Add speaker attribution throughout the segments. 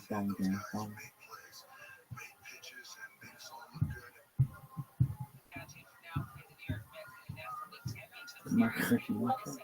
Speaker 1: Sound game song. My cookie, my cookie.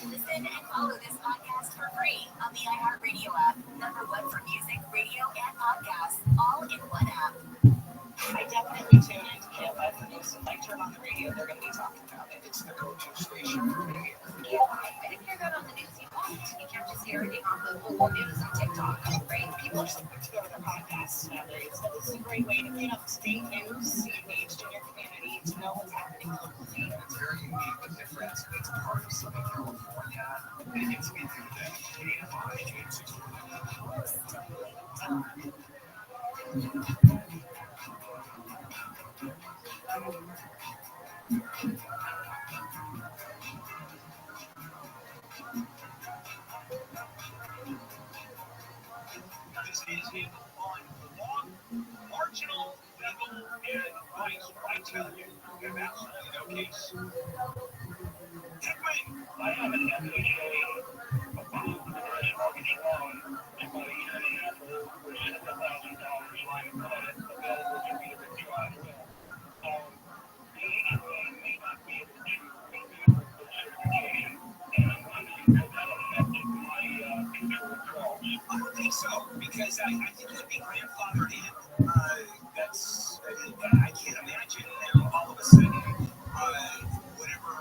Speaker 2: Listen and follow this podcast for free on the iHeartRadio app. Number one for music, radio, and podcasts, all in one app. I definitely tune into KFI for news. If I turn on the radio, they're going to be talking about it. It's the go-to station for me. Yeah, but if you're good on the news, you won't. You can't just see everything on the Google News and TikTok, right? People just put together their podcasts nowadays. So this is a great way to get up to date news, be engaged in your community, to know what's happening locally. It's very unique and different. It's part of Southern California. And it's me through the KFI James. This is him on the lawn, marginal, legal, and vice. I tell you, you have absolutely no case. I haven't had a shade of commercial mortgage loan in about a year and a half with $1,000 line of credit available to me to withdraw at will. The HOA may not be able to make me a full certification, and I'm wondering if that affected my future withdrawals. I don't think so, because I think it would be grandfathered in. I can't imagine now all of a sudden whatever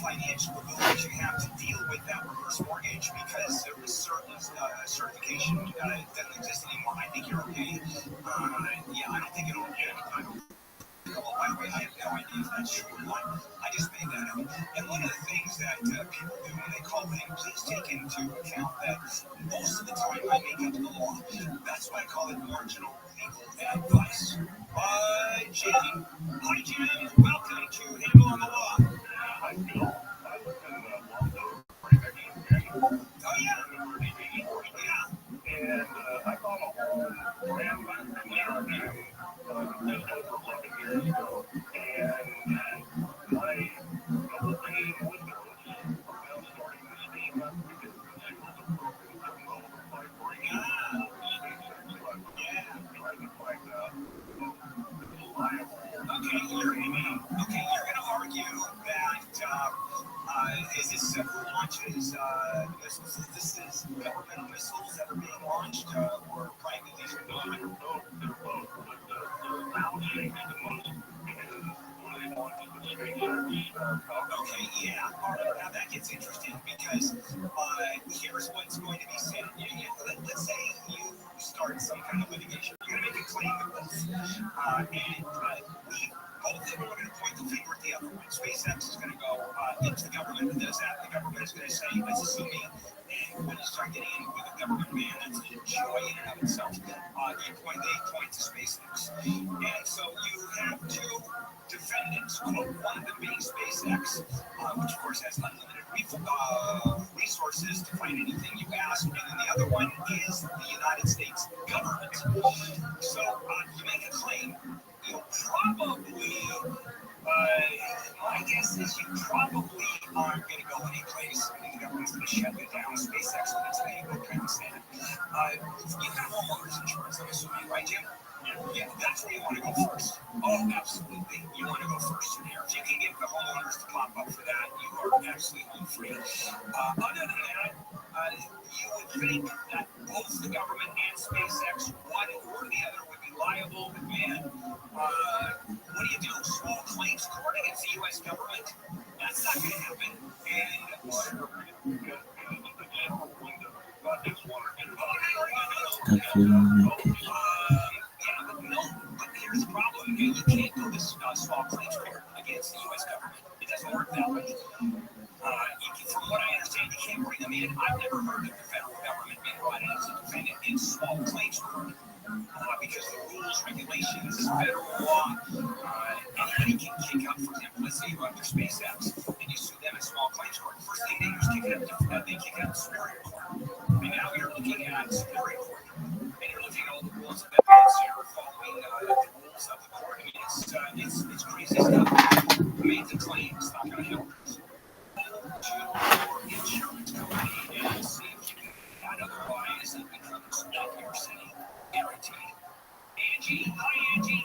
Speaker 2: financial abilities you have to deal with that reverse mortgage, because there was certain certification doesn't exist anymore. I think you're okay. I don't think it'll. I have no idea if that's true or not. I just think that out. And one of the things that people do when they call in, please take into account that most of the time I make up the law. That's why I call it marginal legal advice. Jim. Hi, Jim. Welcome to Handle on the Law. Hi, Bill. I was in oh, yeah. Yeah. And I bought a home brand new just over 11 years ago. And my double pane windows are now starting to steam up because the seals are broken from all the fibering SpaceX. So I'm trying to find out who's liable. Okay, you're going to argue that is this who launches missiles? This is governmental missiles that are being launched or private? These are not. They're both. But the round shapes the most is when they launch the SpaceX. Okay, yeah. All right, now that gets interesting because here's what's going to be said. Let's say you start some kind of litigation. You're going to make a claim with this. And both of them are going to point the finger at the other one. SpaceX is going to go into the government that does that. The government is going to say, let's assume me. And when you start getting in with a government man, that's a joy in and of itself. They point to SpaceX. And so you have two defendants, quote, one of them being SpaceX, which of course has unlimited resources to find anything you ask, and then the other one is the United States government. So you make a claim, you'll probably, my guess is you probably aren't going to go anyplace. I mean, the government's going to shut you down. SpaceX will tell you what kind of stand. You have homeowners insurance, I'm assuming, right, Jim? Yeah, that's where you want to go first. Oh, absolutely. You want to go first in here. If you can get the homeowners to pop up for that, you are absolutely free. Other than that, you would think that both the government and SpaceX, one or the other, would be liable. But man, what do you do? Small claims court against the U.S. government? That's not going to happen. And but here's the problem. You can't go to small claims court against the U.S. government. It doesn't work that way. From what I understand, you can't bring them in. I've never heard of the federal government being brought in as a defendant in small claims court because the rules, regulations, federal law, anybody can kick out, for example, let's say you go after SpaceX and you sue them in small claims court. First thing they do is kick out the Superior Court. And now you're looking at Superior Court. And you're looking at all the rules of evidence. You're following the rules of the court. I mean, it's crazy stuff. Make the claim. It's not going to help. To your insurance company and see if you can get that. Otherwise, it becomes not your city. Guaranteed. Angie, hi Angie.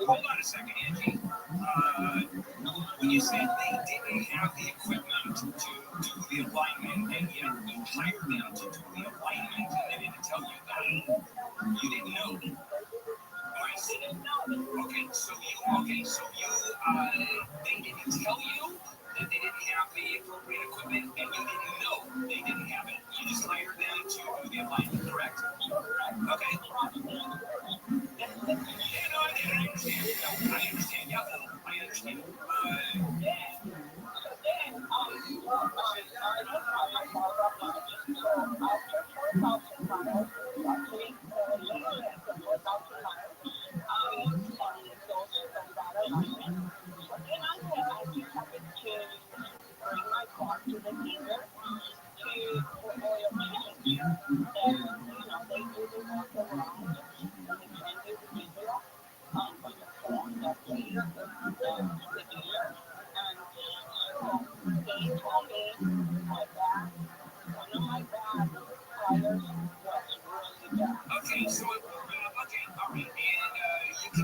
Speaker 2: Hold on a second, Angie. When you said they didn't have the equipment to do the alignment, and yet you hired them to do the alignment, and they didn't tell you that, you didn't know. Okay, so they didn't tell you that they didn't have the appropriate equipment, and you didn't know they didn't have it. You just hired them to do the alignment, correct? Okay. Yeah, no, I understand. I understand. Yeah, I understand.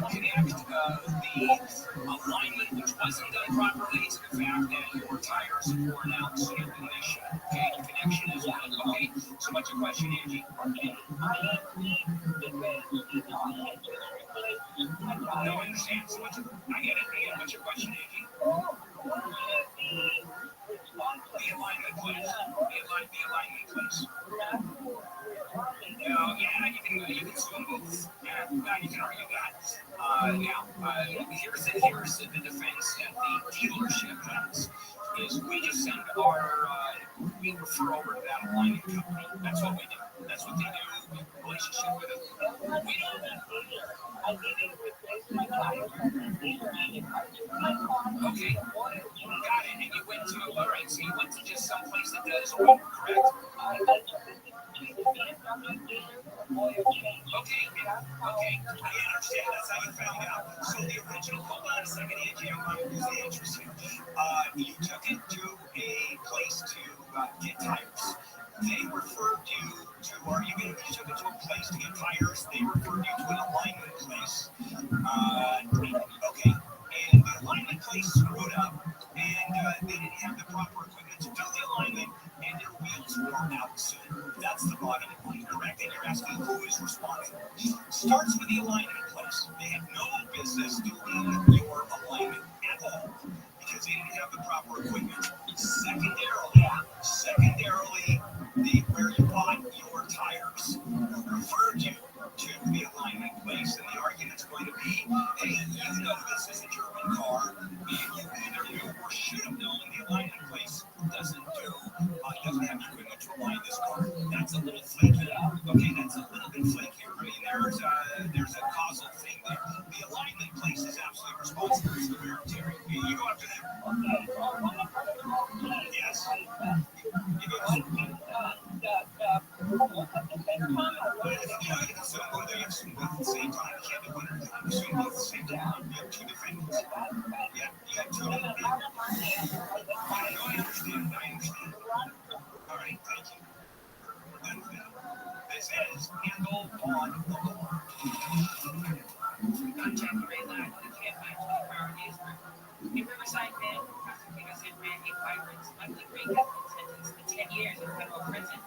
Speaker 2: connect the alignment which wasn't done properly to the fact that your tires are worn out, so you're in this shot. Okay, the connection is good. Okay, so what's your question, Angie? No, I understand. So what's your, I get it. What's your question, Angie? The alignment, please. The alignment, please. No, yeah, you can swim both. Yeah, you can argue that. Here's the defense that the dealership has is we just send we refer over to that alignment company. That's what we do. That's what they do. Relationship with it. We don't. Okay, got it. And you went to, all right, so you went to just some place that does oil, correct? Okay, I understand. That's how you found out. So the original, hold on a second, Angie, I want to lose the interest here. You took it to a place to get tires. They referred you to, or you took it to a place to get tires. They referred you to an alignment place. Okay, and the alignment place screwed up, and they didn't have the proper equipment to do the alignment, and your wheels wore out soon. That's the bottom line, correct? And you're asking who is responsible. Starts with the alignment place. They have no business doing your alignment at all because they didn't have the proper equipment. Secondarily, where you bought your tires referred you to the alignment place, and the argument's going to be, hey, you know this is a German car, and you either knew or should have known the alignment place doesn't have the equipment to align this car. That's a little flaky. Okay, that's a little bit flaky. I mean, there's a causal thing there. The alignment place is absolutely responsible for the wear and tear. You go after them. Yes. You go to so whether you have some both at the same time, you can't do one at a time. So you both at the same time. You have two defendants. Yeah, you have two defendants. No, I understand. All right, thank you. This is Handle on the Law. Contact Ray Ladd with the Campaign 24-hour newsroom. A Riverside man who prosecutors had ran a vibrant smuggling ring has been sentenced to 10 years in federal prison.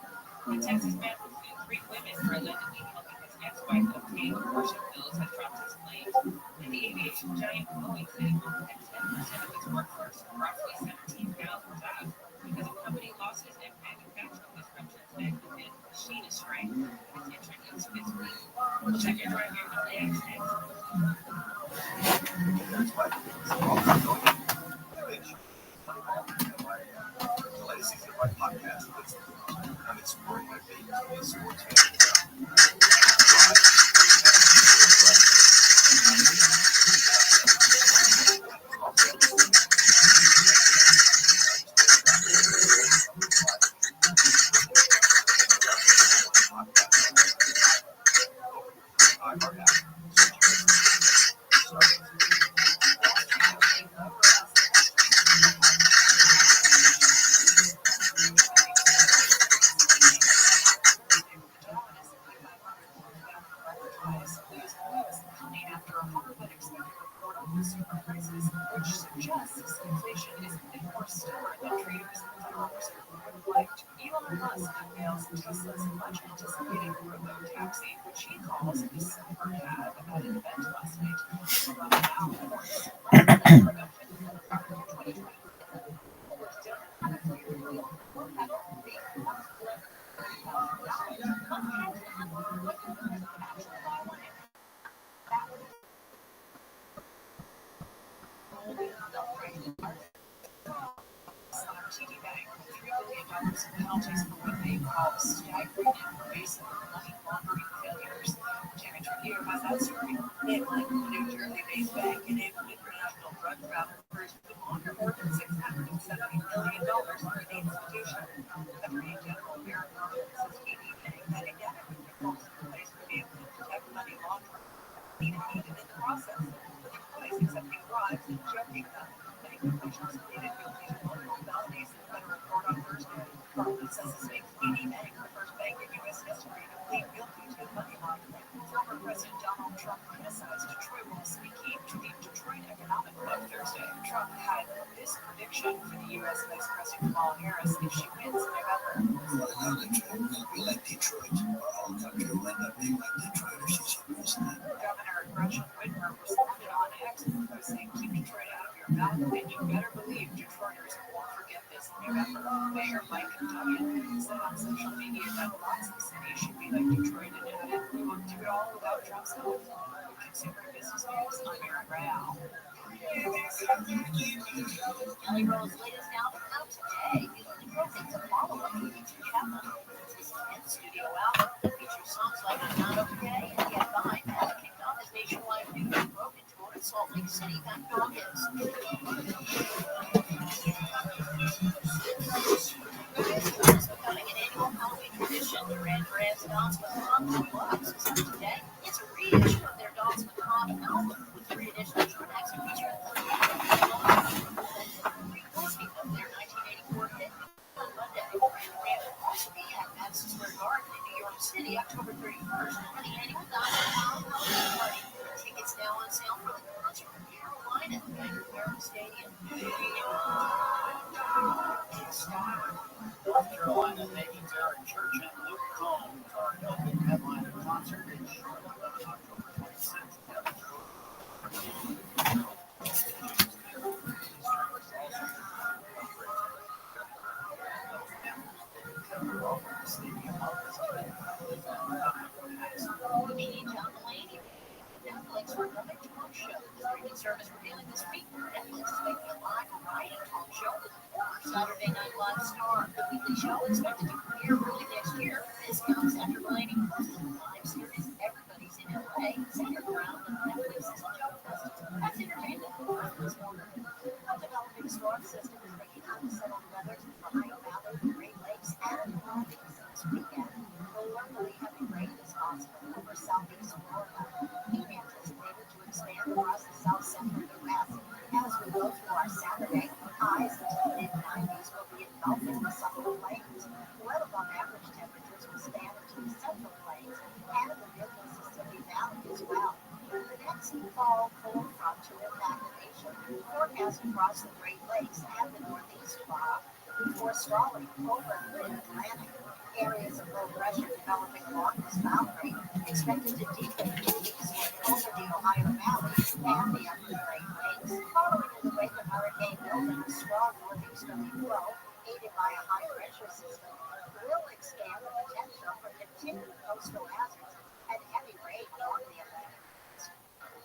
Speaker 2: The Texas man pursued 3 women for allegedly helping his ex-wife obtain abortion pills had dropped his claims. And the aviation giant Boeing said it will cut 10% of its workforce, roughly 17,000 jobs, because the company lost its manufacturing disruptions back within machinist strike that is introduced this week. We'll check your drive here with Lex next. The latest season of my podcast is I'm exploring my favorite sports Elon Musk unveils Tesla's much-anticipated robo-taxi, which he calls a super cab, at an event last night. TD Bank, $3 billion in penalties for what they call staggering and pervasive money laundering failures. Janet Trujillo has that story. It linked the New Jersey-based bank enabled international drug traffickers to launder more than $670 million through the institution. Attorney General Barry Rothschild says TD Bank had inadequate controls in place to be able to detect money laundering. Needed in the process, with employees accepting bribes and joking them. Bank officials pleaded guilty to multiple felonies in federal court on Thursday. Rothschild says this makes TD Bank the first bank in U.S. history to plead guilty to money laundering. Former President Donald Trump criticized True Speaking to the Detroit Economic Club Thursday, Trump had this prediction for the U.S. Vice President Kamala Harris if she wins in November.
Speaker 3: Another Trump will be like Detroit. Our whole country will end up being like Detroit if she's president.
Speaker 2: Governor Gretchen Whitmer responded on X, saying, "Keep Detroit out of your mouth, and you better believe Detroiters won't forget this in November." Mayor Mike Duggan said on social media that lots of cities should be like Detroit and added, "We will do it all without Trump's help." Consumer Business News, I'm Aaron Rao. Kelly Rowland's latest album out today. Music Girl takes a follow-up to Beach Chapel. His 10th studio album features songs like I'm Not Okay and Get By. Kicked off his nationwide New York Broken tour in Salt Lake City back in August. It's becoming an annual Halloween tradition. Duran Duran's Dance with Mom Deluxe is out today. It's a reissue of their Dance with Mom album with 3 additional tracks featuring re-releasing of their 1984 hit on Monday. Duran Duran will also be at Madison Square Garden in New York City October 31st for the annual Dance with Mom Halloween party. Tickets now on sale for the concert from Carolina at Bank of America Stadium.
Speaker 4: North Carolina natives Eric Church and Luke Combs are helping headline a concert in Charlotte on October 26th.
Speaker 2: Netflix Republic talk show. The streaming service revealing this week Netflix is making a live variety talk show with former Saturday Night Live star. The weekly show expected to premiere early next year. This comes after Mulaney hosted the live series Everybody's in LA, centered around the Netflix's Joe Fest. That's entertainment. This morning, a developing storm system is making unsettled weather to the Ohio Valley, the Great Lakes, and the Northeast this weekend. Normally heavy rain is possible over southeast Florida. Being anticipated to expand across the south central U.S. As we go through our Saturday, highs into the mid-90s will be engulfing the southern plains. Well above average temperatures will span into the central plains and the mid-Mississippi Valley as well. The next fall cold front to impact the nation forecast across the Great Lakes and the Northeast tomorrow before stalling over the mid-Atlantic. Areas of low pressure developing along this boundary expected to deepen over the Ohio Valley and the upper Great Lakes. Following in the wake of Hurricane Milton, a strong northeasterly flow aided by a high pressure system will expand the potential for continued coastal hazards and heavy rain along the Atlantic.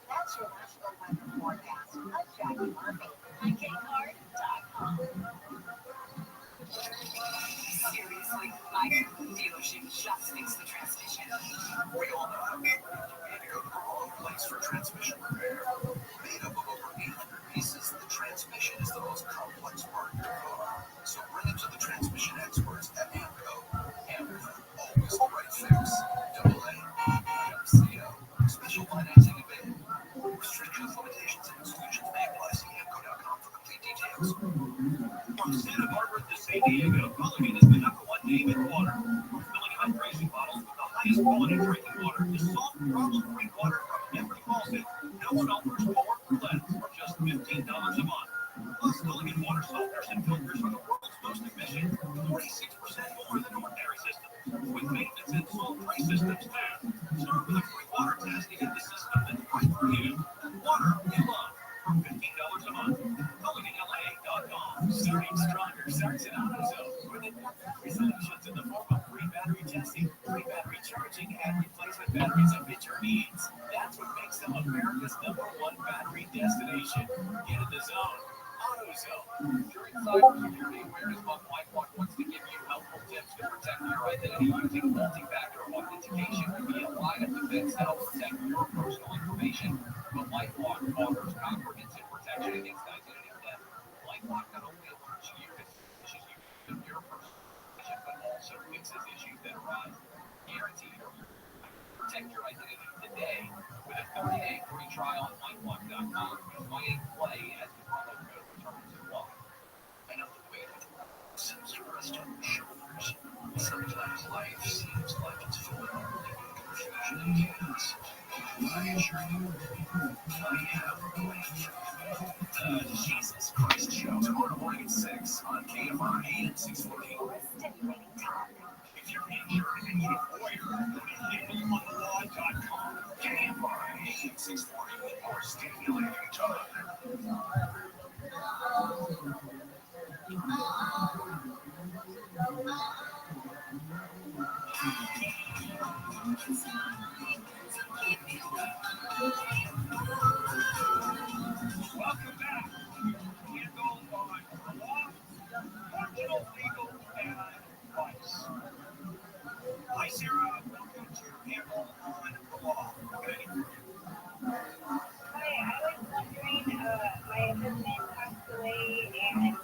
Speaker 2: That's your national weather forecast. I'm Jackie Murphy on KCard.com. Seriously, my dealership just fixed the transmission.
Speaker 3: We all know how people need to go to the wrong place for transmission repair. Made up of over 800 pieces, the transmission is the most complex part of your car. So bring it to the transmission experts at AMCO. AMCO, always the right fix. AA.co. Special financing available. Restrictions, limitations, and exclusions may apply. See AMCO.com for complete details.
Speaker 4: From Santa Barbara to San Diego, Culligan is the #1 name in water. Filling hydration bottles with the highest quality drinking water to solve problem-free water from every faucet. No sulfurs, more or less, for just $15 a month. Plus, Culligan water softeners and filters are the world's most efficient, 46% more than ordinary systems, with maintenance and salt-free systems too. Start with a free water test to get the system that's right for you. Water you love for $15 a month. CulliganLA.com. Starting stronger starts in AutoZone with battery solutions in the form of free battery testing, free battery charging, and replacement batteries that fit your needs. That's what makes them America's #1 battery destination. Get in the zone. AutoZone. During cybersecurity awareness month, LifeLock wants to give you helpful tips to protect your identity using multi-factor authentication via Lion Defense to help protect your personal information. But LifeLock offers comprehensive protection against identity theft. LifeLock not only alerts you to issues of your personal information, but also fixes issues that arise. Guaranteed. Protect your identity today with a 30-day free trial at LifeLock.com. Use my play as the promo code for terms and apply. I know the weight of the world seems to rest on your shoulders. Sometimes life seems like it's full of confusion and chaos. I
Speaker 3: reassure you, I am the Jesus Christ Show. Tomorrow morning at 6 on KMR AM 640.
Speaker 2: Stimulating talk.
Speaker 3: If you're injured and need a lawyer, go to handleonthelaw.com. KMR AM 640 with more stimulating talk.
Speaker 4: Welcome back to Handle on the Law, Marginal Legal Advice. Hi, Sarah. Welcome to Handle on the Law. Okay.
Speaker 5: Hi, I was wondering, my husband passed away and in his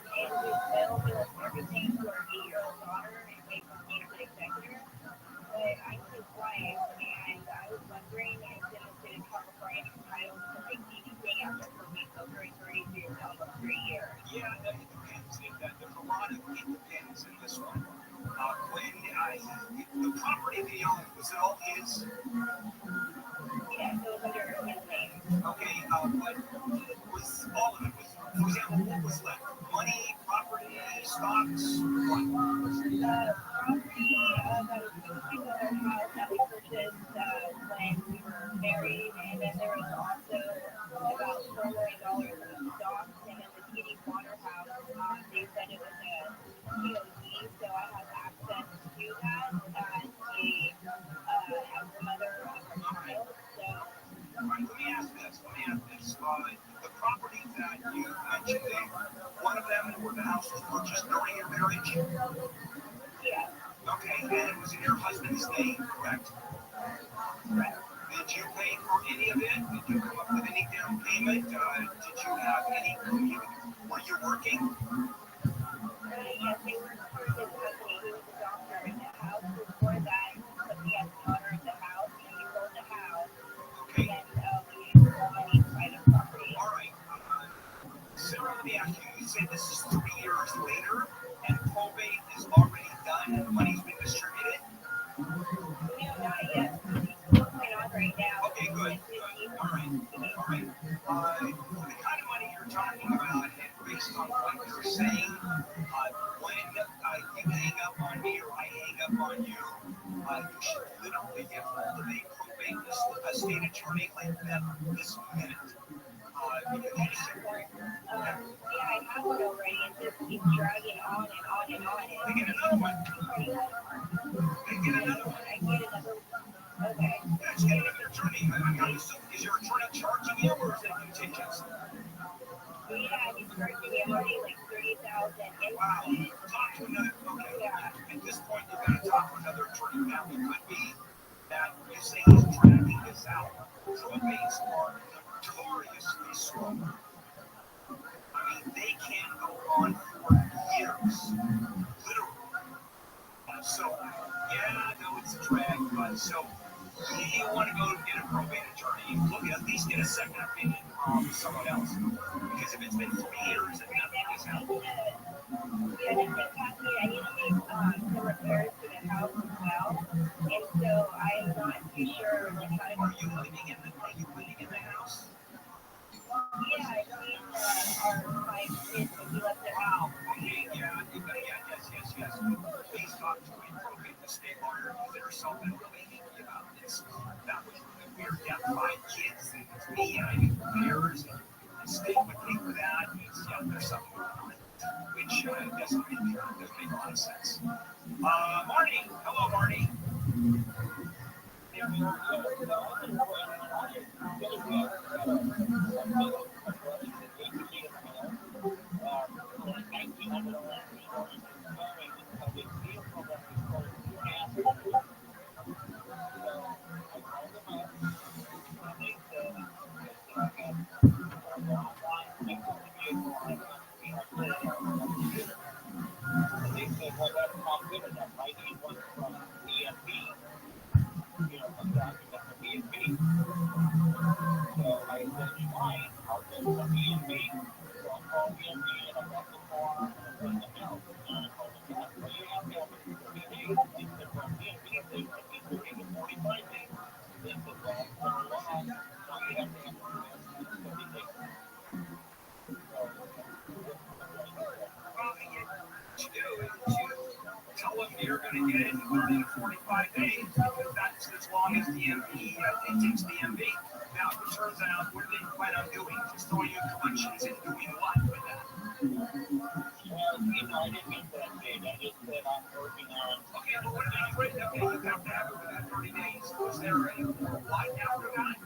Speaker 5: will he left everything to our 8-year-old daughter in case of need of an executor. But I'm his wife and I was wondering if in the state of California I'm entitled to like anything after probate during 32 to almost 3 years.
Speaker 4: Yeah, it depends. There's a lot of independence in this one. When the property they own, was it all his?
Speaker 5: Yeah, so it was under his name.
Speaker 4: Okay, what was all of it? Was, for example, what was left? Money, property, stocks, what?
Speaker 5: Property, about a $1,600 house that we purchased when we were married, and then there was also about $4 million in stocks, and then the heating water house, they said it was a POD, so I have access to that as the mother of our child. So,
Speaker 4: All right, let me ask this. The property that you mentioned, one of them were the house was purchased during your marriage?
Speaker 5: yeah,
Speaker 4: Okay, and it was in your husband's name, correct?
Speaker 5: correct.
Speaker 4: Did you pay for any of it? Did you come up with any down payment? Did you have any? Were you working?
Speaker 5: Yes, they worked for his company. He was a doctor in the house. Before that, he put me as the owner of the house, and we sold the house.
Speaker 4: Okay.
Speaker 5: And we used the money to buy the property.
Speaker 4: All right. Sarah, let me ask you. You say this is 3 years later, and probate is already done, and the money's been distributed?
Speaker 5: No, not yet. He's still going on right now.
Speaker 4: Okay, good. All right. The kind of money you're talking about, and based on what you're saying, when you hang up on me or I hang up on you, you should literally get hold of a probate estate attorney like that this minute. Because
Speaker 5: Yeah, I have one already. It just keeps dragging on and on and on.
Speaker 4: they get another one. They get another one.
Speaker 5: I get another one. Okay.
Speaker 4: Let's get another attorney. Is your attorney charging you, or is it contingent?
Speaker 5: Yeah, he's charging me already like $30,000.
Speaker 4: Wow. Talk to another. Okay.
Speaker 5: Yeah.
Speaker 4: At this point, you've got to talk to another attorney. Now, it could be that you say he's dragging this out. Probates are notoriously slow. I mean, they can go on for years, literally. So, yeah, I know it's a drag, but so you want to go get a probate attorney, look at least get a second opinion from someone else. Because if it's been 3 years and nothing has happened,
Speaker 5: Yeah, they just asked me, I need to make some repairs to the house as well. And so I'm not too sure like how to
Speaker 4: are you living in the house?
Speaker 5: Yeah, I mean, my kids when he left the house.
Speaker 4: Wow. Okay, yeah, yes. Please talk to a probate estate lawyer because there's something really hinky about this. That was really weird. Yeah, 5 kids, and it's me, and I do repairs, and the state would pay for that. There's something going on, which doesn't make a lot of sense. Marty, hello, Marty. within 45 days because that's as long as DMV takes DMV. Now, it turns out, what do they plan on doing? Just throwing you collections and doing what with that?
Speaker 6: Well, I didn't make that date. I just said I'm working on.
Speaker 4: Okay, but what are they afraid? Okay, you have to have it within 30 days. Was there a what after that?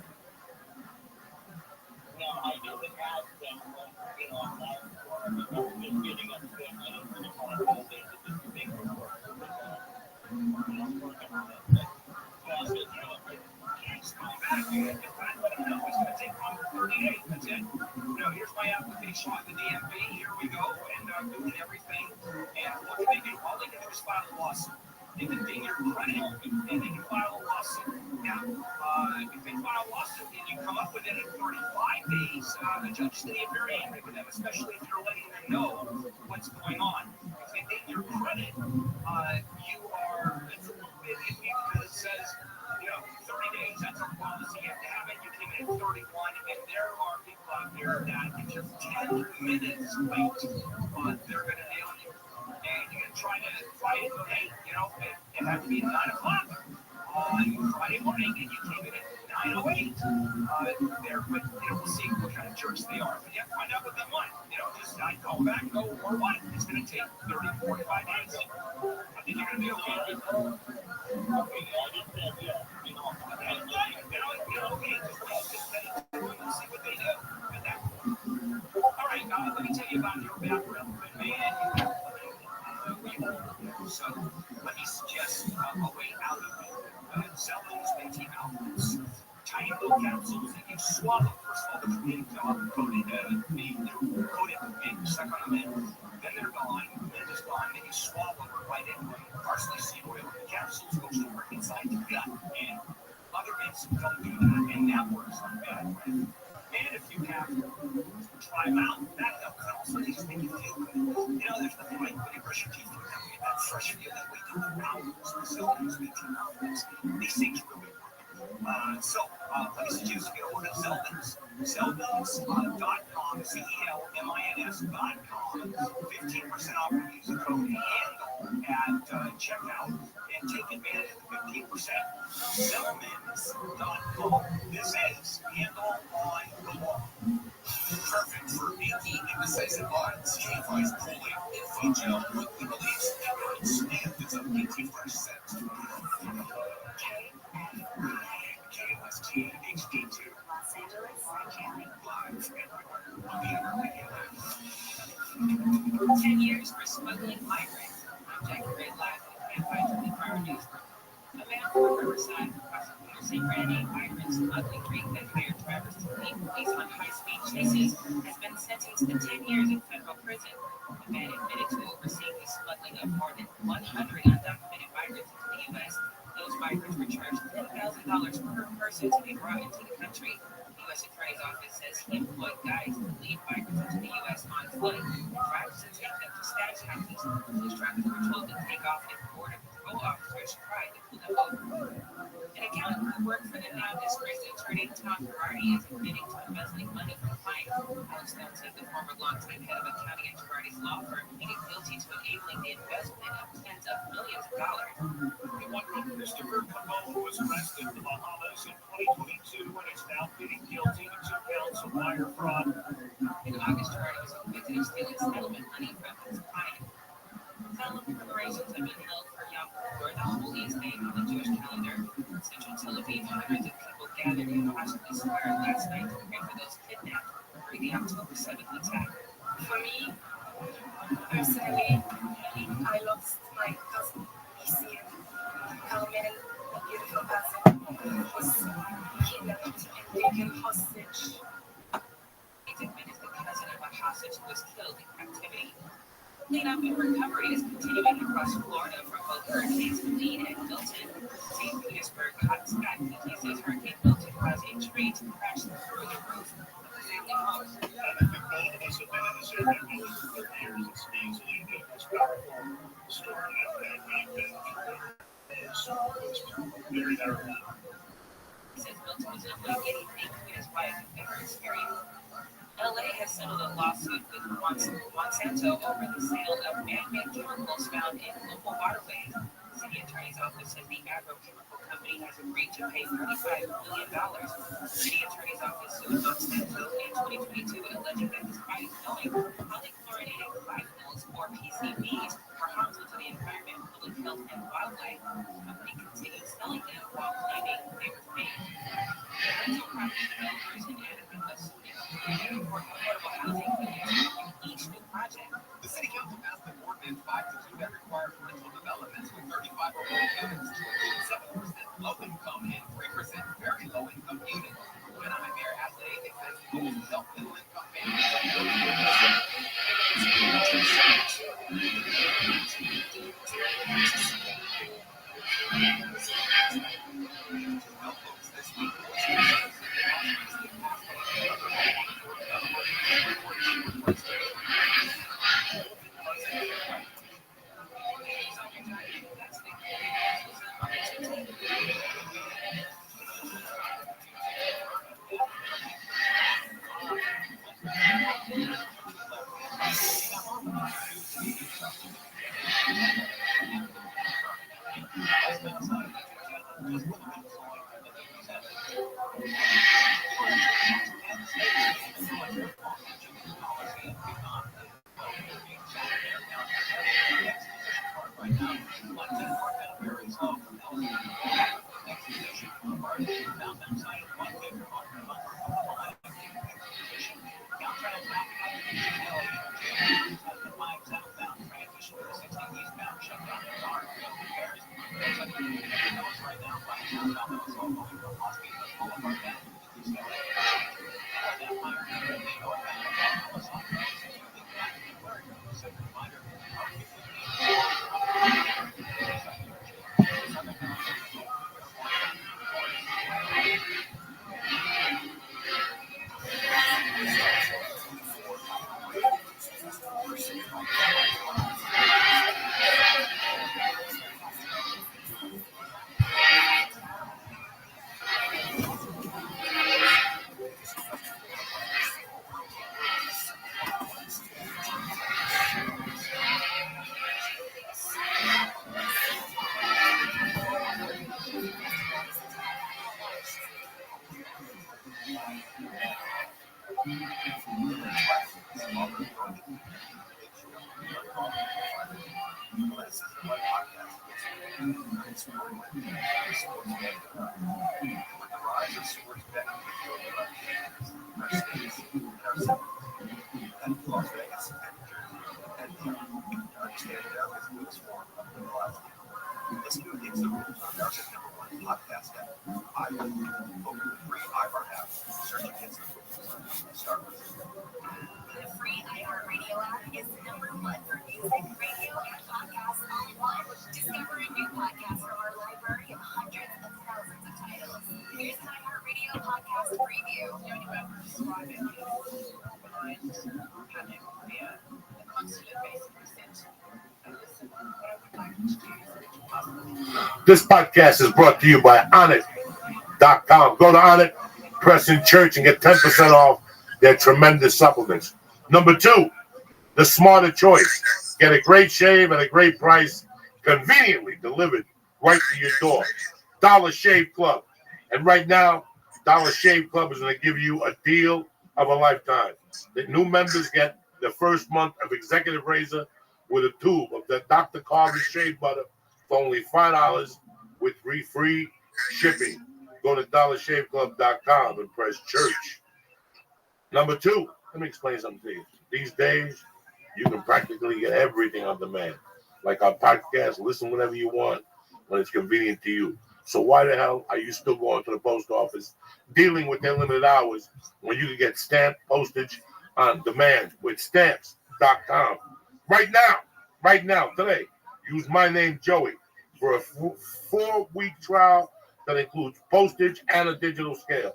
Speaker 6: No, I didn't ask them when, I'm not for them. I'm just getting upset. I didn't really want to hold it to just make it work. I'm working on it. But yeah, I'm just trying to
Speaker 4: Just go back and let them know it's going to take longer than 30 days. That's it. Here's my application with the DMV. Here we go. And I'm doing everything. And what can they do? All they can do is file a lawsuit. They can ding your credit and they can file a lawsuit. Now, if they file a lawsuit and you come up with it in 35 days, the judge is going to get very angry with them, especially if you're letting them know what's going on. If they ding your credit, it's a little bit iffy because it says, 30 days, that's our policy. You have to have it. You came in at 31, and there are people out there that if you're 10 minutes late, they're going to nail you. And you're going to try to fight it. Hey, it had to be 9 o'clock on Friday morning, and you came in at 9:08. But we'll see what kind of jerks they are. But you have to find out what they want. Just I call back, go or what. It's going to take 30, 45 days. I think you're going to be okay.
Speaker 6: Okay, I just said, yeah,
Speaker 4: Okay, just wait. Just let it do. We'll see what they do. But all right, let me tell you about your background. Man, you have so let me suggest a way out of it. Sell those minty outlets. Tiny little capsules that you swallow. First of all, the mint coated mint, suck on the mint. Then they're gone. Mint is gone. Then you swallow it right in. Parsley seed oil. The capsules go over inside the gut. And other mints don't do that. And that works on bad breath. And if you have try them out, that can also just make you feel good. There's nothing like when you brush your teeth and you get that fresh feeling when you do the rounds, facilities, minty outlets. These things really work. Let me suggest you get a hold of Zeldins. Zeldins.com, CELMINS.com, 15% off when you use the code HANDLE at checkout and take advantage of the 15%. Zeldins.com. This is Handle on the Wall.
Speaker 3: Perfect for inky, indecisive lines, unifies cooling, info gel, quickly release, and and it's a minty fresh scent. KLST HD2.
Speaker 2: Los Angeles County.
Speaker 3: Live everywhere on the internet.
Speaker 7: 10 years for smuggling migrants. I'm Jackie Ray Live with Campfire 24-hour newsroom. A man from Riverside, prosecutors say ran a migrant smuggling ring that hired drivers to lead police on high-speed chases, has been sentenced to 10 years in federal prison. The man admitted to overseeing the smuggling of more than 100 undocumented migrants into the U.S. Those migrants were charged $10,000 per person to be brought into the country. The U.S. Attorney's Office says he employed guides to lead migrants into the U.S. on foot and drivers to take them to stash houses. Those drivers were told to take off if Border Patrol officers tried to pull them over. An accountant who worked for the now disgraced attorney Tom Girardi is admitting to embezzling money from clients. Alex Nelson, the former longtime head of accounting at Girardi's law firm, pleaded guilty to enabling the investment of tens of millions of dollars.
Speaker 4: Christopher Cabot was arrested in the Bahamas in 2022 and is now pleading guilty to 2 counts of wire fraud.
Speaker 7: In August, Girardi was convicted of stealing settlement money from his client. Solemn preparations have been held for Yom Kippur, the holiest day on the Jewish calendar. In central Tel Aviv, hundreds of people gathered in Washington Square last night to pray for those kidnapped during the October 7th attack.
Speaker 8: For me, personally, I lost my cousin, Isian Carmen, a beautiful cousin, was kidnapped and taken hostage.
Speaker 7: Admin is the cousin of a hostage who was killed in captivity. Cleanup and recovery is continuing across Florida from both hurricanes Helene and Milton. St. Petersburg hotspot he says Hurricane Milton caused a tree to crash through the roof of the family home.
Speaker 4: I think all of us have been in this area for 30 years. It's easily the most powerful storm that we've been through. It's very terrible.
Speaker 7: He says Milton was unlike anything he and his wife have ever experienced. LA has settled a lawsuit with Monsanto over the sale of man-made chemicals found in local waterways. City Attorney Attorney's Office says the agrochemical company has agreed to pay $35 million. The City Attorney's Office sued Monsanto in 2022, alleging that despite knowing polychlorinated biphenyls, or PCBs, are harmful to the environment, public health, and wildlife, the company continued selling them while claiming they were safe. Rental property developers and advocates for affordable housing in each new project.
Speaker 3: The City Council passed an ordinance 522 that requires rental developments with 35 or more units to include 7% low income and 3% very low income units. Anaheim Mayor Ashley says he will help middle income families.
Speaker 2: The free iHeartRadio app is #1 for music, radio, and podcasts all in one. Discover a new podcast from our library of hundreds of thousands of titles. Here's an iHeartRadio podcast preview.
Speaker 9: This podcast is brought to you by Onnit.com. Go to Onnit, press in church, and get 10% off their tremendous supplements. Number 2, the smarter choice. Get a great shave at a great price, conveniently delivered right to your door. Dollar Shave Club. And right now, Dollar Shave Club is going to give you a deal of a lifetime. The new members get the first month of executive razor with a tube of the Dr. Carver's shave butter for only $5 with free shipping. Go to dollarshaveclub.com and press church. Number 2, let me explain something to you. These days, you can practically get everything on demand. Like our podcast, listen whenever you want, when it's convenient to you. So why the hell are you still going to the post office, dealing with their limited hours, when you can get stamped postage on demand with stamps.com? Right now, today, use my name, Joey, for a 4-week trial that includes postage and a digital scale.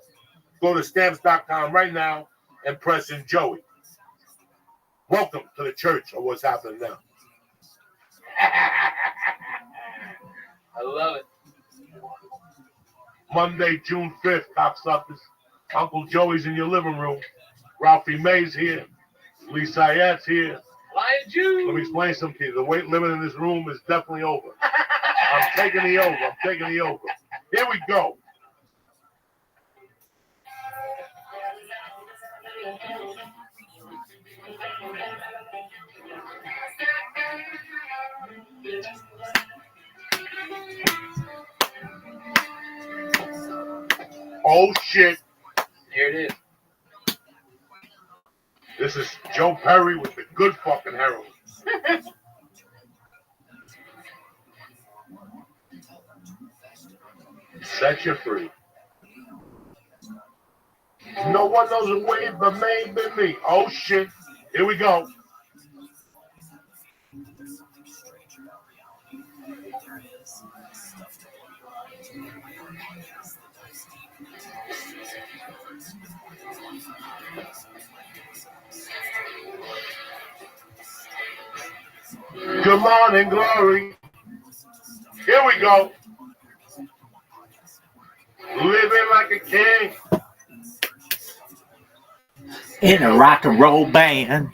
Speaker 9: Go to stamps.com right now and press in Joey. Welcome to the church of what's happening now.
Speaker 6: I love it.
Speaker 9: Monday, June 5th, cocksuckers. Uncle Joey's in your living room. Ralphie May's here. Lee Sayette's here.
Speaker 6: Lion Jew.
Speaker 9: Let me explain something to you. The weight limit in this room is definitely over. I'm taking the over. Here we go. Oh shit.
Speaker 10: Here it is.
Speaker 9: This is Joe Perry with the good fucking heroin. Set you free. No one knows a way but maybe me. Oh shit. Here we go. Good morning, glory. Here we go. Living like a king.
Speaker 1: In a rock and roll band.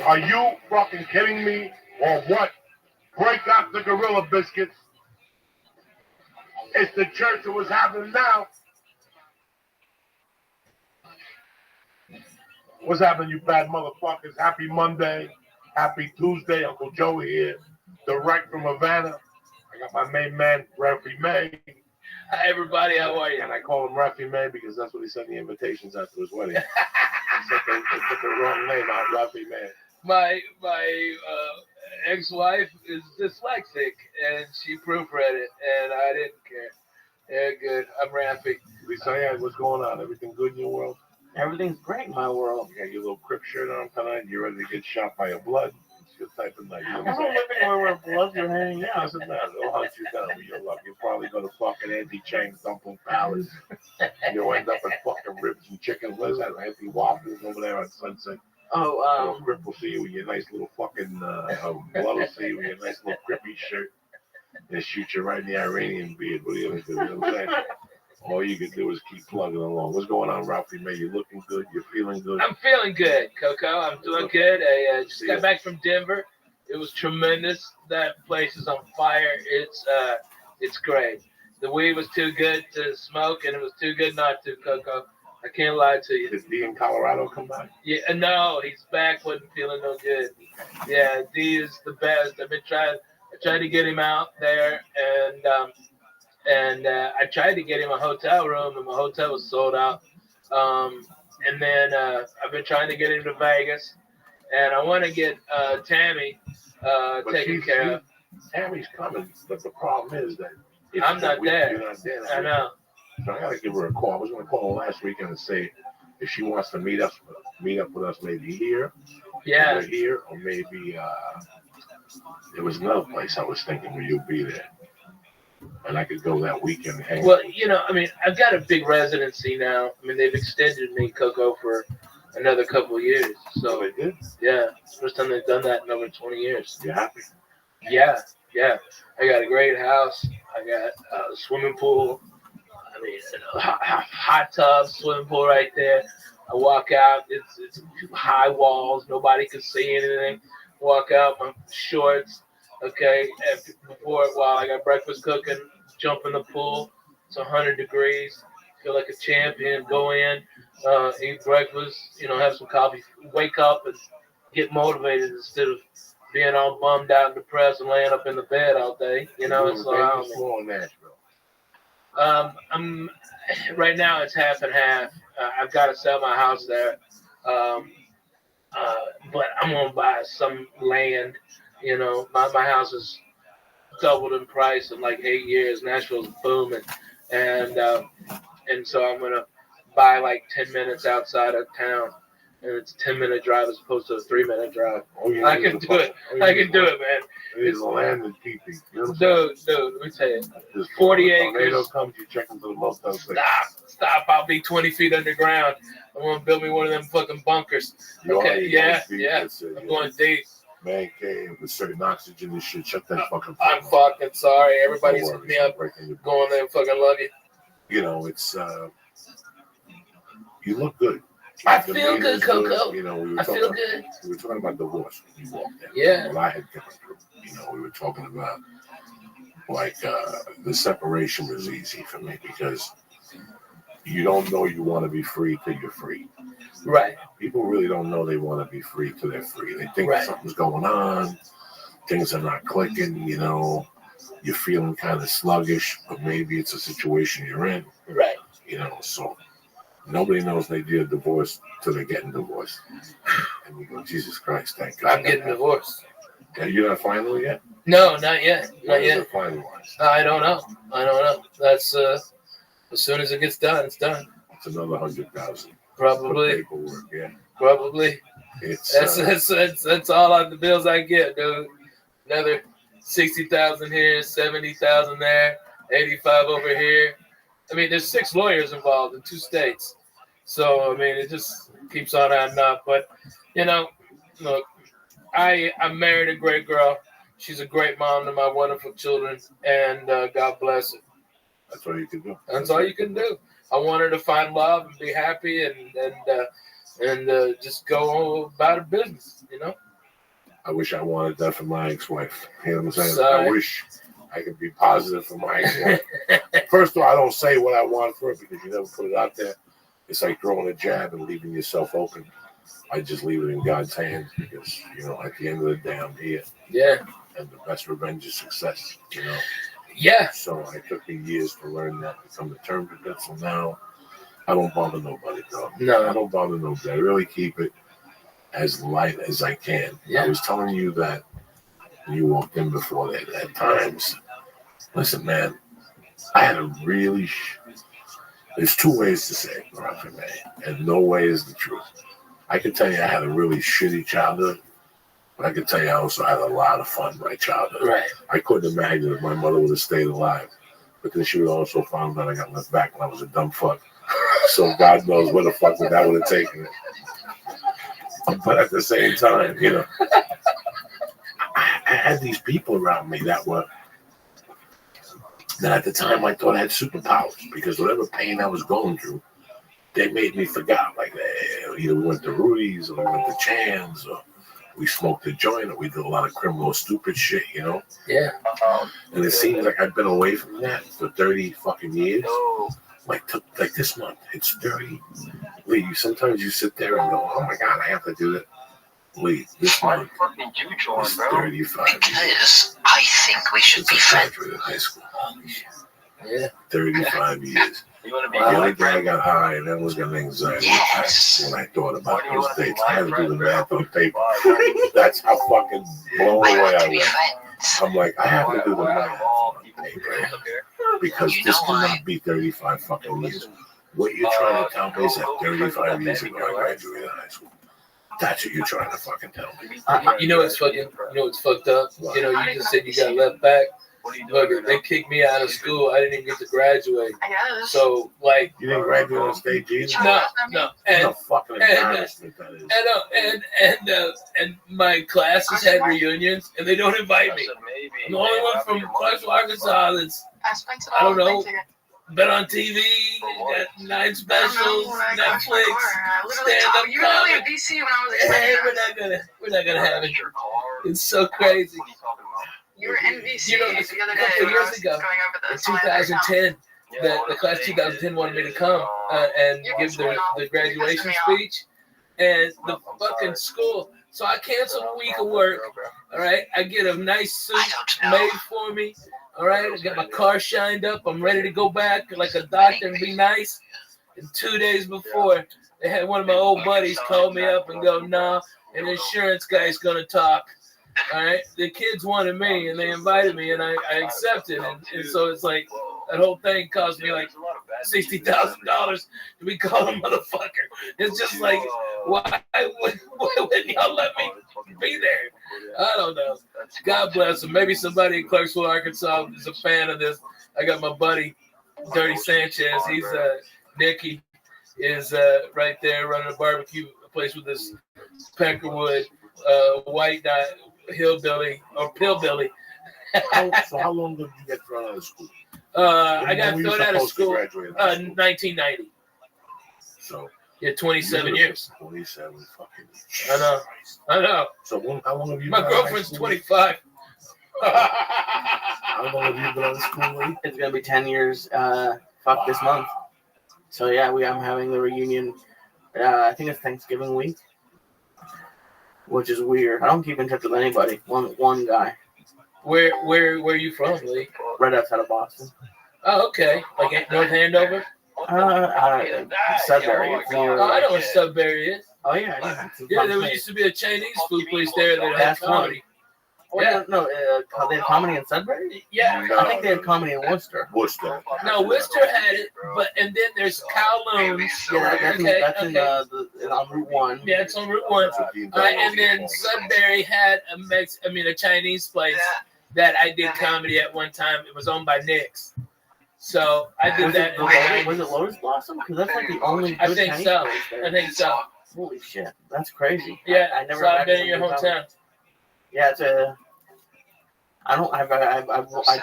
Speaker 9: Are you fucking kidding me or what? Break out the gorilla biscuits. It's the church that was happening now. What's happening, you bad motherfuckers? Happy Monday. Happy Tuesday. Uncle Joe here. Direct from Havana. I got my main man, Rabbi May.
Speaker 10: Hi, everybody. How are you?
Speaker 9: And I call him Rabbi May because that's what he sent the invitations after his wedding. They took the wrong name out, Rabbi May.
Speaker 10: My ex-wife is dyslexic, and she proofread it, and I didn't care. Yeah, good. I'm Rafi.
Speaker 9: Lisa, what's going on? Everything good in your world?
Speaker 1: Everything's great in my world.
Speaker 9: You got your little crip shirt on tonight. You're ready to get shot by a blood. It's your type of night.
Speaker 1: I'm not living where blood you're hanging out.
Speaker 9: Doesn't matter. They'll hunt you down with your luck. You'll probably go to fucking Auntie Chang's Dumpling Palace. You'll end up with fucking ribs and chicken. What is that? Auntie Waffles over there on Sunset.
Speaker 1: Oh,
Speaker 9: Grip will see you with your nice little fucking blood will see you with your nice little grippy shirt. They shoot you right in the Iranian beard. What are you gonna do? You know what I'm saying? All you can do is keep plugging along. What's going on, Ralphie May? You looking good? You're feeling good?
Speaker 10: I'm feeling good, Coco. I'm doing good. I just got back from Denver. It was tremendous. That place is on fire. It's great. The weed was too good to smoke, and it was too good not to, Coco. I can't lie to you.
Speaker 9: Did D in Colorado come back?
Speaker 10: Yeah, no, he's back. Wasn't feeling no good. Yeah, D is the best. I tried to get him out there, and I tried to get him a hotel room, and my hotel was sold out. And then I've been trying to get him to Vegas, and I want to get Tammy taken care of.
Speaker 9: Tammy's coming, but the problem is that
Speaker 10: I'm not there.
Speaker 9: You're not there.
Speaker 10: I know.
Speaker 9: So I gotta give her a call. I was gonna call her last weekend and say if she wants to meet up with us, maybe here,
Speaker 10: Yeah.
Speaker 9: over here, or maybe there was another place I was thinking where you'd be there, and I could go that weekend and hang.
Speaker 10: Well, I've got a big residency now. I mean, they've extended me, Coco, for another couple of years. So
Speaker 9: they did?
Speaker 10: Yeah, it's the first time they've done that in over 20 years.
Speaker 9: You happy?
Speaker 10: Yeah. I got a great house. I got a swimming pool. I mean, a hot tub, swimming pool right there. I walk out. It's high walls. Nobody can see anything. Walk out my shorts. Okay. While I got breakfast cooking, jump in the pool. It's 100 degrees. Feel like a champion. Go in, eat breakfast. Have some coffee. Wake up and get motivated instead of being all bummed out and depressed and laying up in the bed all day. It's like, I'm right now it's half and half. I've got to sell my house there, but I'm gonna buy some land. My house is doubled in price in like 8 years. Nashville's booming, and so I'm gonna buy like 10 minutes outside of town. And it's a 10-minute drive as opposed to a 3-minute drive. I can do it. I can do it, man.
Speaker 9: It's land and keeping.
Speaker 10: Dude, let me tell you. 40 acres.
Speaker 9: Tornado comes, you check into the motel.
Speaker 10: Stop. I'll be 20 feet underground. I'm going to build me one of them fucking bunkers. Okay, yeah. I'm going deep.
Speaker 9: Man cave with certain oxygen and shit. Shut that fucking
Speaker 10: I'm fucking sorry. Everybody's hit me up. Go on there and fucking love you.
Speaker 9: It's, you look good.
Speaker 10: I feel good, Coco.
Speaker 9: You know, we were
Speaker 10: I feel
Speaker 9: talking,
Speaker 10: good.
Speaker 9: we were talking about divorce when you walked in.
Speaker 10: Yeah.
Speaker 9: What I had gone through. You know, we were talking about like the separation was easy for me because you don't know you want to be free till you're free.
Speaker 10: Right.
Speaker 9: People really don't know they want to be free till they're free. They think
Speaker 10: Right.
Speaker 9: something's going on, things are not clicking, you know, you're feeling kind of sluggish, but maybe it's a situation you're in.
Speaker 10: Right.
Speaker 9: You know, so nobody knows they get a divorce till they're getting divorced. And you go, Jesus Christ, thank God.
Speaker 10: I'm getting divorced.
Speaker 9: Yeah, you're not final yet?
Speaker 10: No, not yet.
Speaker 9: When
Speaker 10: Not
Speaker 9: is
Speaker 10: yet.
Speaker 9: it finalized?
Speaker 10: I don't know. That's as soon as it gets done, it's done.
Speaker 9: It's another 100,000.
Speaker 10: Probably.
Speaker 9: Paperwork, yeah.
Speaker 10: Probably.
Speaker 9: It's
Speaker 10: That's all on the bills I get, dude. Another 60,000 here, 70,000 there, 85 over here. I mean, there's 6 lawyers involved in 2 states, so I mean, it just keeps on adding up. But you know, look, I married a great girl. She's a great mom to my wonderful children, and God bless her.
Speaker 9: That's all you can do.
Speaker 10: That's all you can do. I want her to find love and be happy, and just go about her business. You know.
Speaker 9: I wish I wanted that for my ex-wife. You know what I'm saying?
Speaker 10: Sorry.
Speaker 9: I wish I could be positive for my ex-wife. First of all, I don't say what I want for it because you never put it out there. It's like throwing a jab and leaving yourself open. I just leave it in God's hands because, you know, at the end of the day, I'm here.
Speaker 10: Yeah.
Speaker 9: And the best revenge is success, you know?
Speaker 10: Yeah.
Speaker 9: So I took me years to learn that, to come to terms with it. So now I don't bother nobody, dog.
Speaker 10: No.
Speaker 9: I don't bother nobody. I really keep it as light as I can.
Speaker 10: Yeah.
Speaker 9: I was telling you that when you walked in before that at times. Listen, man, I had a really there's 2 ways to say it, Rafi, man, and no way is the truth. I can tell you I had a really shitty childhood, but I can tell you I also had a lot of fun in my childhood.
Speaker 10: Right.
Speaker 9: I couldn't imagine if my mother would have stayed alive, but then she would also found that I got left back when I was a dumb fuck. So God knows where the fuck that would have taken it. But at the same time, you know, I had these people around me that at the time I thought I had superpowers because whatever pain I was going through, they made me forget. Like, either we went to Rudy's or we went to Chan's or we smoked a joint or we did a lot of criminal stupid shit, you know?
Speaker 10: Yeah.
Speaker 9: And it seems like I've been away from that for 30 fucking years. Like this month, it's 30. Lee, sometimes you sit there and go, oh my God, I have to do that. Lee, this month is 35 years.
Speaker 2: Because I think we should be
Speaker 9: Since I
Speaker 2: friends.
Speaker 9: graduated high school.
Speaker 10: Yeah.
Speaker 9: 35 years.
Speaker 6: You want to be
Speaker 9: The only
Speaker 6: my
Speaker 9: day I
Speaker 6: friend?
Speaker 9: got high and then was getting anxiety
Speaker 2: Yes.
Speaker 9: when I thought about
Speaker 6: Why do you
Speaker 9: those
Speaker 6: want to be
Speaker 9: dates. I
Speaker 6: my
Speaker 9: had to do the
Speaker 6: friend?
Speaker 9: math on paper.
Speaker 6: Why?
Speaker 9: That's how fucking blown
Speaker 2: I
Speaker 9: away
Speaker 2: want
Speaker 9: I
Speaker 2: to be
Speaker 9: was.
Speaker 2: friends.
Speaker 9: I'm like, I have to do the
Speaker 6: Why
Speaker 9: math
Speaker 6: all
Speaker 9: on
Speaker 6: people
Speaker 9: paper
Speaker 6: friends up here?
Speaker 9: because
Speaker 2: You
Speaker 9: this
Speaker 2: know why?
Speaker 9: cannot be 35 fucking years.
Speaker 6: Listen,
Speaker 9: What you're trying to tell me is that
Speaker 6: go
Speaker 9: 35 years
Speaker 6: friends with
Speaker 9: ago
Speaker 6: that
Speaker 9: I
Speaker 6: baby
Speaker 9: graduated high school. That's what you're trying to fucking tell me.
Speaker 10: You know what's fucking. You know what's fucked up. You know, you just said you got left back.
Speaker 6: What are you doing?
Speaker 10: Look, they kicked me out of school. I didn't even get to graduate.
Speaker 2: I guess.
Speaker 10: So like,
Speaker 9: You didn't graduate on stage either?
Speaker 10: no.
Speaker 9: What
Speaker 10: And
Speaker 9: a fucking embarrassment that is.
Speaker 10: and my classes had reunions, and they don't invite me.
Speaker 6: I said maybe.
Speaker 10: I'm the only one from Clarksville, Arkansas that's
Speaker 2: I spent it
Speaker 10: I
Speaker 2: all
Speaker 10: don't know.
Speaker 2: thinking,
Speaker 10: been on TV, got 9 specials,
Speaker 2: I got
Speaker 10: Netflix,
Speaker 2: I literally
Speaker 10: stand-up
Speaker 2: told you were really in
Speaker 10: comedy.
Speaker 2: DC when I was a
Speaker 10: Hey,
Speaker 2: kid.
Speaker 10: we're not gonna have it.
Speaker 6: Your car.
Speaker 10: It's so crazy.
Speaker 6: What are you talking about?
Speaker 2: You were in DC
Speaker 10: You know,
Speaker 2: the other
Speaker 10: a
Speaker 2: day
Speaker 10: couple
Speaker 2: when I
Speaker 10: years
Speaker 2: was
Speaker 10: ago,
Speaker 2: going over
Speaker 10: In
Speaker 2: this. So I had to
Speaker 10: 2010,
Speaker 6: Yeah,
Speaker 10: the class 2010 wanted me to come and
Speaker 2: Yeah,
Speaker 10: give
Speaker 2: what's going on?
Speaker 10: the graduation
Speaker 2: You're pissing me
Speaker 10: speech, and the fucking school. So I canceled a week of work. All right, I get a nice suit
Speaker 2: I don't know.
Speaker 10: made for me. All right, I got my car shined up. I'm ready to go back like a doctor and be nice. And 2 days before, they had one of my old buddies call me up and go, "Nah, an insurance guy's gonna talk." All right, the kids wanted me and they invited me and I accepted, and so it's like that whole thing cost me like $60,000 to be called a motherfucker. It's just like, why wouldn't y'all let me be there? I don't know. God bless them. Maybe somebody in Clarksville, Arkansas is a fan of this. I got my buddy, Dirty Sanchez. He's Nicky is right there running a barbecue place with this Peckerwood white guy, hillbilly or pillbilly.
Speaker 9: So how long did you get thrown out of school?
Speaker 10: I got
Speaker 9: When were you
Speaker 10: thrown out of
Speaker 9: supposed to
Speaker 10: school
Speaker 9: graduate high school?
Speaker 10: 1990.
Speaker 9: So
Speaker 10: Yeah, 27 years.
Speaker 9: 27 fucking.
Speaker 10: I know.
Speaker 9: So how long have you
Speaker 10: My
Speaker 9: been
Speaker 10: girlfriend's
Speaker 9: in high
Speaker 10: 25.
Speaker 9: How long have you been out of school, Lee?
Speaker 1: It's gonna be 10 years. Fuck this month. So yeah, I'm having the reunion. I think it's Thanksgiving week, which is weird. I don't keep in touch with anybody. One guy.
Speaker 10: Where are you from, Lee?
Speaker 1: Right outside of Boston.
Speaker 10: Oh, okay. Like North Andover?
Speaker 1: Sudbury. It's near,
Speaker 10: Oh, I know where Sudbury is.
Speaker 1: Oh yeah.
Speaker 10: Yeah, there used to be a Chinese food place there that had comedy.
Speaker 1: Yeah. No, they had comedy in Sudbury?
Speaker 10: Yeah.
Speaker 1: I think they had comedy in Worcester.
Speaker 10: No, Worcester had it, and then there's Kowloon's.
Speaker 1: Yeah, that's on Route 1.
Speaker 10: Yeah, it's on Route 1. And then Sudbury had a Chinese place that I did comedy at one time. It was owned by Nick's. So I did that.
Speaker 1: Was it Lotus Blossom? Because that's like the only good Chinese place there.
Speaker 10: I think so.
Speaker 1: Holy shit, that's crazy.
Speaker 10: Yeah,
Speaker 1: I never.
Speaker 10: So I've been in your hometown.
Speaker 1: Yeah, it's I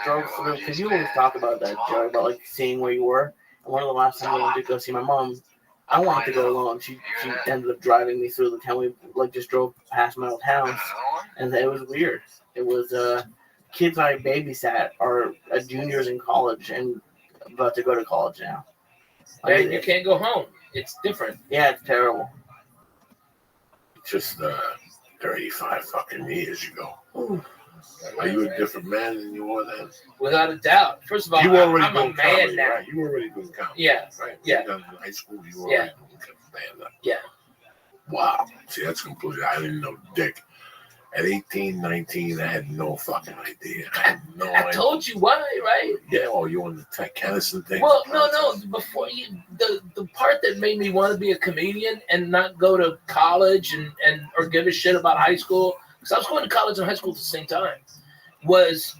Speaker 1: drove through because you always talk about that, Joe, about like seeing where you were. And one of the last times I went to go see my mom, I wanted to go alone. She ended up driving me through the town. We just drove past my old house, and it was weird. It was kids I babysat are juniors in college and about to go to college now.
Speaker 10: And you can't go home. It's different.
Speaker 1: Yeah, it's terrible.
Speaker 9: Just 35 fucking years ago. Are you a different man than you were then?
Speaker 10: Without a doubt. First of all,
Speaker 9: I'm
Speaker 10: a man
Speaker 9: comedy,
Speaker 10: now.
Speaker 9: Right? You were already doing comedy.
Speaker 10: Yeah.
Speaker 9: Right?
Speaker 10: Yeah.
Speaker 9: In high school, you were already doing stand-up.
Speaker 10: Yeah.
Speaker 9: Wow. See, that's completely, I didn't know dick. At 18, 19, I had no fucking idea.
Speaker 10: I told you why, right?
Speaker 9: Yeah, you on the Tech Kennison thing?
Speaker 10: Well, no. Before the part that made me want to be a comedian and not go to college or give a shit about high school, because I was going to college and high school at the same time, was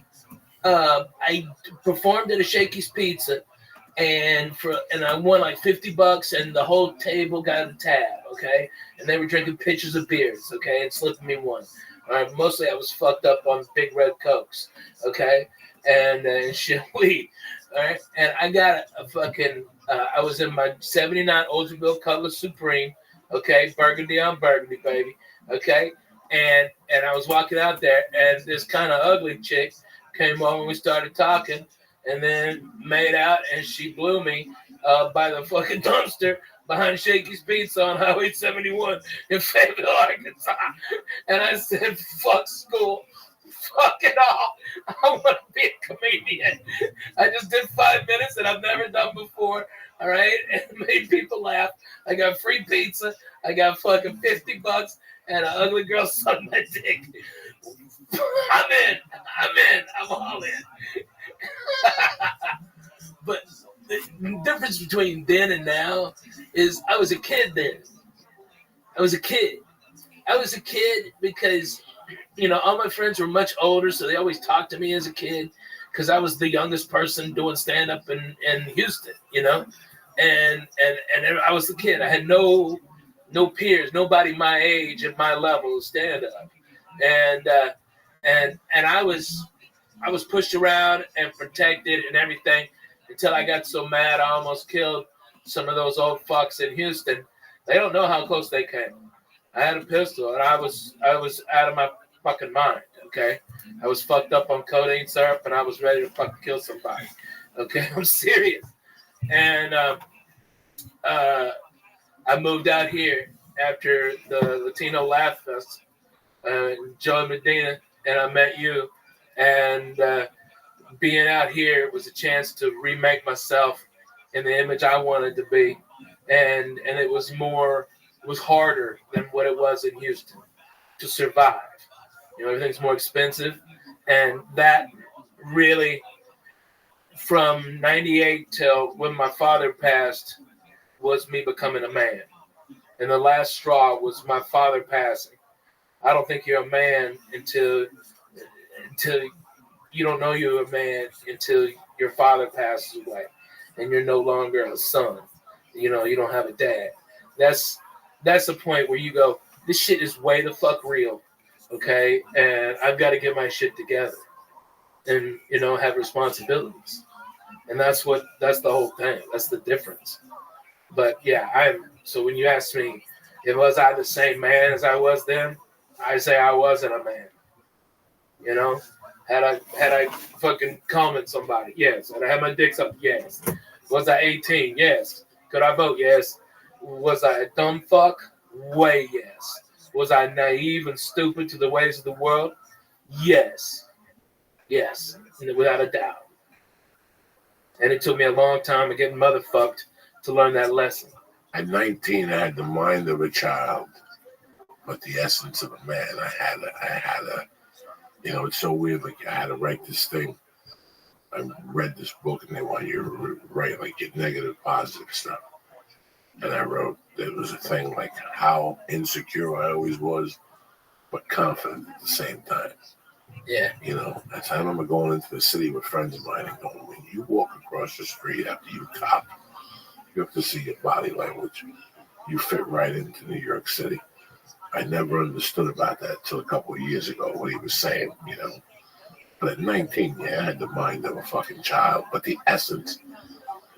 Speaker 10: I performed at a Shakey's Pizza, and I won like $50, and the whole table got a tab, okay, and they were drinking pitchers of beers, okay, and slipping me one. All right, mostly I was fucked up on big red Cokes, okay, and shit weed, all right, and I got a fucking, I was in my 79 Oldsmobile Cutlass Supreme, okay, burgundy on burgundy, baby, okay, and I was walking out there, and this kind of ugly chick came over and we started talking, and then made out, and she blew me by the fucking dumpster behind Shakey's Pizza on Highway 71 in Fayetteville, Arkansas. And I said, fuck school. Fuck it all. I want to be a comedian. I just did 5 minutes that I've never done before. All right? And made people laugh. I got free pizza. I got fucking $50 and an ugly girl sucked my dick. I'm in. I'm all in. But the difference between then and now is I was a kid then. I was a kid because, all my friends were much older, so they always talked to me as a kid because I was the youngest person doing stand-up in Houston, and I was the kid. I had no peers, nobody my age at my level of stand-up, and I was pushed around and protected and everything until I got so mad I almost killed some of those old fucks in Houston. They don't know how close they came. I had a pistol and I was out of my fucking mind, okay? I was fucked up on codeine syrup and I was ready to fucking kill somebody, okay? I'm serious. And I moved out here after the Latino Laugh Fest, Joey Medina, and I met you. And being out here was a chance to remake myself in the image I wanted to be. And it was harder than what it was in Houston to survive. Everything's more expensive. And that really, from 98 till when my father passed, was me becoming a man. And the last straw was my father passing. I don't think you're a man until you don't know you're a man until your father passes away and you're no longer a son. You don't have a dad. That's the point where you go, this shit is way the fuck real, okay? And I've got to get my shit together and, have responsibilities. And that's the whole thing. That's the difference. But yeah, so when you ask me, if was I the same man as I was then, I say I wasn't a man. You know, had I fucking commented somebody? Yes. Had I had my dicks up? Yes. Was I 18? Yes. Could I vote? Yes. Was I a dumb fuck? Way yes. Was I naive and stupid to the ways of the world? Yes. Yes. Without a doubt. And it took me a long time to get motherfucked to learn that lesson.
Speaker 9: At 19, I had the mind of a child, but the essence of a man. I had a, it's so weird. Like I had to write this thing. I read this book, and they want you to write like your negative, positive stuff. And I wrote, there was a thing like how insecure I always was, but confident at the same time.
Speaker 10: Yeah.
Speaker 9: I remember going into the city with friends of mine and going, when you walk across the street after you cop, you have to see your body language. You fit right into New York City. I never understood about that till a couple of years ago, what he was saying, But at 19, I had the mind of a fucking child, but the essence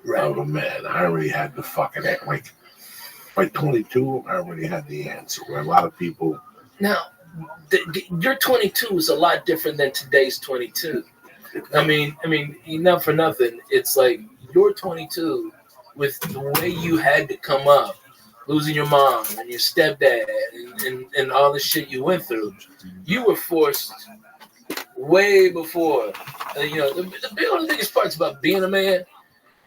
Speaker 9: of a man. I already had the fucking, like, by 22, I already had the answer. Where a lot of people...
Speaker 10: Now, your 22 is a lot different than today's 22. I mean, not for nothing. It's like your 22, with the way you had to come up, losing your mom and your stepdad and all the shit you went through, you were forced way before. One of the biggest parts about being a man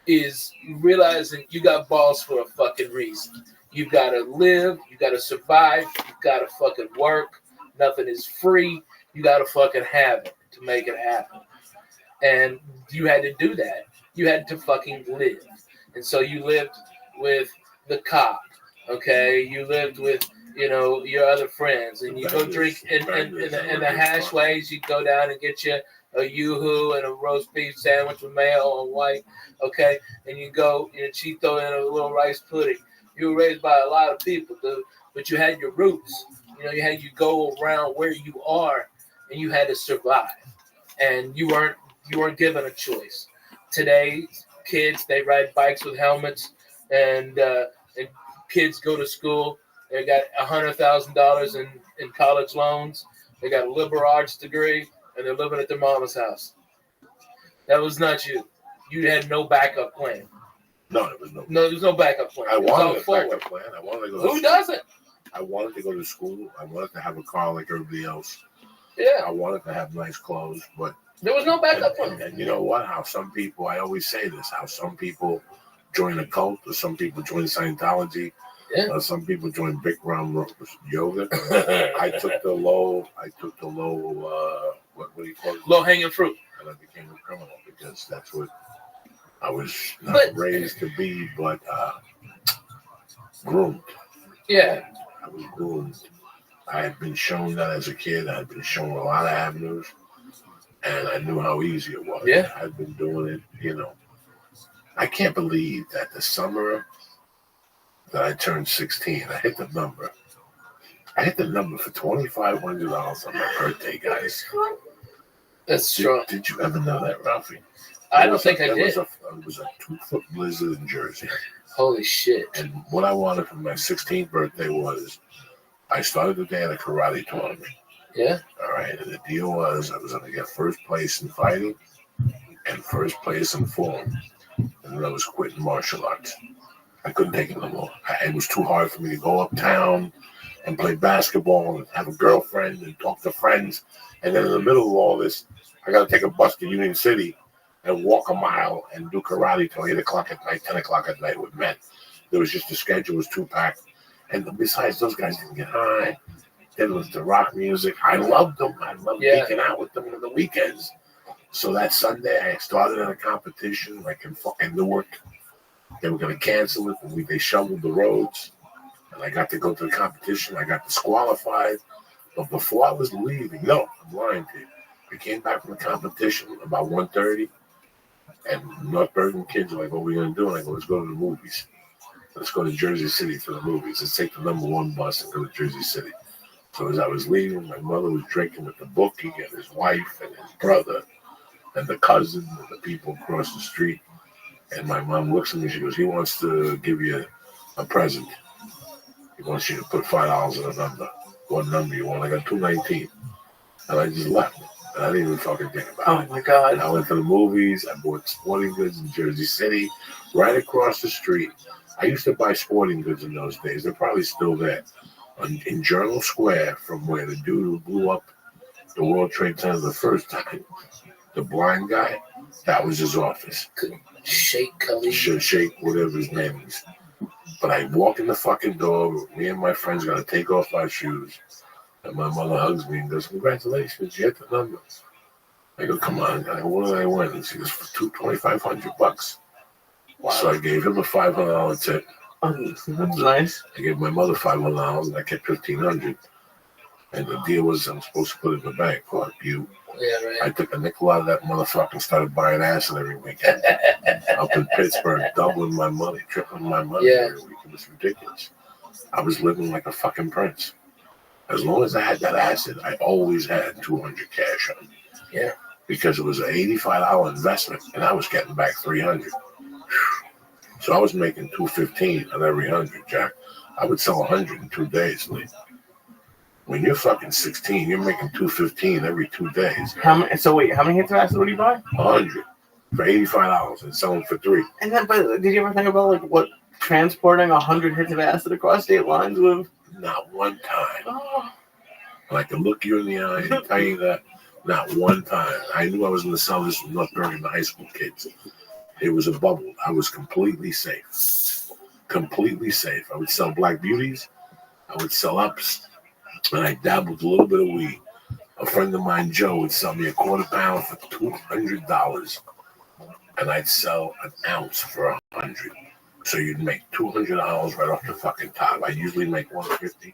Speaker 10: is realizing you got balls for a fucking reason. You gotta live, you gotta survive, you gotta fucking work. Nothing is free. You gotta fucking have it to make it happen. And you had to do that. You had to fucking live. And so you lived with the cop, okay? You lived with, your other friends. And you go drink in the hash ways. You go down and get you a Yoo-hoo and a roast beef sandwich with mayo and white, okay? And you go, Cheeto and a little rice pudding. You were raised by a lot of people, dude. But you had your roots. You go around where you are, and you had to survive. And you weren't given a choice. Today's kids, they ride bikes with helmets, and kids go to school. They got $100,000 in college loans. They got a liberal arts degree, and they're living at their mama's house. That was not you. You had no backup plan.
Speaker 9: No, there was no.
Speaker 10: No, there was no backup plan.
Speaker 9: I wanted a backup plan. I wanted to go.
Speaker 10: Who doesn't?
Speaker 9: I wanted to go to school. I wanted to have a car like everybody else.
Speaker 10: Yeah.
Speaker 9: I wanted to have nice clothes, but
Speaker 10: there was no backup plan.
Speaker 9: And you know what? How some people, I always say this, how some people join a cult, or some people join Scientology, or some people join Bikram yoga. I took the low, what do you call it?
Speaker 10: Low hanging fruit.
Speaker 9: And I became a criminal because that's what I was not raised to be, but groomed.
Speaker 10: Yeah.
Speaker 9: I was groomed. I had been shown that as a kid. I had been shown a lot of avenues, and I knew how easy it was.
Speaker 10: Yeah.
Speaker 9: I had been doing it, I can't believe that the summer that I turned 16, I hit the number. I hit the number for $2,500 on my birthday, guys.
Speaker 10: That's strong.
Speaker 9: Did you ever know that, Ralphie?
Speaker 10: I don't think I did.
Speaker 9: It was a 2-foot blizzard in Jersey.
Speaker 10: Holy shit.
Speaker 9: And what I wanted for my 16th birthday was, I started the day at a karate tournament.
Speaker 10: Yeah.
Speaker 9: All right. And the deal was I was going to get first place in fighting and first place in form. And then I was quitting martial arts. I couldn't take it no more. It was too hard for me to go uptown and play basketball and have a girlfriend and talk to friends. And then in the middle of all this, I got to take a bus to Union City and walk a mile and do karate till 8 o'clock at night, 10 o'clock at night with men. There was just, the schedule was too packed. And besides, those guys didn't get high. Then it was the rock music. I loved them. I loved geeking out with them on the weekends. So that Sunday, I started in a competition like in fucking Newark. They were going to cancel it. And they shoveled the roads. And I got to go to the competition. I got disqualified. But before I was leaving, no, I'm lying to you. I came back from the competition about 1:30. And North Bergen kids are like, what are we going to do? And I go, let's go to the movies. Let's go to Jersey City for the movies. Let's take the number 1 bus and go to Jersey City. So as I was leaving, my mother was drinking with the bookie and his wife and his brother and the cousin and the people across the street. And my mom looks at me, she goes, he wants to give you a present. He wants you to put $5 in a number. What number you want? I got 219. And I just left. And I didn't even fucking think about it.
Speaker 1: Oh my God.
Speaker 9: And I went to the movies. I bought sporting goods in Jersey City, right across the street. I used to buy sporting goods in those days. They're probably still there. In Journal Square, from where the dude who blew up the World Trade Center the first time, the blind guy, that was his office.
Speaker 10: Sheikh Khalid.
Speaker 9: Shake, whatever his name is. But I walk in the fucking door. Me and my friends got to take off our shoes. And my mother hugs me and goes, "Congratulations, you hit the number." I go, "Come on, guy, what did I win?" And she goes, "For $2,500.
Speaker 1: Wow.
Speaker 9: So I gave him a $500 tip.
Speaker 1: That's nice.
Speaker 9: I gave my mother $500 and I kept $1,500. And the deal was I'm supposed to put it in the bank. Fuck you.
Speaker 10: Yeah, right.
Speaker 9: I took a nickel out of that motherfucker and started buying acid every weekend. Up in Pittsburgh, doubling my money, tripling my money every week. It was ridiculous. I was living like a fucking prince. As long as I had that acid, I always had $200 cash on me.
Speaker 10: Yeah.
Speaker 9: Because it was an $85 investment and I was getting back $300. So I was making $215 on every 100, Jack. I would sell 100 in 2 days, Lee. When you're fucking 16, you're making $215 every 2 days.
Speaker 1: How many hits of acid would you buy?
Speaker 9: 100 for $85 and sell them for $3.
Speaker 1: And then, but did you ever think about like what transporting 100 hits of acid across state lines would?
Speaker 9: Not one time.
Speaker 1: Oh.
Speaker 9: And I can look you in the eye and tell you that not one time. I knew I was going to sell this from North Bergen to high school kids. It was a bubble. I was completely safe. Completely safe. I would sell Black Beauties. I would sell ups. And I dabbled a little bit of weed. A friend of mine, Joe, would sell me a quarter pound for $200. And I'd sell an ounce for $100. So you'd make $200 right off the fucking top. I usually make $150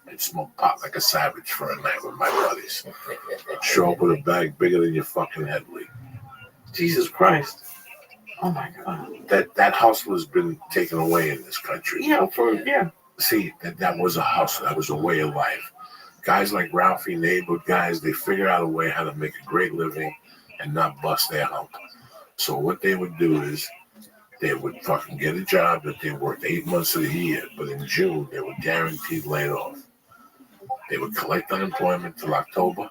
Speaker 9: and smoke pot like a savage for a night with my buddies. Show up with a bag bigger than your fucking head, Lee.
Speaker 1: Jesus Christ. Oh my God.
Speaker 9: That hustle has been taken away in this country.
Speaker 1: Yeah,
Speaker 9: See, that was a hustle. That was a way of life. Guys like Ralphie, neighborhood guys, they figure out a way how to make a great living and not bust their hump. So what they would do is they would fucking get a job that they worked 8 months of the year, but in June they were guaranteed laid off. They would collect unemployment till October,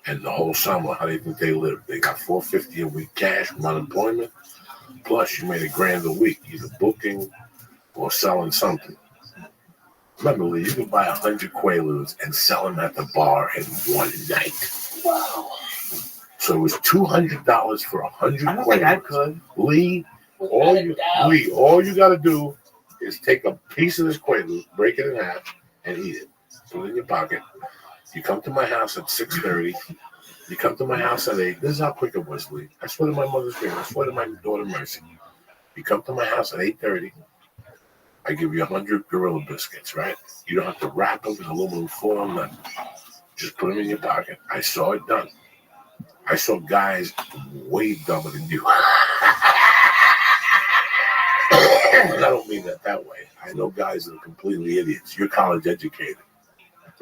Speaker 9: and the whole summer, how do you think they lived? They got $450 a week cash from unemployment, plus you made $1,000 a week, either booking or selling something. Remember, Lee, you could buy 100 Quaaludes and sell them at the bar in one night.
Speaker 1: Wow.
Speaker 9: So it was $200 for 100 Quaaludes.
Speaker 1: I don't think I could.
Speaker 9: Lee, all you got to do is take a piece of this Quaalude, break it in half, and eat it. Put it in your pocket. You come to my house at 6:30. You come to my house at 8. This is how quick it was, Lee. I swear to my mother's name. I swear to my daughter Mercy. You come to my house at 8:30. I give you 100 Gorilla Biscuits, right? You don't have to wrap them in aluminum foil, nothing. Just put them in your pocket. I saw it done. I saw guys way dumber than you. I don't mean that way. I know guys that are completely idiots. You're college educated.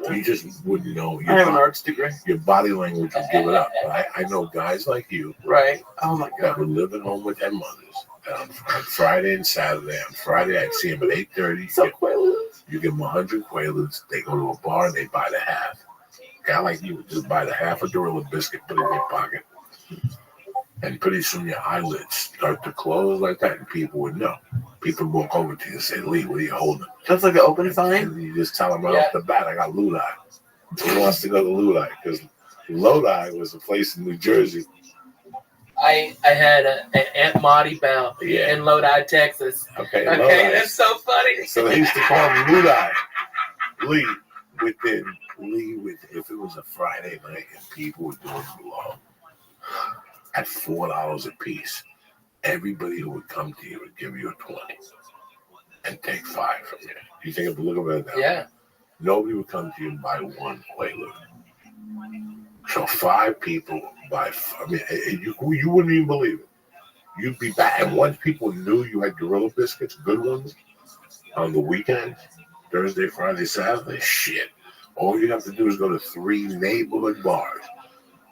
Speaker 9: You just wouldn't know.
Speaker 1: I have an arts degree.
Speaker 9: Your body language would give it up. But I know guys like you.
Speaker 1: Right. Oh my
Speaker 9: That
Speaker 1: God.
Speaker 9: would live at home with their mothers. On Friday and Saturday. On Friday, I'd see them at 8:30.
Speaker 1: So Quaaludes.
Speaker 9: You give them 100 Quaaludes. They go to a bar and they buy the half. A guy like you would just buy the half a Gorilla Biscuit, put it in your pocket. And pretty soon your eyelids start to close like that, and people would know. People would walk over to you and say, "Lee, what are you holding?"
Speaker 1: That's like an open sign.
Speaker 9: And you just tell them right off the bat, "I got Lodi." Who wants to go to Lodi? Because Lodi was a place in New Jersey.
Speaker 10: I had an Aunt Marty Bell in Lodi, Texas.
Speaker 9: Okay,
Speaker 10: Okay, that's so funny.
Speaker 9: So they used to call him Lodi. Lee, if it was a Friday night and people were doing blow at $4 a piece, everybody who would come to you would give you a 20 and take 5 from you. You think of the look of it now?
Speaker 10: Yeah.
Speaker 9: Nobody would come to you and buy one Quaalude. So 5 people buy. You wouldn't even believe it. You'd be back, and once people knew you had Gorilla Biscuits, good ones, on the weekends, Thursday, Friday, Saturday, shit. All you have to do is go to 3 neighborhood bars.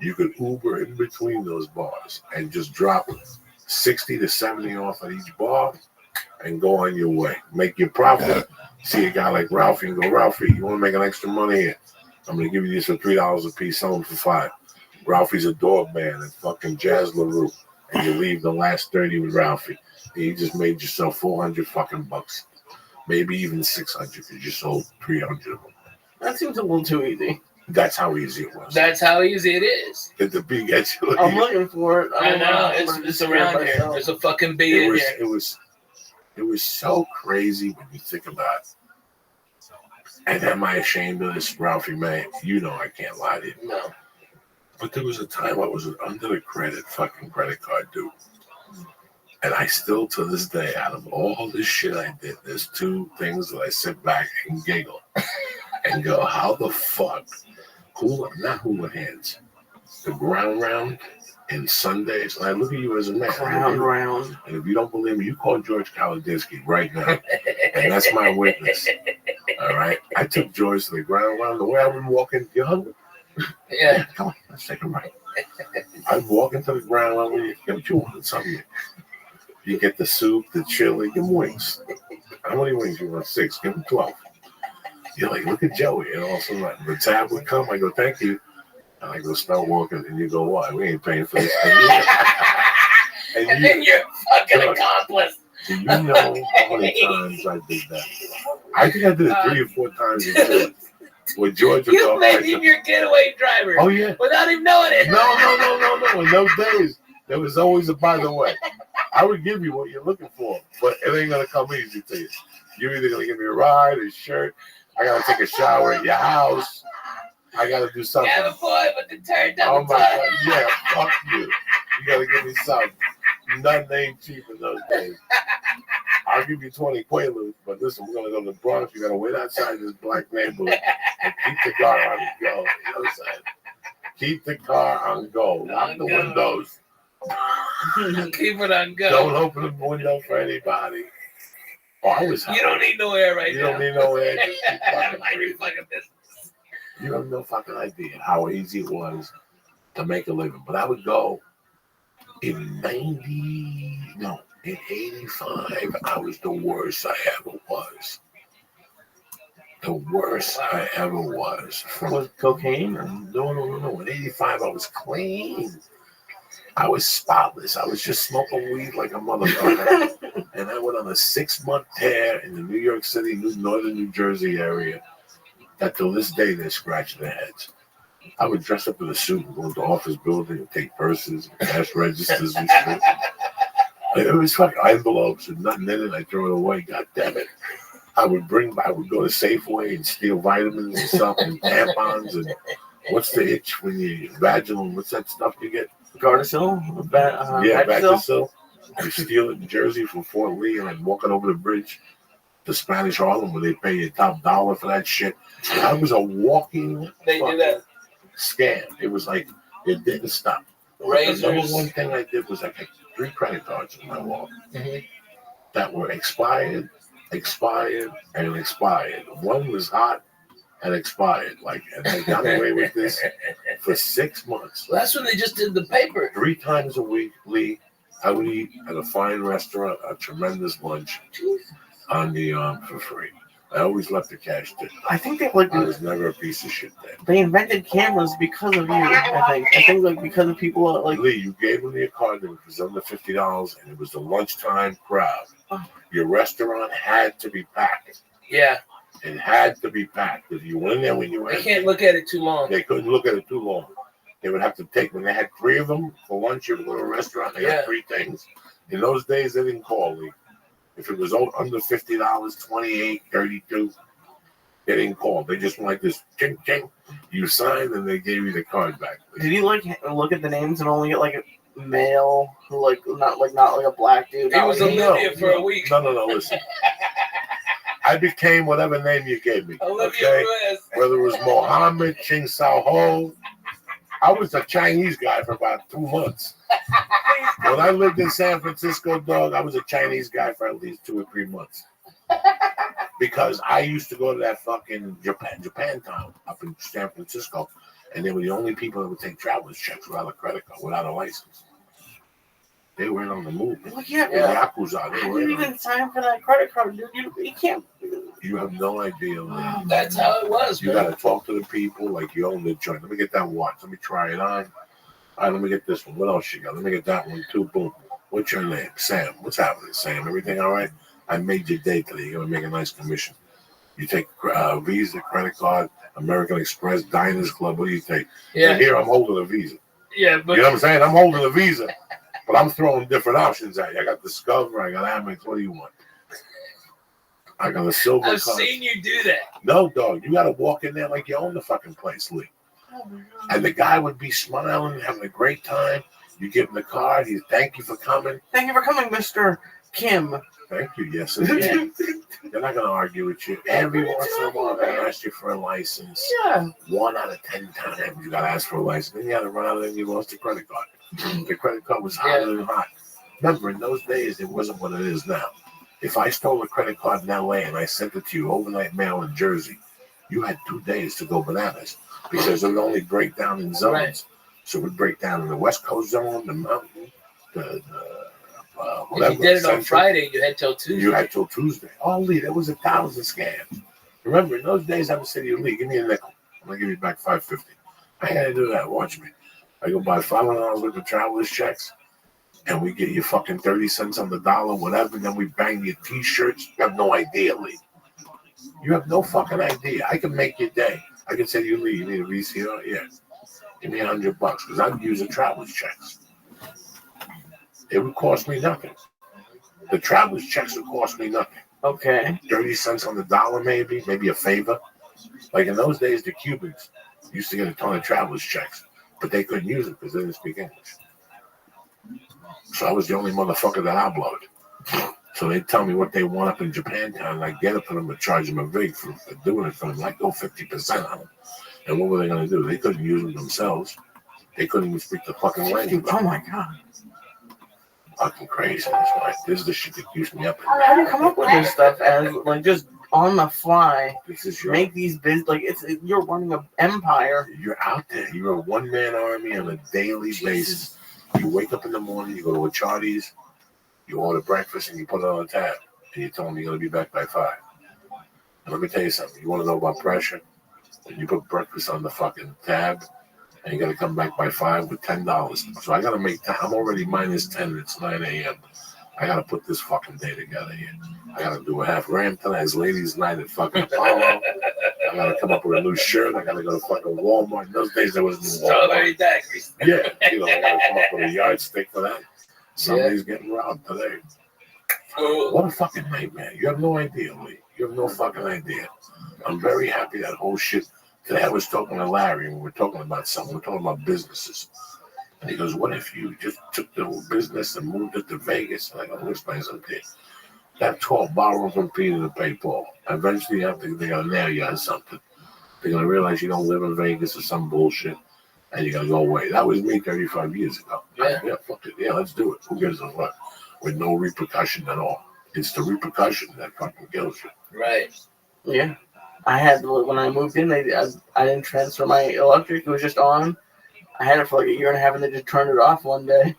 Speaker 9: You could Uber in between those bars and just drop 60 to 70 off at each bar, and go on your way. Make your profit. See a guy like Ralphie and go, Ralphie, you want to make an extra money here? I'm going to give you this for $3 a piece, sell them for $5. Ralphie's a dog man and fucking Jazz LaRue. And you leave the last 30 with Ralphie. And you just made yourself 400 fucking bucks. Maybe even 600 because you sold 300 of them.
Speaker 1: That seems a little too easy.
Speaker 9: That's how easy it was.
Speaker 10: That's how easy it is.
Speaker 9: Get the big edge.
Speaker 1: I'm looking for it.
Speaker 10: I know. It's around here. There's a fucking bee in here.
Speaker 9: It was so crazy when you think about it. And am I ashamed of this, Ralphie, man? You know I can't lie to you.
Speaker 10: No.
Speaker 9: But there was a time I was under the fucking credit card due. And I still, to this day, out of all this shit I did, there's two things that I sit back and giggle and go, how the fuck, not hula hands, the ground round and Sundays. And I look at you as a man.
Speaker 1: Ground round.
Speaker 9: And if you don't believe me, you call George Kaladinsky right now. And that's my witness. All right? I took George to the ground round. The way I've been walking, you hungry?
Speaker 10: Yeah.
Speaker 9: Come on, let's take a ride. I'm walking to the ground round with you. Get what you want, something. You get the soup, the chili, give him wings. How many wings you want? 6, give him 12. You're like, look at Joey. And all of a sudden, like, the tab would come. I go, thank you. And I go, start walking. And you go, why? We ain't paying for this.
Speaker 10: And then you're fucking accomplice.
Speaker 9: Do you know how many times I did that? I think I did it 3 or 4 times in Georgia. With Georgia,
Speaker 10: you made him your getaway driver.
Speaker 9: Oh, yeah.
Speaker 10: Without him knowing it.
Speaker 9: No. In those days, there was always a by the way. I would give you what you're looking for, but it ain't going to come easy to you. You're either going to give me a ride, a shirt. I got to take a shower at your house. I got to do something.
Speaker 10: Yeah, boy, but the turn down.
Speaker 9: Oh, my God. Yeah, fuck you. You got to give me something. Nothing ain't cheap in those days. I'll give you 20 Quaaludes, but listen, we're going to go to the Bronx. You got to wait outside this black neighborhood and keep the car on go. You know what I'm saying? Keep the car on go. Lock the windows.
Speaker 10: Keep it on go.
Speaker 9: Don't open the window for anybody. Oh, I was
Speaker 10: You don't need no air right
Speaker 9: you
Speaker 10: now.
Speaker 9: You don't need no air.
Speaker 10: Mind your fucking business.
Speaker 9: You have no fucking idea how easy it was to make a living. But I would go in 85, I was the worst I ever was. The worst I ever was.
Speaker 1: Was cocaine? Or?
Speaker 9: No. In 85, I was clean. I was spotless. I was just smoking weed like a motherfucker. And I went on a 6-month tear in the New York City, northern New Jersey area that till this day they're scratching their heads. I would dress up in a suit and go into the office building and take purses and cash registers and shit. It was fucking envelopes and nothing in it. I throw it away. God damn it. I would go to Safeway and steal vitamins and stuff and tampons and what's the itch when you vaginal? What's that stuff you get?
Speaker 1: Gardasil?
Speaker 9: Vagisil. I steal it in Jersey from Fort Lee and I'm walking over the bridge to Spanish Harlem where they pay you top dollar for that shit. I was a walking scam. It was like, it didn't stop.
Speaker 10: Razors.
Speaker 9: The number one thing I did was I got 3 credit cards in my wallet that were expired. One was hot and expired. And I got away with this for 6 months.
Speaker 10: Well, that's when they just did the paper.
Speaker 9: 3 times a week, Lee, I would eat at a fine restaurant, a tremendous lunch on the for free. I always left the cash tip.
Speaker 1: I think I
Speaker 9: was never a piece of shit then.
Speaker 1: They invented cameras because of you. I think because of people like
Speaker 9: Lee. You gave them your card that was under $50, and it was the lunchtime crowd. Your restaurant had to be packed.
Speaker 10: Yeah,
Speaker 9: it had to be packed. If you went in there when you went,
Speaker 10: they can't look at it too long.
Speaker 9: They couldn't look at it too long. They would have to take when they had 3 of them for lunch. You would go to a restaurant. They had 3 things. In those days, they didn't call Lee. If it was under $50, 28, 32, they didn't call. They just went like this, ching, ching. You signed, and they gave you the card back.
Speaker 1: Did you look at the names and only get a male who not a black dude?
Speaker 10: He was Olivia for a week.
Speaker 9: No. Listen, I became whatever name you gave me.
Speaker 10: Olivia Ruiz.
Speaker 9: Whether it was Mohammed, Ching Sao Ho. I was a Chinese guy for about 2 months. When I lived in San Francisco, dog, I was a Chinese guy for at least 2 or 3 months. Because I used to go to that fucking Japantown up in San Francisco, and they were the only people that would take traveler's checks without a credit card, without a license. They weren't on the move.
Speaker 1: Well, yeah,
Speaker 9: The Yakuza, they
Speaker 1: how do
Speaker 9: were
Speaker 1: you
Speaker 9: in on
Speaker 1: even sign up for that credit card, dude? You can't.
Speaker 9: You have no idea, man.
Speaker 10: That's how it was,
Speaker 9: You
Speaker 10: man.
Speaker 9: gotta talk to the people like you own the joint. Let me get that watch. Let me try it on. All right, let me get this one. What else you got? Let me get that one too. Boom. What's your name? Sam. What's happening, Sam? Everything all right? I made your day today. You're gonna make a nice commission. You take Visa, credit card, American Express, Diners Club. What do you take?
Speaker 10: Yeah.
Speaker 9: And here I'm holding a Visa.
Speaker 10: Yeah, but
Speaker 9: You know what I'm saying? I'm holding a Visa, but I'm throwing different options at you. I got Discover. I got Amex. What do you want? I got a silver
Speaker 10: I've
Speaker 9: card.
Speaker 10: seen you do that.
Speaker 9: No, dog. You got to walk in there like you own the fucking place, Lee. And the guy would be smiling, having a great time. You give him the card. He thank you for coming.
Speaker 1: Thank you for coming, Mr. Kim.
Speaker 9: Thank you. Yes, indeed. They're not going to argue with you. Every once in a while, they ask you for a license.
Speaker 1: Yeah.
Speaker 9: 1 out of 10 times, you got to ask for a license. Then you got to run out and you lost the credit card. The credit card was hotter than hot. Remember, in those days, it wasn't what it is now. If I stole a credit card in LA and I sent it to you overnight mail in Jersey, you had 2 days to go bananas because it would only break down in zones.
Speaker 10: Right.
Speaker 9: So it would break down in the West Coast zone, the mountain, whatever.
Speaker 10: If you did it on
Speaker 9: Central.
Speaker 10: Friday, you had till Tuesday.
Speaker 9: You had till Tuesday. Oh, Lee, there was 1,000 scams. Remember, in those days, I would say to you, Lee, give me a nickel. I'm going to give you back $5.50. I got to do that. Watch me. I go buy $500 worth of traveler's checks, and we get you fucking 30 cents on the dollar, whatever, and then we bang your T-shirts. You have no idea, Lee. You have no fucking idea. I can make your day. I can say to you, Lee, you need a VCR? Yeah. Give me $100 because I'm using traveler's checks. It would cost me nothing. The traveler's checks would cost me nothing.
Speaker 1: Okay.
Speaker 9: 30 cents on the dollar, maybe a favor. Like in those days, the Cubans used to get a ton of traveler's checks, but they couldn't use it because they didn't speak English. So I was the only motherfucker that outlawed. So they tell me what they want up in Japantown, and I get up to them and charge them a vig for doing it for them. I go 50% on them. And what were they going to do? They couldn't use them themselves. They couldn't even speak the fucking language.
Speaker 1: Oh my god.
Speaker 9: Fucking crazy. This is the shit that keeps me up.
Speaker 1: How do you come up with this stuff as like just on the fly?
Speaker 9: This is your,
Speaker 1: Make these like you're running an empire.
Speaker 9: You're out there. You're a one-man army on a daily basis. You wake up in the morning, you go to a Charlie's, you order breakfast, and you put it on a tab, and you tell them you're going to be back by 5. And let me tell you something. You want to know about pressure? When you put breakfast on the fucking tab, and you got to come back by 5 with $10. So I got to make time. I'm already minus 10. It's 9 a.m. I got to put this fucking day together here. I got to do a half ram tonight. It's ladies' night at fucking Apollo. I got to come up with a new shirt. I got to go to fucking Walmart. In those days, there was no Walmart.
Speaker 10: Strawberry daiquiris.
Speaker 9: Yeah, I got to come up with a yardstick for that. Somebody's getting robbed today. What a fucking nightmare. You have no idea, Lee. You have no fucking idea. I'm very happy that whole shit. Today I was talking to Larry, and we were talking about something. We were talking about businesses. And he goes, what if you just took the whole business and moved it to Vegas? And I go, this place up there. That 12 borrowing from Peter to pay Paul. Eventually, they're going to nail you on something. They're going to realize you don't live in Vegas or some bullshit, and you're going to go away. That was me 35 years ago.
Speaker 10: Yeah.
Speaker 9: Fuck it. Yeah, let's do it. Who gives a fuck? With no repercussion at all. It's the repercussion that fucking kills you.
Speaker 10: Right.
Speaker 1: Yeah. I had, when I moved in, I didn't transfer my electric. It was just on. I had it for like a year and a half, and they just turned it off one day.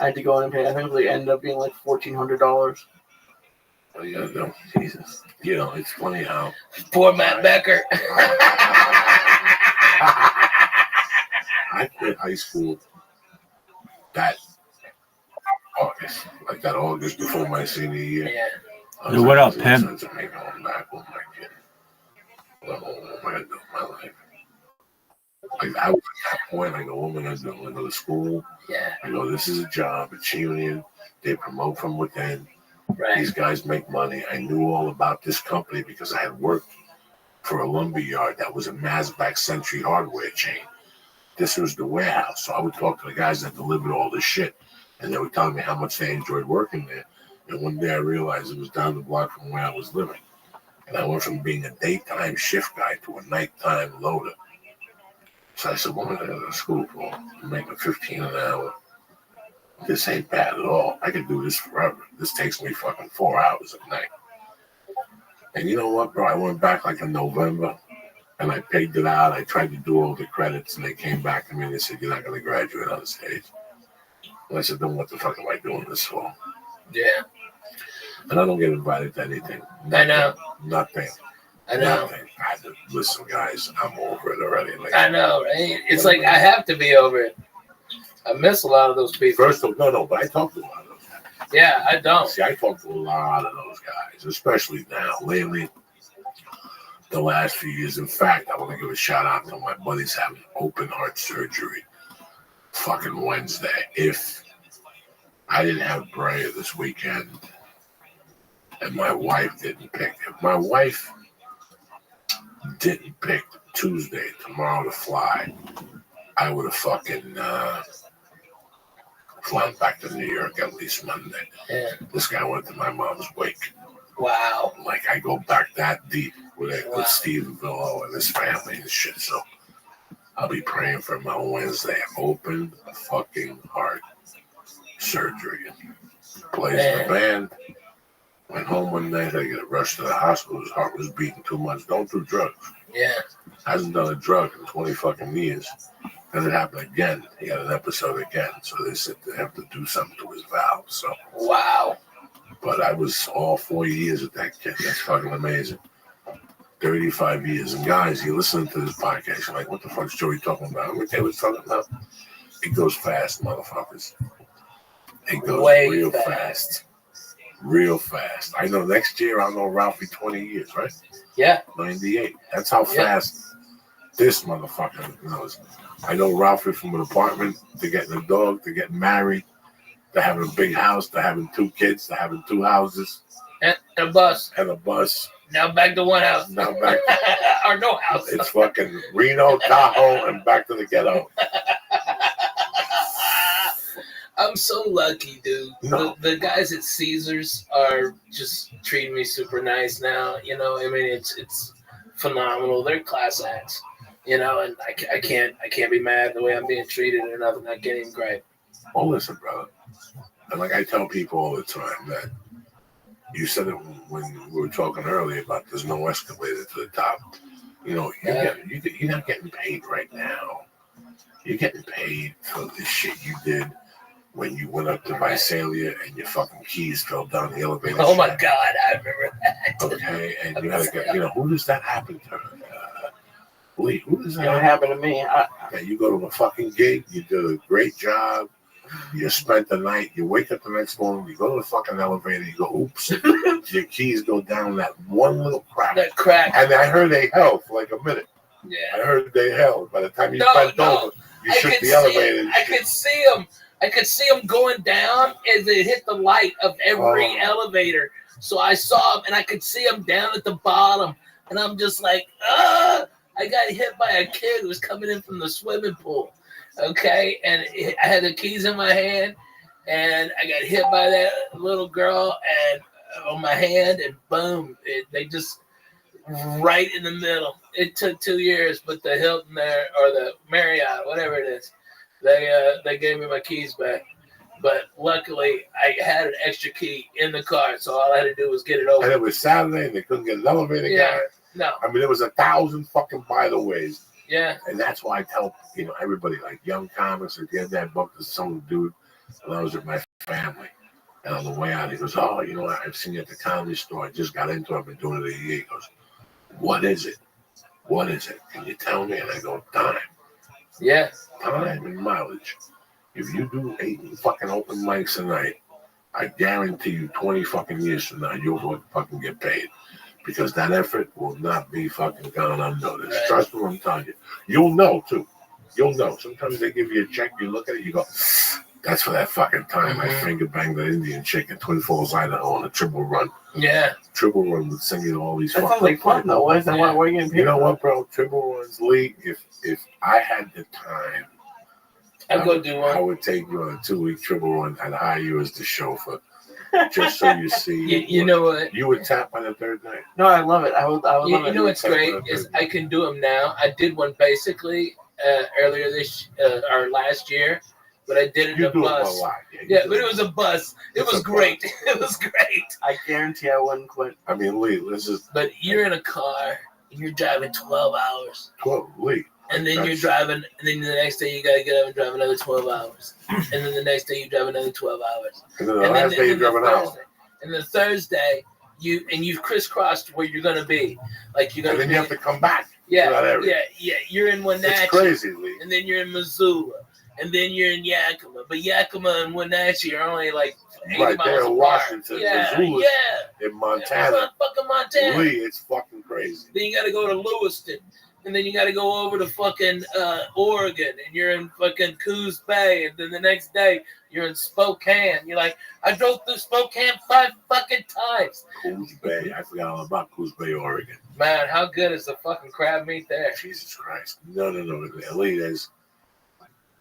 Speaker 1: I had to go in and pay. I think it ended up being like $1,400.
Speaker 9: Oh, yeah, no, Jesus. You know, it's funny how.
Speaker 10: Poor Matt Becker.
Speaker 9: I quit high school that August, like that August before my senior year.
Speaker 10: Yeah.
Speaker 9: Yo,
Speaker 11: what up, Pim?
Speaker 9: What am I going to do with my life? Like, I was at that point, I go, what am I going to do? I go to school.
Speaker 10: Yeah.
Speaker 9: I go, this is a job. It's union. They promote from within.
Speaker 10: Right.
Speaker 9: These guys make money. I knew all about this company because I had worked for a lumber yard that was a Masback Century hardware chain. This was the warehouse. So I would talk to the guys that delivered all this shit, and they were telling me how much they enjoyed working there. And one day I realized it was down the block from where I was living. And I went from being a daytime shift guy to a nighttime loader. So I said, what am I going to go to school for? I'm making $15 an hour. This ain't bad at all. I could do this forever. This takes me fucking 4 hours a night. And you know what, bro? I went back like in November, and I pegged it out. I tried to do all the credits, and they came back to me and they said, you're not going to graduate on the stage. And I said, then what the fuck am I doing this for?
Speaker 10: Yeah.
Speaker 9: And I don't get invited to anything.
Speaker 10: I know.
Speaker 9: Nothing.
Speaker 10: I know.
Speaker 9: Nothing. I said, listen, guys, I'm over it already. Like,
Speaker 10: I know, right? It's like I have to be over it. I miss a lot of those people.
Speaker 9: First of all, no, but I talk to a lot of those guys.
Speaker 10: Yeah, I don't.
Speaker 9: See, I talk to a lot of those guys, especially now, lately, the last few years. In fact, I want to give a shout out to my buddies having open heart surgery fucking Wednesday. If I didn't have Brea this weekend and my wife didn't pick, if my wife didn't pick Tuesday, tomorrow to fly, I would have fucking flown back to New York at least Monday.
Speaker 10: Yeah.
Speaker 9: This guy went to my mom's wake.
Speaker 10: Wow.
Speaker 9: Like, I go back that deep with Steve Villo and his family and shit. So I'll be praying for him on Wednesday. Open fucking heart surgery. Plays in the band. Went home one night. I get rushed to the hospital. His heart was beating too much. Don't do drugs.
Speaker 10: Yeah.
Speaker 9: Hasn't done a drug in 20 fucking years. And it happened again. He had an episode again. So they said they have to do something to his valves. So
Speaker 10: wow.
Speaker 9: But I was all 4 years with that kid. That's fucking amazing. 35 years. And guys, you listen to this podcast, you're like, what the fuck's Joey talking about? I'm going to tell you what he's talking about. It goes fast, motherfuckers. It goes
Speaker 10: way
Speaker 9: real fast. Real fast. I know next year I'll know Ralphie 20 years, right?
Speaker 10: Yeah.
Speaker 9: 98. That's how fast this motherfucker knows. I know Ralphie from an apartment to getting a dog, to getting married, to having a big house, to having 2 kids, to having 2 houses.
Speaker 10: And a bus.
Speaker 9: And a bus.
Speaker 10: Now back to one house.
Speaker 9: Now back to
Speaker 10: or no house.
Speaker 9: It's fucking Reno, Tahoe, and back to the ghetto.
Speaker 10: I'm so lucky, dude.
Speaker 9: No.
Speaker 10: The guys at Caesars are just treating me super nice now. You know, I mean, it's phenomenal. They're class acts. You know, and I can't be mad the way I'm being treated or nothing. I can't even gripe.
Speaker 9: Oh, listen, brother. And like I tell people all the time that you said it when we were talking earlier about there's no escalator to the top. You know, you're not getting paid right now. You're getting paid for the shit you did when you went up to Visalia and your fucking keys fell down the elevator.
Speaker 10: Oh my God, I remember that.
Speaker 9: Okay, and you had to get, who does that happen to? Lee, who does that
Speaker 1: It happened to me.
Speaker 9: Yeah, you go to a fucking gig, you did a great job, you spent the night, you wake up the next morning, you go to the fucking elevator, you go, oops, your keys go down that one little crack.
Speaker 10: That crack.
Speaker 9: And I heard they held for like a minute.
Speaker 10: Yeah.
Speaker 9: I heard they held. By the time you bent over, you shook the elevator.
Speaker 10: I could see them. I could see them going down as it hit the light of every elevator. So I saw them, and I could see them down at the bottom. And I'm just like, I got hit by a kid who was coming in from the swimming pool. Okay, and I had the keys in my hand, and I got hit by that little girl and on my hand, and boom, they just right in the middle. It took 2 years, but the Hilton there or the Marriott, whatever it is, they gave me my keys back. But luckily, I had an extra key in the car, so all I had to do was get it over.
Speaker 9: And it was Saturday, and they couldn't get an elevator guy.
Speaker 10: No.
Speaker 9: I mean, there was 1,000 fucking by-the-ways.
Speaker 10: Yeah.
Speaker 9: And that's why I tell, everybody, like young comics, at the end of that book, there's some dude, and I was with my family. And on the way out, he goes, I've seen you at the Comedy Store. I just got into it. I've been doing it a year. He goes, what is it? What is it? Can you tell me? And I go, time.
Speaker 10: Yeah.
Speaker 9: Time and mileage. If you do 8 fucking open mics a night, I guarantee you 20 fucking years from now, you'll fucking get paid. Because that effort will not be fucking gone unnoticed. Right. Trust me, I'm telling you. You'll know, too. You'll know. Sometimes they give you a check, you look at it, you go, that's for that fucking time I finger banged that Indian chick in Twin Falls, Idaho on a triple run.
Speaker 10: Yeah.
Speaker 9: Triple run would send you to all these
Speaker 1: that sounds like fun, though. Why is that? Why are you getting paid?
Speaker 9: You know what, bro? Triple runs, Lee, if I had the time,
Speaker 10: I'd go do one.
Speaker 9: I would take you on a 2-week triple run and hire you as the chauffeur. Just so you see.
Speaker 10: You know what?
Speaker 9: You would tap on the third night.
Speaker 1: No, I love it. I would love it.
Speaker 10: You know what's great is I can do them now. I did one basically earlier or last year, but I did it in a bus.
Speaker 9: A lot.
Speaker 10: Yeah, but it was a bus. It was great. It was great.
Speaker 1: I guarantee I wouldn't quit.
Speaker 9: I mean, Lee, this is.
Speaker 10: But you're in a car and you're driving 12 hours.
Speaker 9: 12, Lee.
Speaker 10: And then you're driving, and then the next day you gotta get up and drive another 12 hours. And then the next day you drive another 12 hours.
Speaker 9: And then the last day you drive an hour.
Speaker 10: And the Thursday, you've crisscrossed where you're gonna be. Like you're gonna.
Speaker 9: And then you have to come back.
Speaker 10: Yeah, to that area. Yeah. You're in Wenatchee.
Speaker 9: It's crazy, Lee.
Speaker 10: And then you're in Missoula, and then you're in Yakima. But Yakima and Wenatchee are only like 80
Speaker 9: right
Speaker 10: miles
Speaker 9: there in
Speaker 10: apart.
Speaker 9: Washington, Missoula, in
Speaker 10: Montana. Fucking Montana.
Speaker 9: Lee, it's fucking crazy.
Speaker 10: Then you got to go to Lewiston. And then you got to go over to fucking Oregon, and you're in fucking Coos Bay, and then the next day you're in Spokane. You're like, I drove through Spokane 5 fucking times.
Speaker 9: Coos Bay, I forgot all about Coos Bay, Oregon.
Speaker 10: Man, how good is the fucking crab meat there?
Speaker 9: Jesus Christ. No. Lee,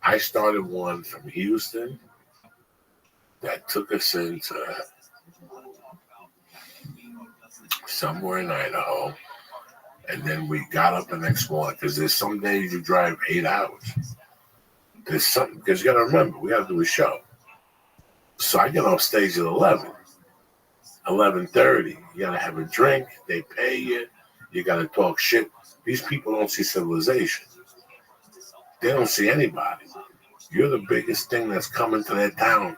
Speaker 9: I started one from Houston that took us into somewhere in Idaho. And then we got up the next morning because there's some days you drive 8 hours. There's something, because you got to remember, we got to do a show. So I get off stage at 11:30. You got to have a drink. They pay you. You got to talk shit. These people don't see civilization. They don't see anybody. You're the biggest thing that's coming to their town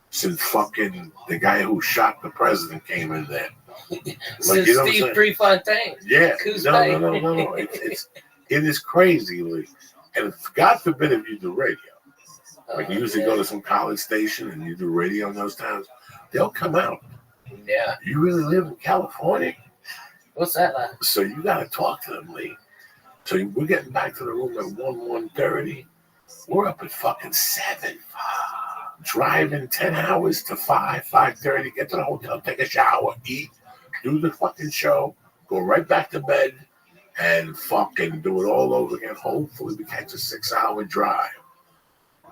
Speaker 9: since fucking the guy who shot the president came in there.
Speaker 10: Since Steve Prefontaine.
Speaker 9: Yeah. No. It is crazy, Lee. And God forbid if you do radio. Like you usually go to some college station and you do radio in those towns, they'll come out.
Speaker 10: Yeah.
Speaker 9: You really live in California?
Speaker 10: What's that like?
Speaker 9: So you got to talk to them, Lee. So we're getting back to the room at 1:30. We're up at fucking 7. Driving 10 hours to 5:30. Get to the hotel, take a shower, eat, do the fucking show, go right back to bed, and fucking do it all over again. Hopefully we catch a 6-hour drive.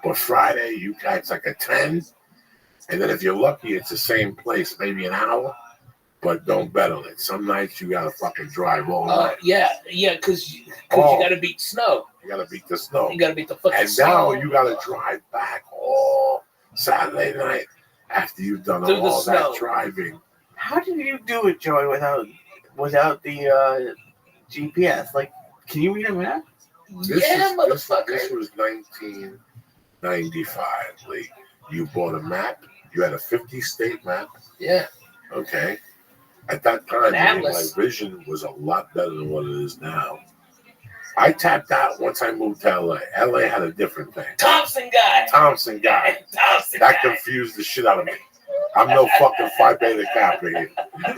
Speaker 9: But Friday, you catch like a 10. And then if you're lucky, it's the same place, maybe an hour. But don't bet on it. Some nights you got to fucking drive all night.
Speaker 10: Yeah, because you got to beat snow.
Speaker 9: You got to beat the snow.
Speaker 10: You got to beat the fucking
Speaker 9: snow. And now you got to drive back all Saturday night after you've done all that driving.
Speaker 1: How did you do it, Joey, without the GPS? Like, can you read a map?
Speaker 10: Motherfucker.
Speaker 9: This was 1995, Lee. You bought a map. You had a 50-state map.
Speaker 10: Yeah.
Speaker 9: Okay. At that time, my vision was a lot better than what it is now. I tapped out once I moved to LA. LA had a different thing.
Speaker 10: Thompson guy.
Speaker 9: That confused the shit out of me. I'm no fucking Phi Beta Kappa here.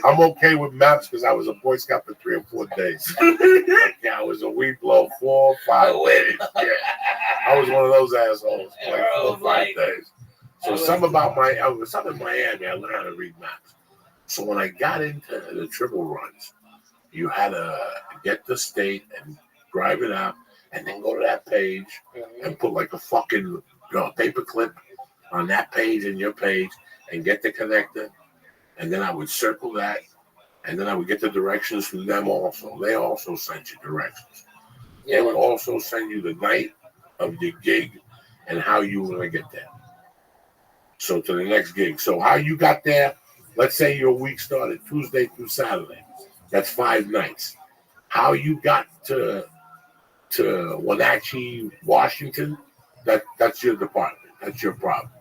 Speaker 9: I'm okay with maps because I was a Boy Scout for 3 or 4 days. I was a weed blow 4 or 5 days. Yeah. I was one of those assholes for like 4 or 5 days. So something in Miami, I learned how to read maps. So when I got into the triple runs, you had to get the state and drive it out, and then go to that page and put like a fucking paper clip on that page and your page, and get the connector, and then I would circle that, and then I would get the directions from them also. They also sent you directions. They would also send you the night of your gig and how you were going to get there. So to the next gig. So how you got there, let's say your week started Tuesday through Saturday. That's 5 nights. How you got to Wenatchee, Washington, that's your department. That's your problem.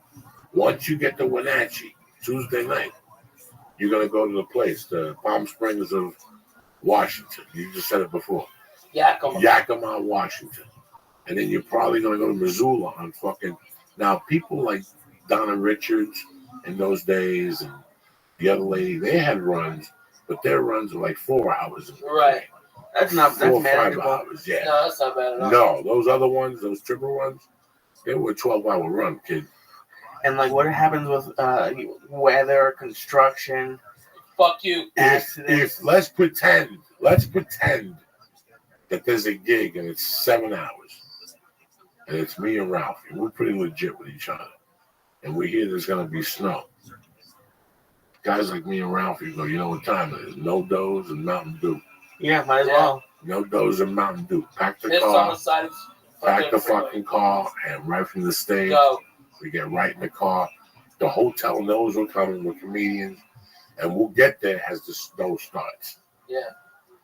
Speaker 9: Once you get to Wenatchee, Tuesday night, you're going to go to the place, the Palm Springs of Washington. You just said it before. Yakima, Washington. And then you're probably going to go to Missoula on fucking... Now, people like Donna Richards in those days and the other lady, they had runs, but their runs were like 4 hours.
Speaker 10: Right.
Speaker 1: That's not
Speaker 9: 4 or 5 hours, yeah.
Speaker 10: No, that's not bad at all.
Speaker 9: No, those other ones, those triple runs, they were a 12-hour run, kid.
Speaker 1: And like, what happens with weather, construction?
Speaker 10: Fuck you.
Speaker 9: If let's pretend that there's a gig and it's 7 hours, and it's me and Ralph, and we're pretty legit with each other, and we hear there's gonna be snow. Guys like me and Ralph, you go, you know what time it is? No doze and Mountain Dew.
Speaker 1: Yeah, might as well.
Speaker 9: No doze and Mountain Dew. Pack the
Speaker 10: It's
Speaker 9: car.
Speaker 10: on the side of
Speaker 9: Pack the fucking car, and right from the stage, we get right in the car. The hotel knows we're coming with comedians, and we'll get there as the snow starts.
Speaker 10: Yeah.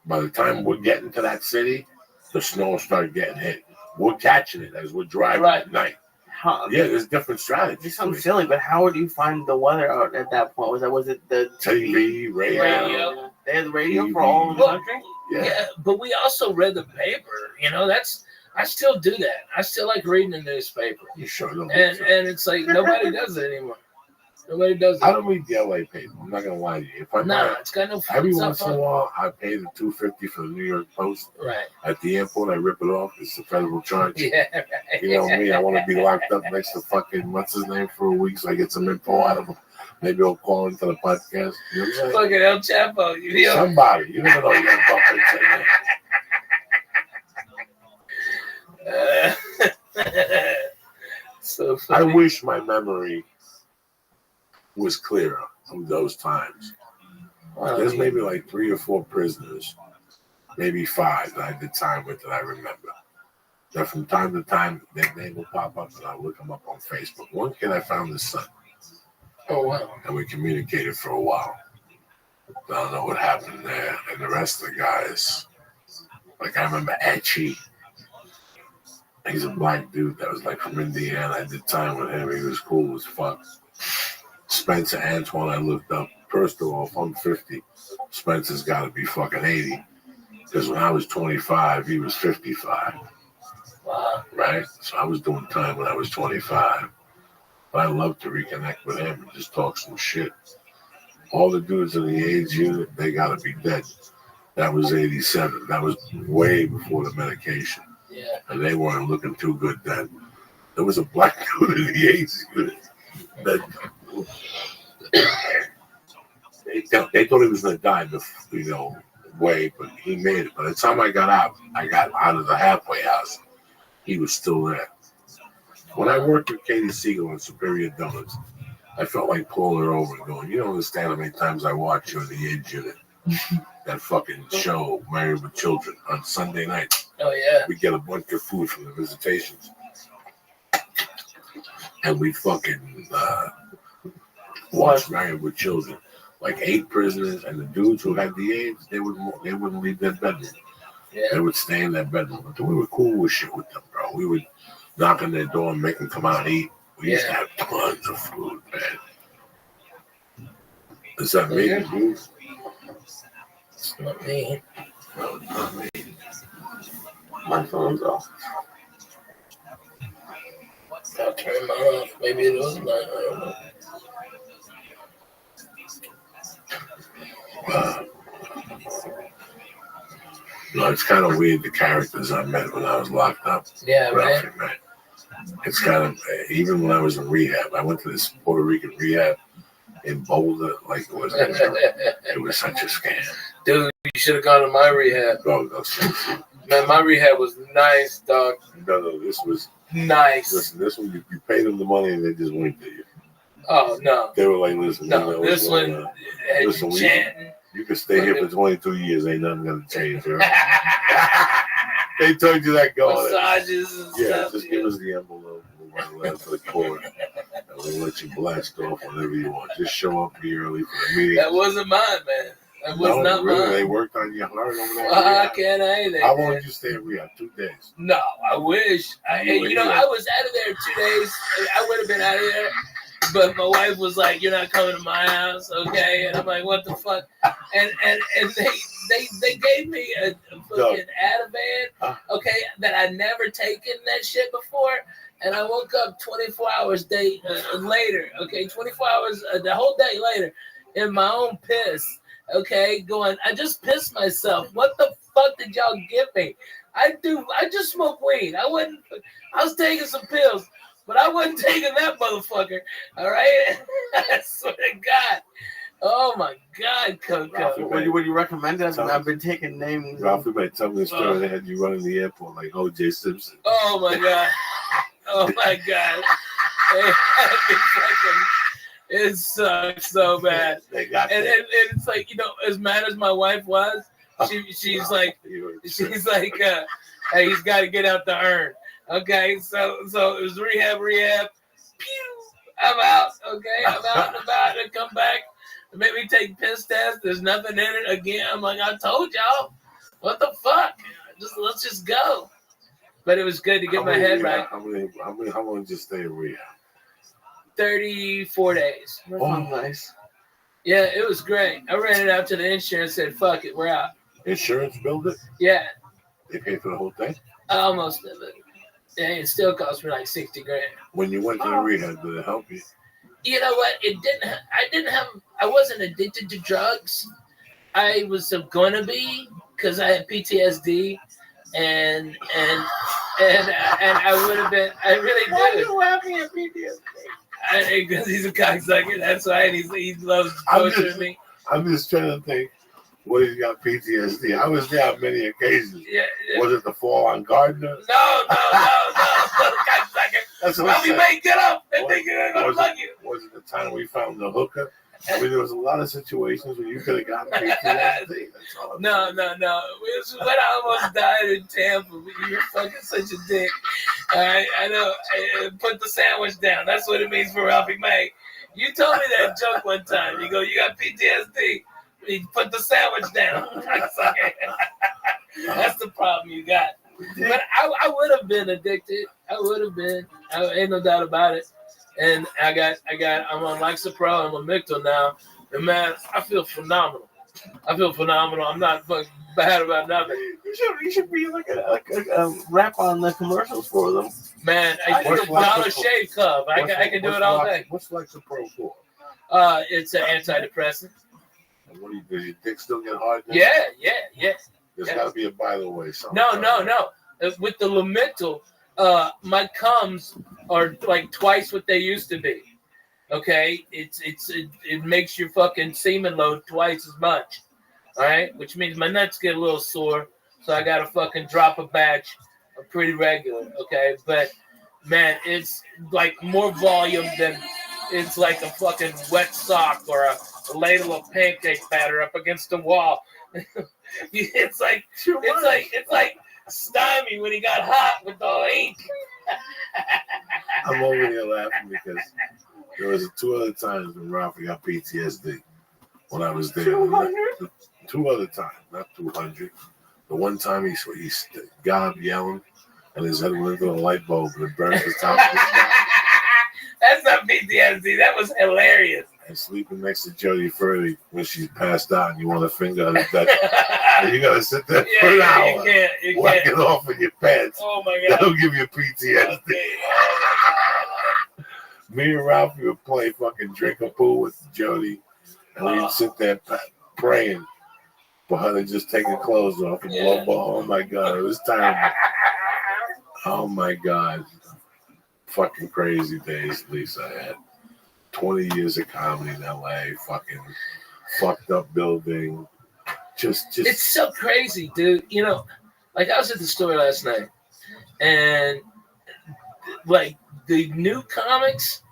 Speaker 9: By the time we're getting to that city, the snow started getting hit. We're catching it as we're driving
Speaker 1: Right.
Speaker 9: at night.
Speaker 1: How,
Speaker 9: Yeah, there's different
Speaker 1: It
Speaker 9: strategies.
Speaker 1: sounds silly, but how would you find the weather out at that point? Was it the
Speaker 9: TV, radio.
Speaker 10: Radio.
Speaker 1: They had the radio
Speaker 9: TV.
Speaker 1: for all of the
Speaker 10: Well,
Speaker 1: country?
Speaker 10: Yeah, but we also read the paper. I still do that. I still like reading the newspaper.
Speaker 9: You sure don't.
Speaker 10: And it's like nobody does it anymore. Nobody does it.
Speaker 9: I don't read the LA paper. I'm not gonna lie to you. If I
Speaker 10: No,
Speaker 9: buy
Speaker 10: it's got no
Speaker 9: every
Speaker 10: it's not
Speaker 9: once in a
Speaker 10: fun.
Speaker 9: while, I pay the $2.50 for the New York Post.
Speaker 10: Right.
Speaker 9: At the airport, I rip it off. It's a federal charge.
Speaker 10: Yeah. Right.
Speaker 9: You know me. I want to be locked up next to fucking what's his name for a week, so I get some info out of him. Maybe I'll call into the podcast. You know what I'm saying?
Speaker 10: Fucking El Chapo. You know?
Speaker 9: Somebody. You never know. You gotta talk like that.
Speaker 10: So
Speaker 9: I
Speaker 10: funny.
Speaker 9: wish my memory was clearer of those times. There's maybe like 3 or 4 prisoners, maybe 5 that I did time with that I remember. That from time to time, their name will pop up and I'll look them up on Facebook. One kid, I found his son.
Speaker 10: Oh, wow.
Speaker 9: And we communicated for a while. I don't know what happened there. And the rest of the guys, like I remember Etchy. He's a black dude that was like from Indiana. I did time with him. He was cool as fuck. Spencer Antoine, I looked up. First of all, if I'm 50, Spencer's got to be fucking 80. Because when I was 25, he was 55.
Speaker 10: Wow.
Speaker 9: Right? So I was doing time when I was 25. But I love to reconnect with him and just talk some shit. All the dudes in the AIDS unit, they got to be dead. That was 87. That was way before the medication.
Speaker 10: Yeah.
Speaker 9: And they weren't looking too good then. There was a black dude in the AIDS unit that they thought he was going to die the way, but he made it. By the time I got out of the halfway house. He was still there. When I worked with Katie Siegel on Superior Donuts, I felt like pulling her over and going, you don't understand how many times I watched you in the AIDS unit. That fucking show, Married with Children, on Sunday night.
Speaker 10: Oh, yeah.
Speaker 9: We get a bunch of food from the visitations. And we fucking watch Married with Children. Like 8 prisoners, and the dudes who had the AIDS, they wouldn't leave their bedroom.
Speaker 10: Yeah.
Speaker 9: They would stay in their bedroom. But we were cool with shit with them, bro. We would knock on their door and make them come out and eat. We used to have tons of food, man. Is that me? Dude?
Speaker 10: It's not me.
Speaker 9: No, it's not me.
Speaker 1: My phone's off.
Speaker 10: I'll turn mine off. Maybe it was mine. I don't know.
Speaker 9: No, it's kind of weird, the characters I met when I was locked up.
Speaker 10: Yeah, right.
Speaker 9: Man. It's kind of, even when I was in rehab, I went to this Puerto Rican rehab in Boulder, like it was such a scam.
Speaker 10: Dude, you should have gone to my rehab.
Speaker 9: No,
Speaker 10: Man, my rehab was nice, dog.
Speaker 9: no, this was
Speaker 10: Nice.
Speaker 9: Listen, this one you paid them the money and they just winked at you.
Speaker 10: Oh, no.
Speaker 9: They were like, listen,
Speaker 10: No,
Speaker 9: you know
Speaker 10: this
Speaker 9: what's
Speaker 10: one
Speaker 9: going on.
Speaker 10: had
Speaker 9: Listen,
Speaker 10: you chanting.
Speaker 9: You can stay here for 22 years, ain't nothing gonna change. Right? They told you that going.
Speaker 10: Massages and
Speaker 9: Yeah,
Speaker 10: stuff.
Speaker 9: just give us the envelope. We'll run around to the court. And we'll let you blast off whenever you want. Just show up, be early for the meeting.
Speaker 10: That wasn't mine, man. That was
Speaker 9: No,
Speaker 10: not
Speaker 9: really,
Speaker 10: mine.
Speaker 9: they worked on your heart over there.
Speaker 10: Fuck can I?
Speaker 9: How long did you stay in rehab? 2 days.
Speaker 10: No, I wish. I was out of there 2 days. I would have been out of there. But my wife was like, "You're not coming to my house, okay?" And I'm like, "What the fuck?" And they gave me a fucking Ativan, okay, that I never taken that shit before. And I woke up 24 hours later, okay, 24 hours, the whole day later, in my own piss, okay, going, I just pissed myself. What the fuck did y'all give me? I just smoke weed. I was taking some pills. But I wasn't taking that motherfucker, all right? I swear to God. Oh, my God, Coco.
Speaker 1: Would you recommend it? I've been taking names.
Speaker 9: Ralphie might tell me the story. They had you running the airport like O.J. Simpson.
Speaker 10: Oh, my God. Oh, my God. It sucks so bad.
Speaker 9: They got
Speaker 10: and it's like, as mad as my wife was, she's like, hey, he's got to get out the urn. Okay, so it was rehab. Pew! I'm out. Okay, I'm out and about and come back. Make me take piss test. There's nothing in it again. I'm like, I told y'all. What the fuck? let's just go. But it was good to get my head right.
Speaker 9: How long did you stay in rehab?
Speaker 10: 34 days.
Speaker 1: Oh, nice.
Speaker 10: Yeah, it was great. I ran it out to the insurance, said, fuck it, we're out.
Speaker 9: Insurance billed it?
Speaker 10: Yeah.
Speaker 9: They paid for the whole thing?
Speaker 10: Almost of it. Yeah, it still cost me like $60,000.
Speaker 9: When you went to the rehab, did it help you?
Speaker 10: You know what? I wasn't addicted to drugs. I was going to be because I had PTSD and I would have been. I really did.
Speaker 1: Why are you laughing at PTSD?
Speaker 10: Because he's a cocksucker. That's why, and he loves torturing me.
Speaker 9: I'm just trying to think. What he's got PTSD? I was there on many occasions.
Speaker 10: Yeah.
Speaker 9: Was it the fall on Gardner?
Speaker 10: No. Cocksucker.
Speaker 9: That's what I said.
Speaker 10: Mate, get up. They think you're gonna fuck you.
Speaker 9: Was it the time we found the hooker? I mean, there was a lot of situations where you could have gotten PTSD. That's all
Speaker 10: No. It was when I almost died in Tampa. You're fucking such a dick. All right, I know. Put the sandwich down. That's what it means for Ralphie May. You told me that joke one time. You go, you got PTSD. You put the sandwich down. That's the problem you got. But I would have been addicted. I would have been. Ain't no doubt about it. And I'm on Lexapro. I'm on Mictal now. And man, I feel phenomenal. I'm not fucking bad about nothing.
Speaker 1: You should be like a rap on the commercials for them.
Speaker 10: Man, I think a Dollar Shave Club. I can do it all day.
Speaker 9: What's Lexapro for?
Speaker 10: It's an antidepressant.
Speaker 9: Does your dick still get hard now?
Speaker 10: Yeah.
Speaker 9: There's got to be a by the way.
Speaker 10: No. With the Lamental, my cums are like twice what they used to be. Okay, it makes your fucking semen load twice as much. All right, which means my nuts get a little sore, so I gotta fucking drop a batch pretty regular. Okay, but man, it's like more volume than it's like a fucking wet sock or a ladle of pancake batter up against the wall. it's like Stymie when he got hot with the ink.
Speaker 9: I'm over here laughing because there was 2 other times when Ralphie got PTSD when I was there.
Speaker 1: 200?
Speaker 9: 2 other times, not 200. The one time he got up yelling and his head went into a light bulb and it burned his top.
Speaker 10: That's not PTSD. That was hilarious.
Speaker 9: And sleeping next to Jodie Furley when she's passed out and you want to finger her that you gotta sit there for an hour.
Speaker 10: You
Speaker 9: Whack
Speaker 10: can't.
Speaker 9: it off in your pants.
Speaker 10: Oh my god.
Speaker 9: That'll give you PTSD.
Speaker 10: Okay.
Speaker 9: Me and Ralphie would play fucking drink a pool with Jodie and we'd sit there praying for her to just take her clothes off and blow ball. Oh my god, it was terrible. Oh my god. Fucking crazy days, Lisa. I had 20 years of comedy in LA, fucking fucked up building. Just
Speaker 10: It's so crazy, dude. You know, like I was at the store last night and like the new comics,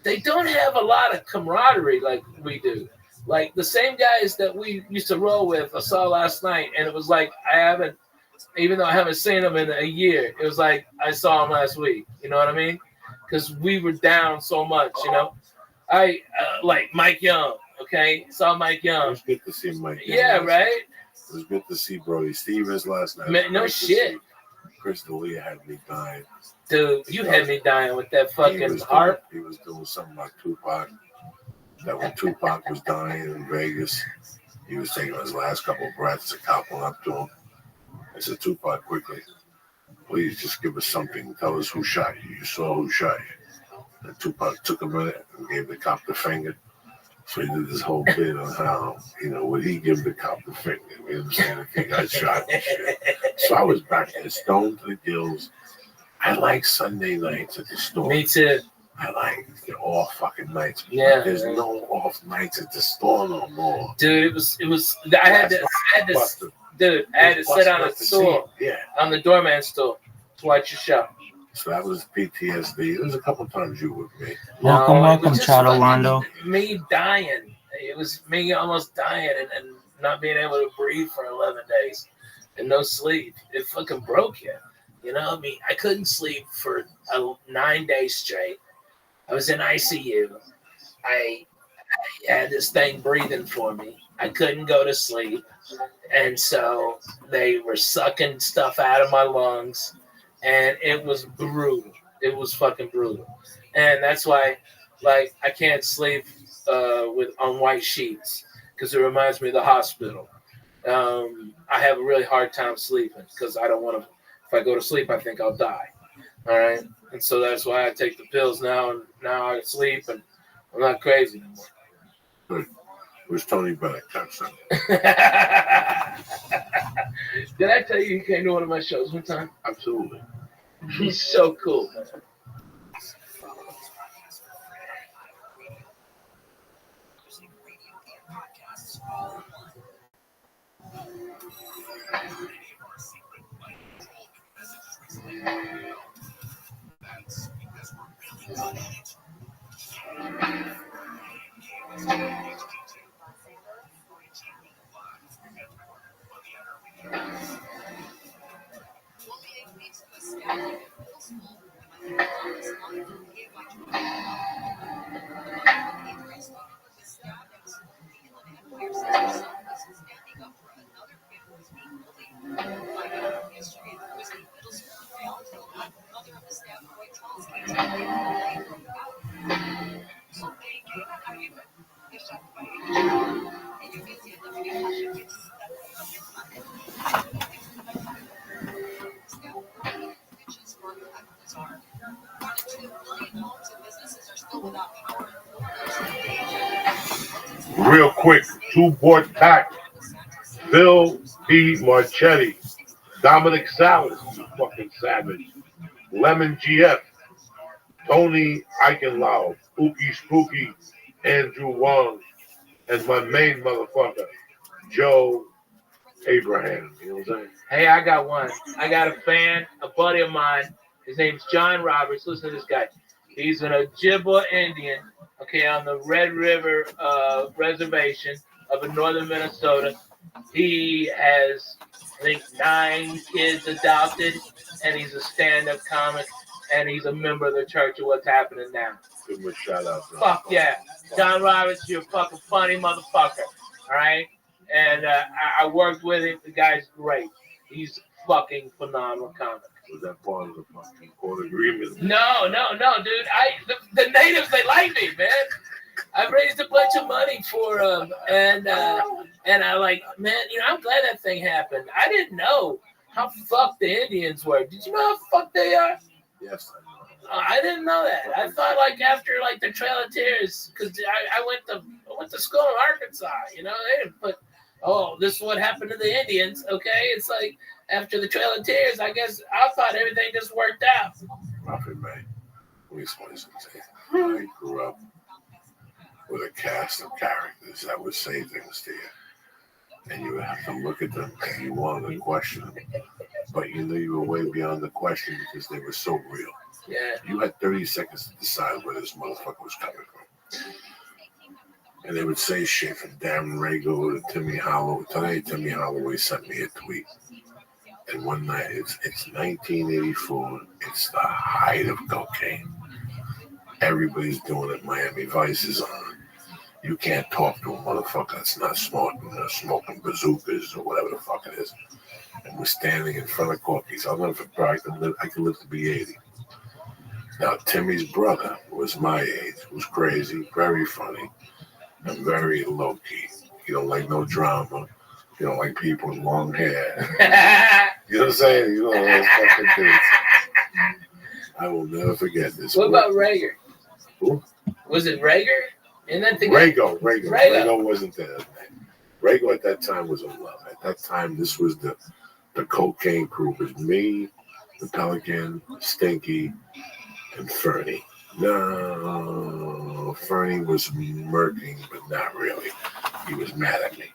Speaker 10: they don't have a lot of camaraderie like we do. Like the same guys that we used to roll with, I saw last night, and it was like even though I haven't seen them in a year, it was like I saw them last week. You know what I mean? Because we were down so much, you know. I like Mike Young. Okay, saw Mike
Speaker 9: it
Speaker 10: Young.
Speaker 9: was good to see Mike.
Speaker 10: Yeah, right.
Speaker 9: It was good to see Brody Stevens last night.
Speaker 10: Man, no shit.
Speaker 9: Chris D'Elia had me dying.
Speaker 10: Dude, you had me dying with that fucking harp.
Speaker 9: He was doing something like Tupac. That when Tupac was dying in Vegas, he was taking his last couple of breaths. A cop went up to him. I said, Tupac, quickly, please just give us something. Tell us who shot you. You saw who shot you. And Tupac took a minute and gave the cop the finger. So he did this whole bit on how, would he give the cop the finger? You know what I'm saying? If he got shot and shit. So I was back there, stoned to the gills. I like Sunday nights at the store.
Speaker 10: Me too.
Speaker 9: I like the off fucking nights.
Speaker 10: Yeah.
Speaker 9: There's no off nights at the store no more.
Speaker 10: Dude, it was. I had to sit on a stool, on the doorman stool, to watch your show.
Speaker 9: So that was PTSD. There was a couple times you were with me.
Speaker 11: Welcome, Chad Orlando.
Speaker 10: Me dying. It was me almost dying and not being able to breathe for 11 days and no sleep. It fucking broke you. You know, I mean, I couldn't sleep for 9 days straight. I was in ICU. I had this thing breathing for me. I couldn't go to sleep. And so they were sucking stuff out of my lungs. And it was brutal. It was fucking brutal. And that's why, like, I can't sleep on white sheets because it reminds me of the hospital. I have a really hard time sleeping because I don't want to. If I go to sleep, I think I'll die. All right, and so that's why I take the pills now, and now I sleep, and I'm not crazy anymore.
Speaker 9: Good. Where's Tony Bennett?
Speaker 10: Did I tell you he came to one of my shows one time?
Speaker 9: Absolutely.
Speaker 10: He's so cool, man.
Speaker 3: That's because we're really good at it.
Speaker 9: Real quick, 2 board pack. Bill P. Marchetti, Dominic Salas, you fucking savage. Lemon GF, Tony Eichenlau, Ookie Spooky, Andrew Wong, and my main motherfucker, Joe Abraham. You know what I'm saying?
Speaker 10: Hey, I got one. I got a fan, a buddy of mine. His name's John Roberts. Listen to this guy. He's an Ojibwa Indian, okay, on the Red River Reservation up in northern Minnesota. He has, I think, 9 kids adopted, and he's a stand-up comic, and he's a member of the Church of What's Happening Now.
Speaker 9: Give him a shout out.
Speaker 10: Fuck yeah. John Roberts, you're a fucking funny motherfucker, all right? And I worked with him. The guy's great. He's fucking phenomenal comic.
Speaker 9: Was that part of the fucking court agreement?
Speaker 10: No, dude. The natives, they like me, man. I raised a bunch of money for them, and I like, man, I'm glad that thing happened. I didn't know how fucked the Indians were. Did you know how fucked they are?
Speaker 9: Yes, I know.
Speaker 10: I didn't know that. I thought like after like the Trail of Tears, because I went to school in Arkansas. They didn't put, oh, this is what happened to the Indians. Okay, it's like after the Trail of Tears. I guess I thought everything just worked out.
Speaker 9: Robert May, let me explain something. I grew up with a cast of characters that would say things to you, and you would have to look at them and you wanted to question them, but you knew you were way beyond the question because they were so real.
Speaker 10: Yeah.
Speaker 9: You had 30 seconds to decide where this motherfucker was coming from. And they would say shit from Darren Rago to Timmy Hollow. Today, Timmy Holloway sent me a tweet. And one night, it's 1984. It's the height of cocaine. Everybody's doing it. Miami Vice is on. You can't talk to a motherfucker that's not smoking bazookas or whatever the fuck it is. And we're standing in front of Corky's. I'll never forget. I can live to be 80. Now, Timmy's brother was my age, was crazy, very funny, and very low-key. He don't like no drama. He don't like people with long hair. You know what I'm saying? Those fucking things. I will never forget this.
Speaker 10: What about Rager?
Speaker 9: Who?
Speaker 10: Was it Rager? Isn't that the guy?
Speaker 9: Rago wasn't there. Rago at that time was a love. At that time, this was the cocaine crew. It was me, the Pelican, Stinky, and Fernie. No, Fernie was murking, but not really. He was mad at me.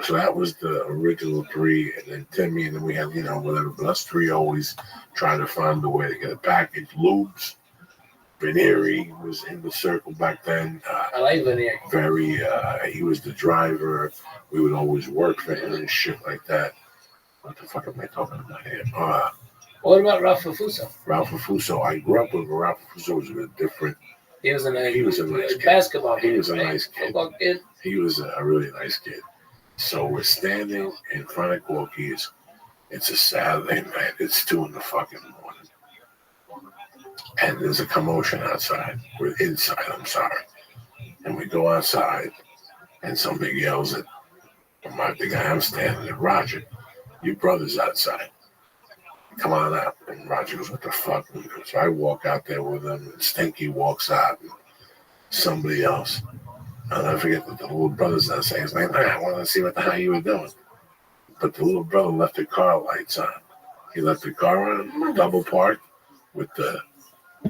Speaker 9: So that was the original 3, and then Timmy, and then we had, whatever. But us 3 always trying to find a way to get a package. Lubes, Venieri was in the circle back then.
Speaker 10: I like Venieri.
Speaker 9: He was the driver. We would always work for him and shit like that. What the fuck am I talking about here?
Speaker 10: What about Ralph Fuso?
Speaker 9: Ralph Fuso. I grew up with Ralph Fuso. Was a different
Speaker 10: He was a nice kid.
Speaker 9: Basketball.
Speaker 10: He
Speaker 9: was a nice kid.
Speaker 10: Football kid.
Speaker 9: He was a really nice kid. So we're standing in front of Corky's. It's a Saturday night. It's 2 in the fucking morning. And there's a commotion outside. We're inside, I'm sorry. And we go outside, and somebody yells at the guy I'm standing at, Roger, your brother's outside. Come on out. And Roger goes, what the fuck? So I walk out there with him, and Stinky walks out, and somebody else. And I forget what the little brother's not saying. He's like, man, I want to see what the hell you were doing. But the little brother left the car lights on. He left the car on, double parked, with the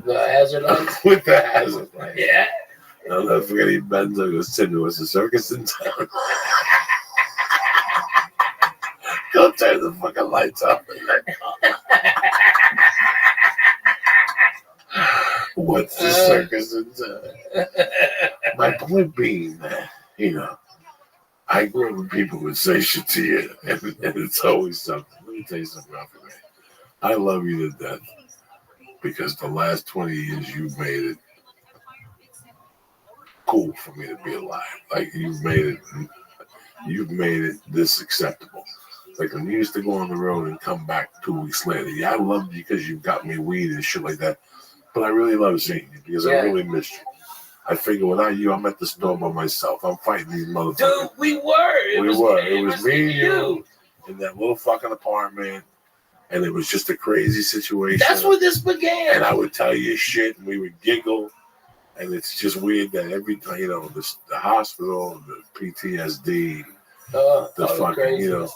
Speaker 10: hazard lights.
Speaker 9: With the hazard lights.
Speaker 10: Yeah.
Speaker 9: I'll never forget he bends over, goes, Tim, there was a circus in town. Go turn the fucking lights off in that car. What's the circus in town? My point being that, I grew up with people who would say shit to you, and it's always something. Let me tell you something, Ralphie, man. I love you to death because the last 20 years you've made it cool for me to be alive. Like you've made it this acceptable. Like when you used to go on the road and come back 2 weeks later, yeah, I loved you because you got me weed and shit like that. But I really love seeing you because I really missed you. I figure without you, I'm at the store by myself. I'm fighting these motherfuckers.
Speaker 10: Dude, we were. It was
Speaker 9: me and you in that little fucking apartment. And it was just a crazy situation.
Speaker 10: That's where this began.
Speaker 9: And I would tell you shit and we would giggle. And it's just weird that every time, the hospital, the PTSD, the fucking,
Speaker 1: crazy.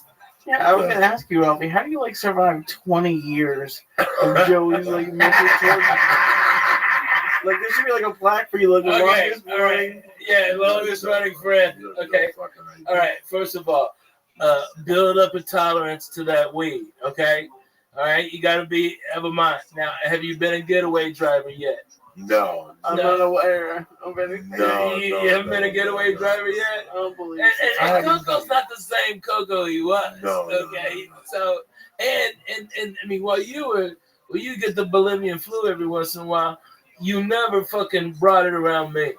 Speaker 1: Yeah, I was going to ask you, Alfie, how do you, survive 20 years of Joey's, mental torture? There should be, a plaque for you, the longest running.
Speaker 10: Yeah, longest running friend. Okay. All right, first of all, build up a tolerance to that weed, okay? All right, you got to have a mind. Now, have you been a getaway driver yet?
Speaker 9: No.
Speaker 1: I'm not aware of anything.
Speaker 10: You haven't been a getaway driver yet?
Speaker 1: I don't believe
Speaker 10: and Coco's not the same Coco he was.
Speaker 9: No.
Speaker 10: Okay. So and I mean while you get the Bolivian flu every once in a while, you never fucking brought it around me.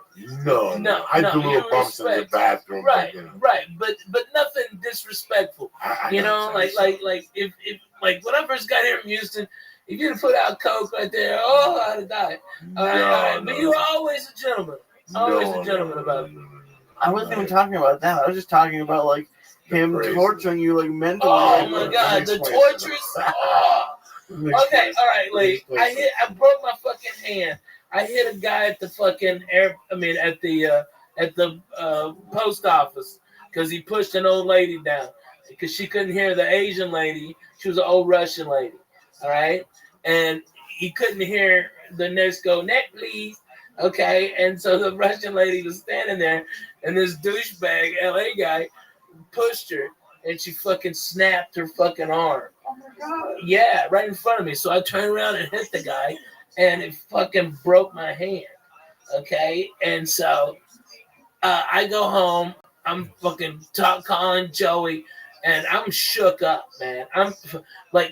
Speaker 9: No. I do little bumps in the bathroom.
Speaker 10: Right. But nothing disrespectful. If when I first got here from Houston, if you'd have put out Coke right there, I'd have died. All right. But you were always a gentleman. Always a gentleman about it.
Speaker 1: I wasn't even talking about that. I was just talking about, him torturing you, mentally.
Speaker 10: Oh, my God. The torturous. Okay, all right, I broke my fucking hand. I hit a guy at the fucking at the post office because he pushed an old lady down because she couldn't hear the Asian lady. She was an old Russian lady. All right. And he couldn't hear the nurse go, neck, please. Okay. And so the Russian lady was standing there, and this douchebag LA guy pushed her, and she fucking snapped her fucking arm.
Speaker 1: Oh my God.
Speaker 10: Yeah, right in front of me. So I turned around and hit the guy, and it fucking broke my hand. Okay. And so I go home. I'm fucking calling Joey. And I'm shook up, man. I'm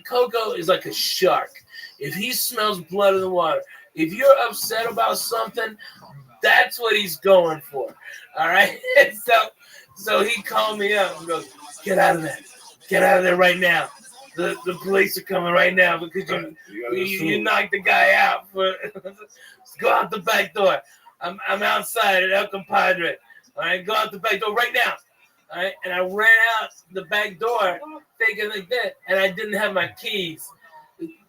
Speaker 10: Coco is like a shark. If he smells blood in the water, if you're upset about something, that's what he's going for. All right. And so he called me up and goes, "Get out of there! Get out of there right now! The police are coming right now because you knocked the guy out. Go out the back door. I'm outside at El Compadre. All right, go out the back door right now." All right, and I ran out the back door thinking like that, and I didn't have my keys.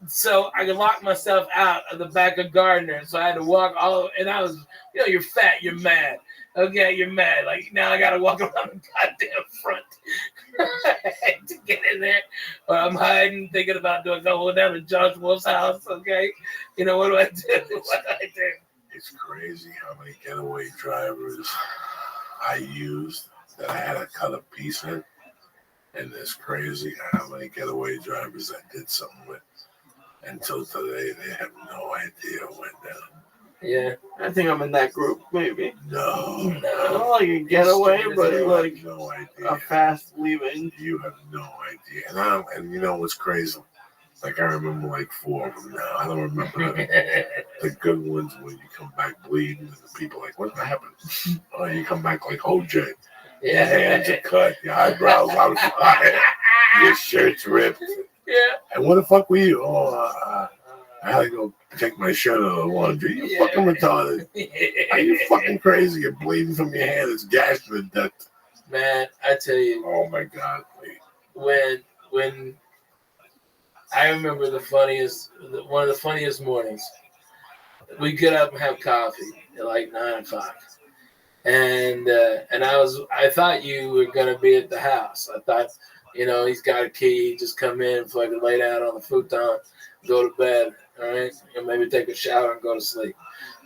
Speaker 10: So I locked myself out of the back of Gardner. So I had to walk and I was, you're fat, you're mad. Okay, you're mad. Now I got to walk around the goddamn front to get in there. Or I'm hiding, thinking about doing go down to George Wolf's house. Okay, what do I do?
Speaker 9: It's crazy how many getaway drivers I used that I had to cut a piece in, and it's crazy how many getaway drivers I did something with. Until today, they have no idea what went down.
Speaker 1: Yeah, I think I'm in that group, maybe.
Speaker 9: No.
Speaker 1: Not like a getaway, but
Speaker 9: no idea.
Speaker 1: A fast leaving.
Speaker 9: You have no idea. And you know what's crazy? Like I remember like 4 of them now. I don't remember the good ones when you come back bleeding and the people like, what happened? Oh, you come back like OJ. Your hands are cut, your eyebrows out of fire, your shirt's ripped.
Speaker 10: Yeah.
Speaker 9: And what the fuck were you? Oh, I had to go take my shirt out of the laundry. You fucking retarded. Are you fucking crazy? You're bleeding from your hand. It's gashed to death.
Speaker 10: Man, I tell you.
Speaker 9: Oh my God.
Speaker 10: When I remember one of the funniest mornings, we get up and have coffee at like 9 o'clock. And I thought you were gonna be at the house. I thought, he's got a key, just come in, fucking lay down on the futon, go to bed, all right, and maybe take a shower and go to sleep.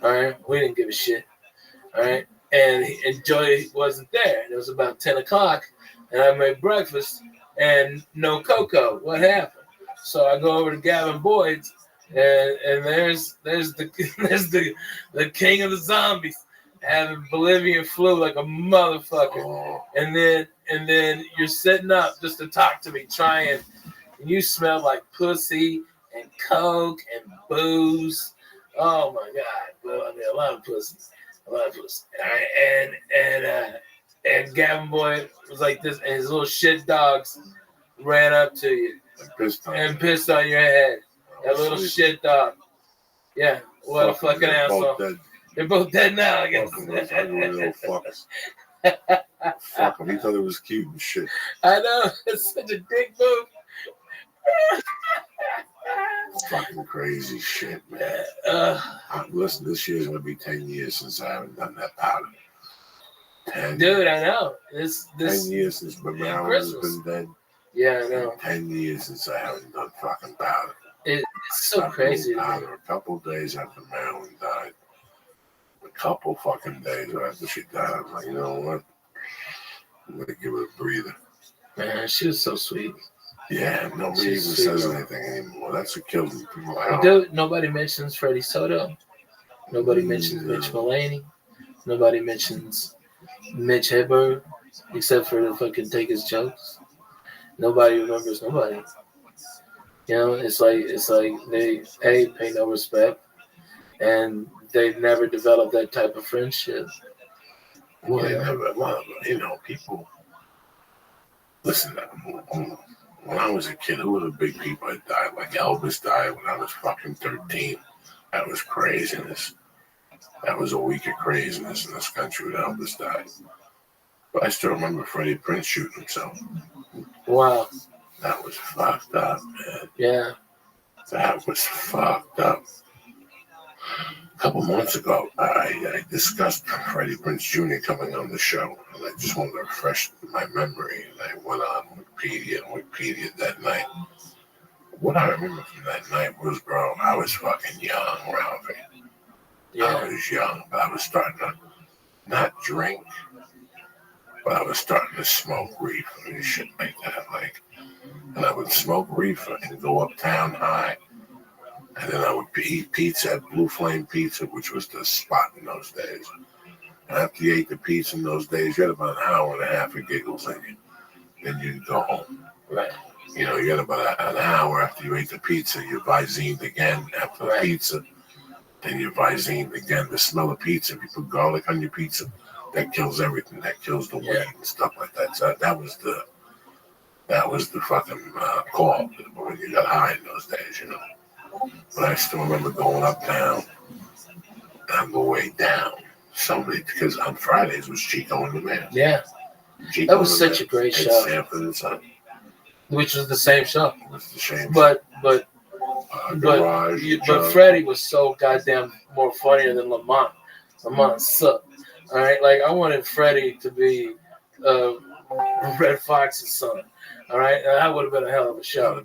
Speaker 10: All right. We didn't give a shit. All right. And Joy wasn't there. It was about 10 o'clock, and I made breakfast and no cocoa. What happened? So I go over to Gavin Boyd's, and there's the king of the zombies having Bolivian flu like a motherfucker. And then you're sitting up just to talk to me, trying, and you smell like pussy and coke and booze. Oh my God. Well, I mean, a lot of pussy. And Gavin Boyd was like this, and his little shit dogs ran up to you and pissed on your head. That little shit dog. Yeah, what a fucking asshole. They're both dead now, I guess.
Speaker 9: Little fuckers. Fuck him. He thought it was cute and shit.
Speaker 10: I know. It's such a dick move.
Speaker 9: Fucking crazy shit, man. Listen, this year's going to be 10 years since I haven't done that powder. 10
Speaker 10: Dude, I know. This
Speaker 9: 10 years since my mom has been dead.
Speaker 10: Yeah, I know.
Speaker 9: 10 years since I haven't done fucking powder.
Speaker 10: It's so crazy.
Speaker 9: Powder a couple of days after Marilyn died. A couple fucking days after she died. I'm like, you know what? I'm going to give her a breather.
Speaker 10: Man, she was so sweet.
Speaker 9: Yeah, nobody even says anything anymore. That's what kills me.
Speaker 10: Dude, nobody mentions Freddie Soto. Nobody mentions Mitch Mulaney. Nobody mentions Mitch Hedberg, except for to fucking take his jokes. Nobody remembers nobody. It's like they pay no respect, and they never developed that type of friendship.
Speaker 9: Well, they never. Well, people. Listen, when I was a kid, who were the big people that died? Like Elvis died when I was fucking 13. That was craziness. That was a week of craziness in this country when Elvis died. But I still remember Freddie Prinze shooting himself.
Speaker 10: Wow.
Speaker 9: That was fucked up, man.
Speaker 10: Yeah.
Speaker 9: That was fucked up. A couple months ago, I discussed Freddie Prinze Jr. coming on the show, and I just wanted to refresh my memory. And I went on Wikipedia that night. What I remember from that night was, bro, I was fucking young, Ralphie. Yeah. I was young, but I was starting to not drink, but I was starting to smoke reefer and shit like that. And I would smoke reefer and go uptown high. And then I would eat pizza at Blue Flame Pizza, which was the spot in those days. And after you ate the pizza in those days, you had about an hour and a half of giggles in you. Then you'd go home.
Speaker 10: Right.
Speaker 9: You had about an hour after you ate the pizza, you Vizined again after the pizza. Then you Vizined again. The smell of pizza, if you put garlic on your pizza, that kills everything. That kills the weight and stuff like that. So that was the fucking call when you got high in those days, But I still remember going uptown and on the way down, because on Fridays was Chico and the Man.
Speaker 10: Yeah. Chico that was such a great show.
Speaker 9: Sanford and Son.
Speaker 10: Which was the same show.
Speaker 9: It was the same
Speaker 10: but
Speaker 9: Garage,
Speaker 10: but Freddie was so goddamn more funnier than Lamont. Lamont sucked. All right, like I wanted Freddie to be Red Fox's son. All right, that would have been a hell of a show.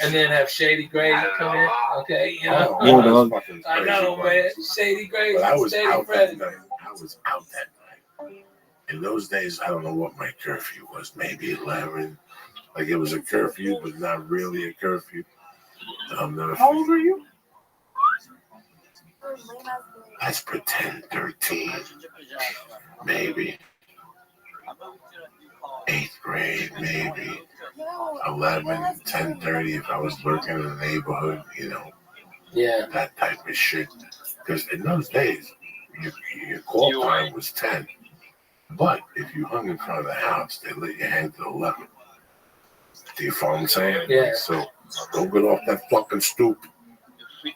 Speaker 10: And then have Shady Grady come in. Okay, I know, man. Shady Grady.
Speaker 9: But I was out that night. In those days, I don't know what my curfew was. Maybe 11. Like it was a curfew, but not really a curfew. How old are you? Let's pretend 13. Maybe. 8th grade, maybe. 11, 10:30 if I was working in the neighborhood, you know,
Speaker 10: Yeah.
Speaker 9: that type of shit. Because in those days, your call time was 10. But if you hung in front of the house, they let you hang to 11. Do you follow what I'm saying?
Speaker 10: Yeah.
Speaker 9: So don't get off that fucking stoop.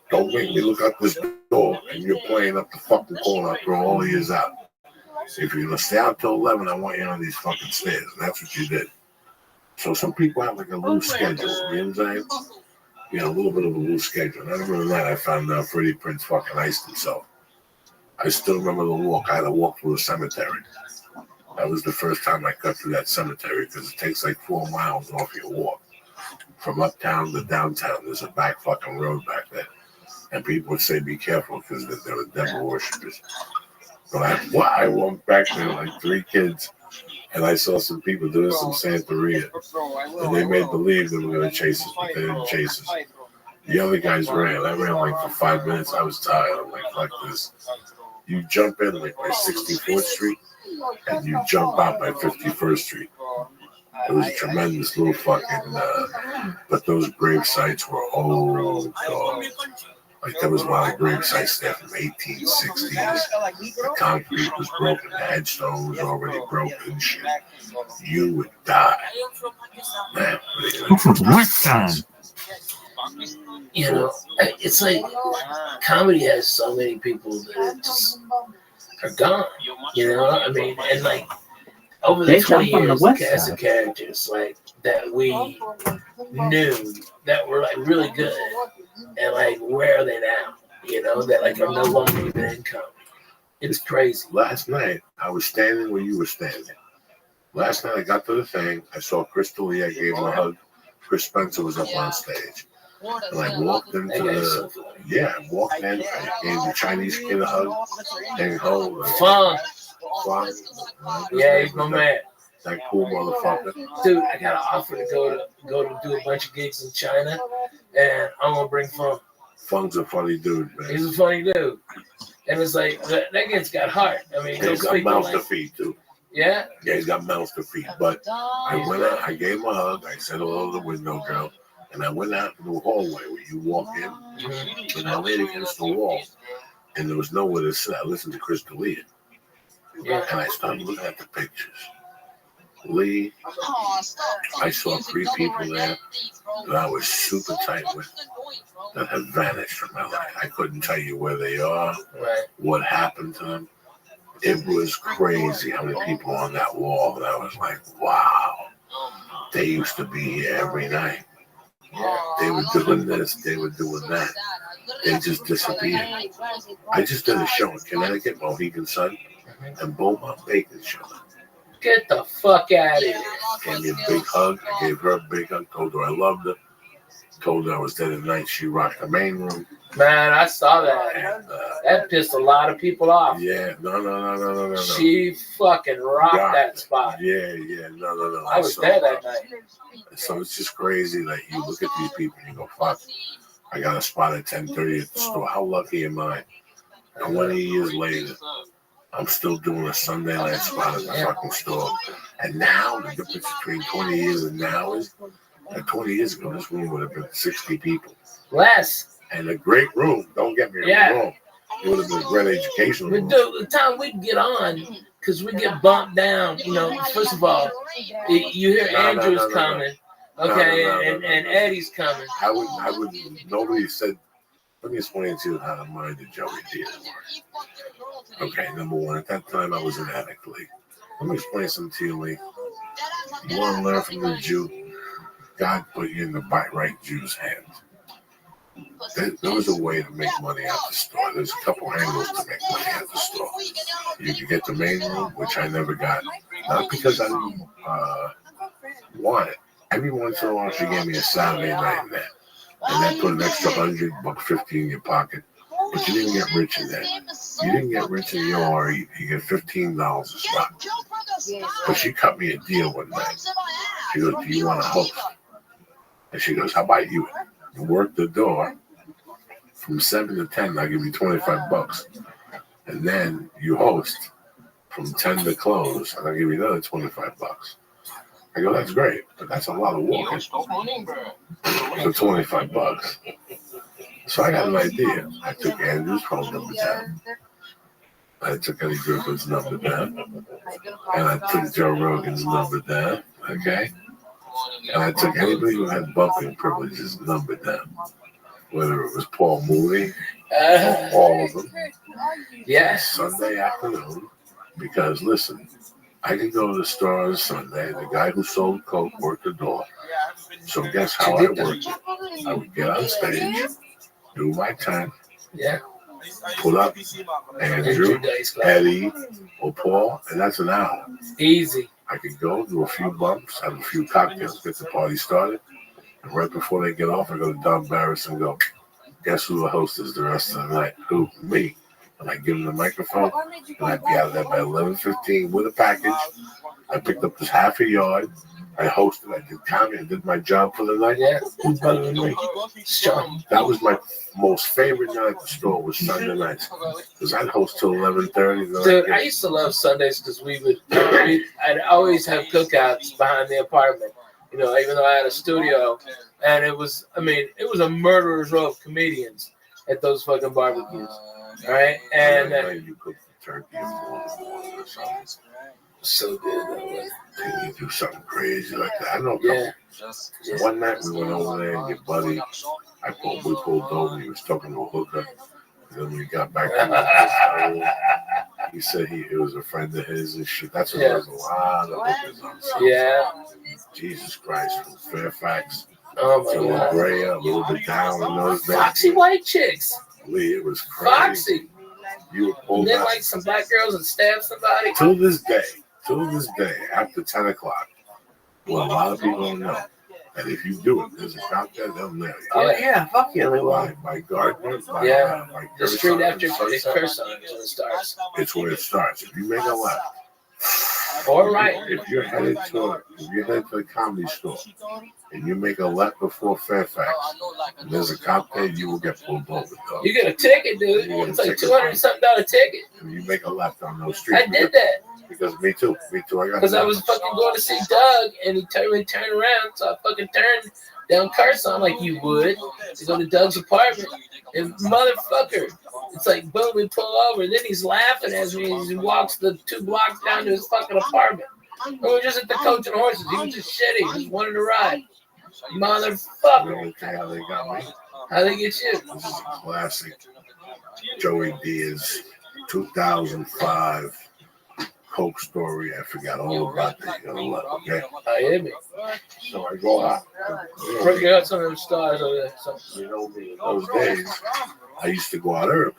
Speaker 9: Don't make me look out this door and you're playing up the fucking corner. I'll throw all of yours out. If you're going to stay out till 11, I want you on these fucking stairs. And that's what you did. So some people have like a loose schedule. You know what I'm saying? You know, a little bit of a loose schedule. And other than that, I found out Freddie Prinze fucking iced himself. I still remember the walk. I had to walk through a cemetery. That was the first time I cut through that cemetery because it takes like 4 miles off your walk. From uptown to downtown, there's a back fucking road back there. And people would say, be careful because there were devil worshippers. But I walked back there like 3 kids. And I saw some people doing some Santeria. And they made believe they were going to chase us, but they didn't chase us. The other guys ran. I ran like for 5 minutes. I was tired. I'm like, fuck this. You jump in like by 64th Street, and you jump out by 51st Street. It was a tremendous little fucking, but those grave sites were old, dog. Like there was a lot of grave sites there from 1860s. The concrete was broken, the headstone was already broken and shit. You would die. Man,
Speaker 10: you know, it's like comedy has so many people that just are gone. You know, I mean, and like over the 20 years, the cast of characters like that we knew that were like really good, and like where are they now? You know, that like are no longer even in comedy. It's crazy.
Speaker 9: Last night I was standing where you were standing. Last night I got to the thing. I saw Chris D'Elia. I gave him a hug. Chris Spencer was up on stage. And I walked into I walked in, I gave the Chinese kid a hug, and home.
Speaker 10: Fun. Yeah, he's my
Speaker 9: that,
Speaker 10: man.
Speaker 9: That cool motherfucker.
Speaker 10: Dude, I got an offer to go to do a bunch of gigs in China, and I'm gonna bring Fun.
Speaker 9: Fun's a funny dude, man.
Speaker 10: He's a funny dude. And it's like, that kid's got heart. I mean,
Speaker 9: he's got mouths to feed, too.
Speaker 10: Yeah?
Speaker 9: Yeah, he's got mouths to feed. But I went out, I gave him a hug, I said hello to the window girl. And I went out in the hallway where you walk in, and I laid against the wall, and there was nowhere to sit. I listened to Chris D'Elia, and I started looking at the pictures. Lee, I saw 3 people there that I was super tight with that have vanished from my life. I couldn't tell you where they are, what happened to them. It was crazy how many people on that wall, and I was like, wow, they used to be here every night. They were doing this, they were doing that. They just disappeared. I just did a show in Connecticut, Mohegan Sun, and Beaumont Bacon show.
Speaker 10: Get the fuck out of here.
Speaker 9: Gave me a big hug. I gave her a big hug. Told her I loved her. Told her I was there tonight. She rocked the main room.
Speaker 10: Man, I saw that.
Speaker 9: And,
Speaker 10: that pissed a lot of people off.
Speaker 9: Yeah, no.
Speaker 10: She fucking rocked that spot.
Speaker 9: Yeah, no.
Speaker 10: I was there that night.
Speaker 9: So it's just crazy that you look at these people and you go, fuck, I got a spot at 10:30 at the store. How lucky am I? 20 years later, I'm still doing a Sunday night spot at the fucking store. And now, the difference between 20 years and now is that 20 years ago, this room would have been 60 people.
Speaker 10: Less.
Speaker 9: And a great room. Don't get me wrong. It would have been a great educational room.
Speaker 10: The time we'd get on, because we get bumped down, you know, first of all, you hear Andrew's coming, okay, and Eddie's coming.
Speaker 9: I would, nobody said, let me explain to you how the mind of Joey Diaz works. Okay, number one, at that time I was an addict, Lee. Let me explain something to you, Lee. You want to learn from the Jew? God put you in the right Jew's hands. There was a way to make money out the store. There's a couple angles to make money out the store. You could get the main room, which I never got. Not because I didn't want it. Every once in a while, she gave me a Saturday night in there. And then put an extra $100, $150 in your pocket. But you didn't get rich in that. You didn't get rich in the ORE. You get $15 a spot. But she cut me a deal one night. She goes, do you want to host? And she goes, how about you work the door from 7 to 10, I'll give you $25. And then you host from 10 to close, and I'll give you another $25. I go, that's great, but that's a lot of walking for $25. So I got an idea. I took Andrew's phone number down. I took Eddie Griffin's number down. And I took Joe Rogan's number down. Okay? And I took anybody who had bumping privileges number down. Whether it was Paul Mooney, all of them.
Speaker 10: Yes.
Speaker 9: Sunday afternoon. Because listen, I could go to the store on Sunday. The guy who sold coke worked the door. So guess how I worked it? I would get on stage, do my time, pull up Andrew, Eddie, or Paul, and that's an hour.
Speaker 10: Easy.
Speaker 9: I could go do a few bumps, have a few cocktails, get the party started, and right before they get off, I go to Don Barris and go, guess who the host is the rest of the night? Who? Me. And I give them the microphone, and I'd be out of there by 11:15 with a package. I picked up this half a yard. I hosted, I did comedy, I did my job for the night.
Speaker 10: Yeah.
Speaker 9: Who's better than me?
Speaker 10: Sure.
Speaker 9: That was my most favorite night at the store was Sunday nights. Because I'd host till 11:30.
Speaker 10: Dude, I used to love Sundays because I'd always have cookouts behind the apartment. You know, even though I had a studio. And it was a murderer's row of comedians at those fucking barbecues. All right? And
Speaker 9: you cook the turkey and or something.
Speaker 10: So good.
Speaker 9: And you do something crazy like that. I know a couple. So one night we went over there and your buddy, we pulled over. He was talking to a hooker. And then we got back to the he said it was a friend of his and shit. That's what there was a lot of hookers on Sunday.
Speaker 10: Yeah.
Speaker 9: Jesus Christ, from Fairfax.
Speaker 10: Oh my
Speaker 9: to
Speaker 10: God.
Speaker 9: Brea, a little bit down in those days.
Speaker 10: Foxy white chicks.
Speaker 9: Lee, it was crazy.
Speaker 10: Foxy.
Speaker 9: You were pulled
Speaker 10: And then
Speaker 9: out.
Speaker 10: like some black girls that stab somebody.
Speaker 9: Till this day, after 10 o'clock, well, a lot of people don't know that if you do it, there's a cop there, they'll nail you.
Speaker 1: Oh yeah, fuck yeah, they will.
Speaker 9: By Gardner, by
Speaker 10: The street after
Speaker 9: Curson,
Speaker 10: it's Curson is when it starts.
Speaker 9: it's where it starts. If you make a left,
Speaker 10: Or right.
Speaker 9: if you're headed to the comedy store and you make a left before Fairfax, and there's a cop there, you will get pulled over. Dog.
Speaker 10: You get a ticket, dude. It's like $200-something ticket.
Speaker 9: If you make a left on those streets.
Speaker 10: I did that.
Speaker 9: Because me too. I got
Speaker 10: Because I was fucking going to see Doug, and he told me to turn around, so I fucking turned down Carson like you would to go to Doug's apartment. And motherfucker, it's like boom, we pull over. Then he's laughing as he walks the 2 blocks down to his fucking apartment. We were just at the Coach and Horses. He was just shitty. He just wanted to ride. Motherfucker.
Speaker 9: How they got me.
Speaker 10: How they get you?
Speaker 9: This is a classic. Joey Diaz, 2005 Coke story. I forgot all about that. Okay.
Speaker 10: I hear me.
Speaker 9: So I go out.
Speaker 10: Bring out some of them stars over there. So.
Speaker 9: You know me, in those days, I used to go out early.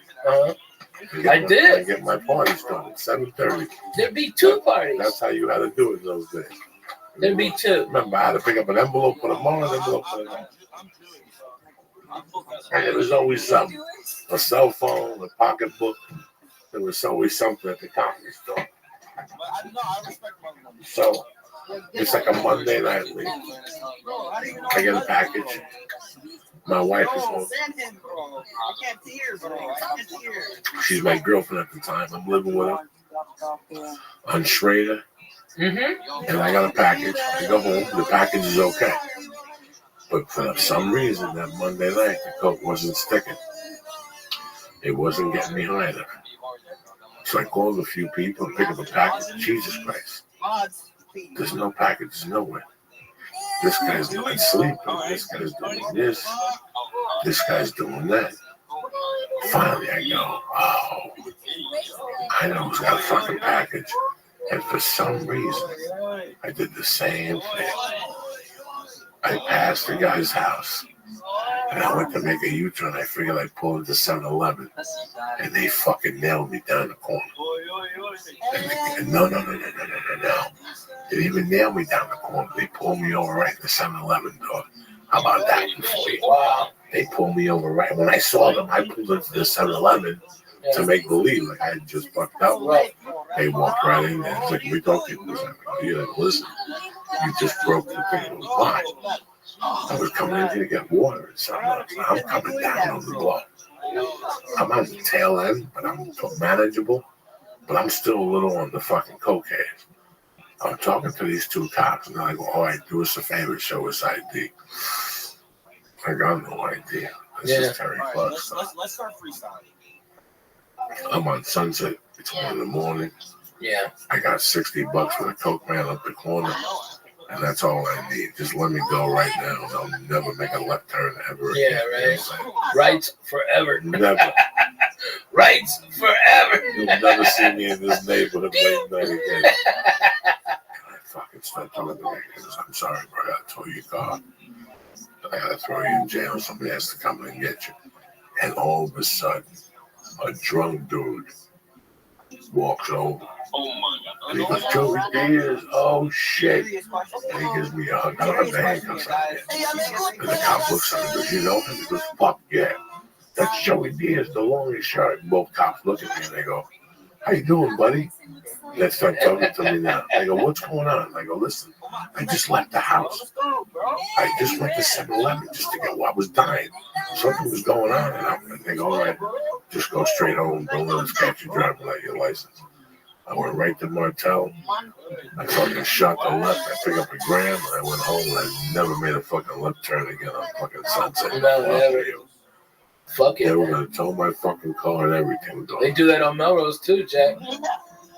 Speaker 10: I did.
Speaker 9: I get my party started at 7:30.
Speaker 10: There'd be 2 parties.
Speaker 9: That's how you had to do it in those days.
Speaker 10: There'd be 2.
Speaker 9: Remember, I had to pick up an envelope for tomorrow, an envelope for the night. And there was always something. A cell phone, a pocketbook. There was always something at the comedy store. So, it's like a Monday night. I get a package. My wife is home. She's my girlfriend at the time. I'm living with her on Schrader.
Speaker 10: Mm-hmm.
Speaker 9: And I got a package. I go home. The package is okay. But for some reason, that Monday night, the Coke wasn't sticking. It wasn't getting me high enough. So I called a few people and picked up a package. Jesus Christ. There's no package nowhere. This guy's not sleeping. This guy's doing this. This guy's doing that. Finally, I go, oh, I know who's got a fucking package. And for some reason, I did the same thing. I passed the guy's house. And I went to make a U-turn. I figured I'd pull into 7-Eleven. And they fucking nailed me down the corner. And no. They didn't even nail me down the corner. They pulled me over right in the 7-Eleven door. How about that for you? Wow. They pulled me over right. When I saw them, I pulled into the 7-Eleven to make believe like I had just fucked up. They walked right in there. It's like, we talking. You're like, listen, you just broke the thing. Why? I was coming in here to get water and something. I'm coming down on the block. I'm on the tail end, but I'm manageable. But I'm still a little on the fucking cocaine. I'm talking to these two cops, and I go, all right, do us a favor, show us ID. I got no ID. This is Terry Clark.
Speaker 6: Let's start freestyling.
Speaker 9: I'm on Sunset. It's 1 in the morning.
Speaker 10: Yeah.
Speaker 9: I got $60 for the Coke man up the corner, and that's all I need. Just let me go right now, and I'll never make a left turn ever again.
Speaker 10: Yeah, right. Rights forever.
Speaker 9: Never.
Speaker 10: Rights forever.
Speaker 9: You'll never see me in this neighborhood late night again. And I fucking start telling the guy, I'm sorry, bro, I gotta tow your car. I gotta throw you in jail. Somebody has to come and get you. And all of a sudden, a drunk dude walks over.
Speaker 6: Oh my God.
Speaker 9: And he goes, Joey Diaz, oh shit. And he gives me a hug. I don't have the handcuffs on yet. And the cop looks at me and goes, you know? And he goes, fuck yeah. That's Joey Diaz, the longest shot. Both cops look at me and they go, how you doing, buddy? And they start talking to me now. They go, what's going on? And I go, listen, I just left the house. I just went to 7-Eleven just to get what I was dying. Something was going on. And they go, all right, just go straight home. Don't let us catch you driving without your license. I went right to Martel. I fucking shot the left. I picked up a gram and I went home and I never made a fucking left turn again on fucking Sunset.
Speaker 10: Fuck it.
Speaker 9: They were going to tow my fucking car and everything. Dog.
Speaker 10: They do that on Melrose too, Jack.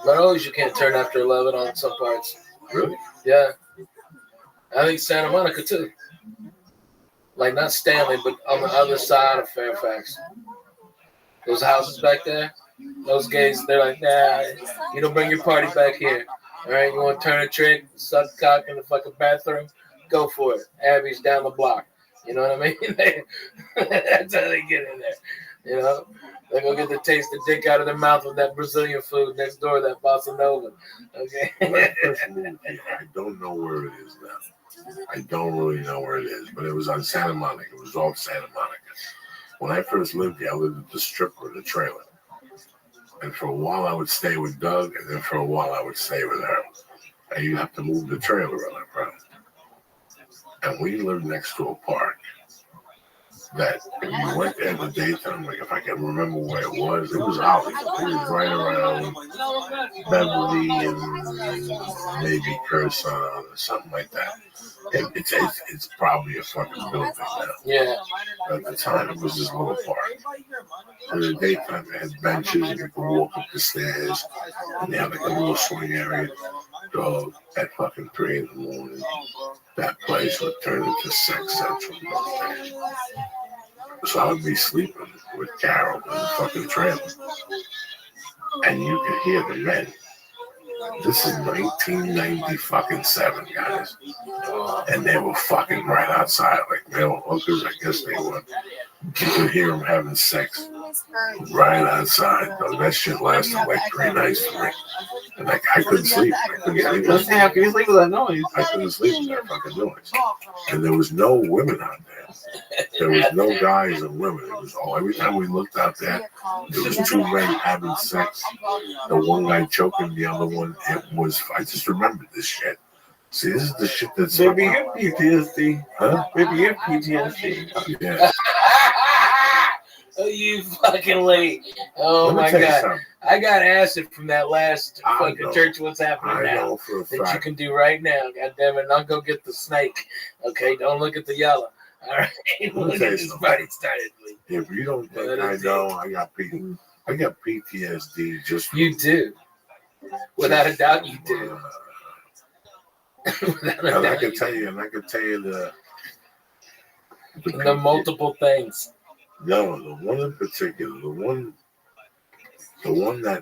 Speaker 10: Melrose, you can't turn after 11 on some parts.
Speaker 9: Really?
Speaker 10: Yeah. I think Santa Monica too. Like not Stanley, but on the other side of Fairfax. Those houses back there, those gays, they're like, nah, you don't bring your party back here. All right, you want to turn a trick, suck cock in the fucking bathroom? Go for it. Abby's down the block. You know what I mean? That's how they get in there. You know? They go get the taste of dick out of their mouth with that Brazilian food next door, that bossa nova. Okay?
Speaker 9: When I first moved here, I don't know where it is now. I don't really know where it is, but it was on Santa Monica. It was off Santa Monica. When I first lived here, I lived at the strip or the trailer. And for a while, I would stay with Doug, and then for a while, I would stay with her. And you'd have to move the trailer on it, bro. And we lived next to a park that if you went there in the daytime, like if I can remember where it was Hollywood. It was right around Beverly and maybe Curson or something like that. It's probably a fucking building now.
Speaker 10: Yeah.
Speaker 9: At the time, it was this little park. In the daytime, they had benches and you could walk up the stairs. And they had like a little swing area. Dog, at fucking 3 in the morning, that place would turn into sex central. So I would be sleeping with Carol in the fucking trailer. And you could hear the men. This is 1997, guys. And they were fucking right outside, like male hookers, I guess they were. You could hear them having sex right outside. That shit lasted like 3 nights for me. And like, I couldn't sleep. I couldn't sleep.
Speaker 1: How can you sleep with that noise?
Speaker 9: I couldn't sleep with that fucking noise. And there was no women out there. There was no guys and women. It was all, every time we looked out there, there was 2 men having sex. The one guy choking the other one. It was, I just remembered this shit. See, this is the shit that's...
Speaker 1: Maybe you have PTSD.
Speaker 9: Huh?
Speaker 1: Maybe you have PTSD.
Speaker 9: Yeah.
Speaker 10: Oh, you fucking late. Oh, my God. I got acid from that last fucking church. What's happening now?
Speaker 9: For a
Speaker 10: that
Speaker 9: fact.
Speaker 10: You can do right now. God damn it. Don't go get the snake. Okay? Don't look at the yellow. All right? Look at this body started.
Speaker 9: If you don't think I know, I got PTSD just from...
Speaker 10: You do. Without a doubt, you do.
Speaker 9: And I can tell you the
Speaker 10: multiple things.
Speaker 9: No, the one in particular, the one that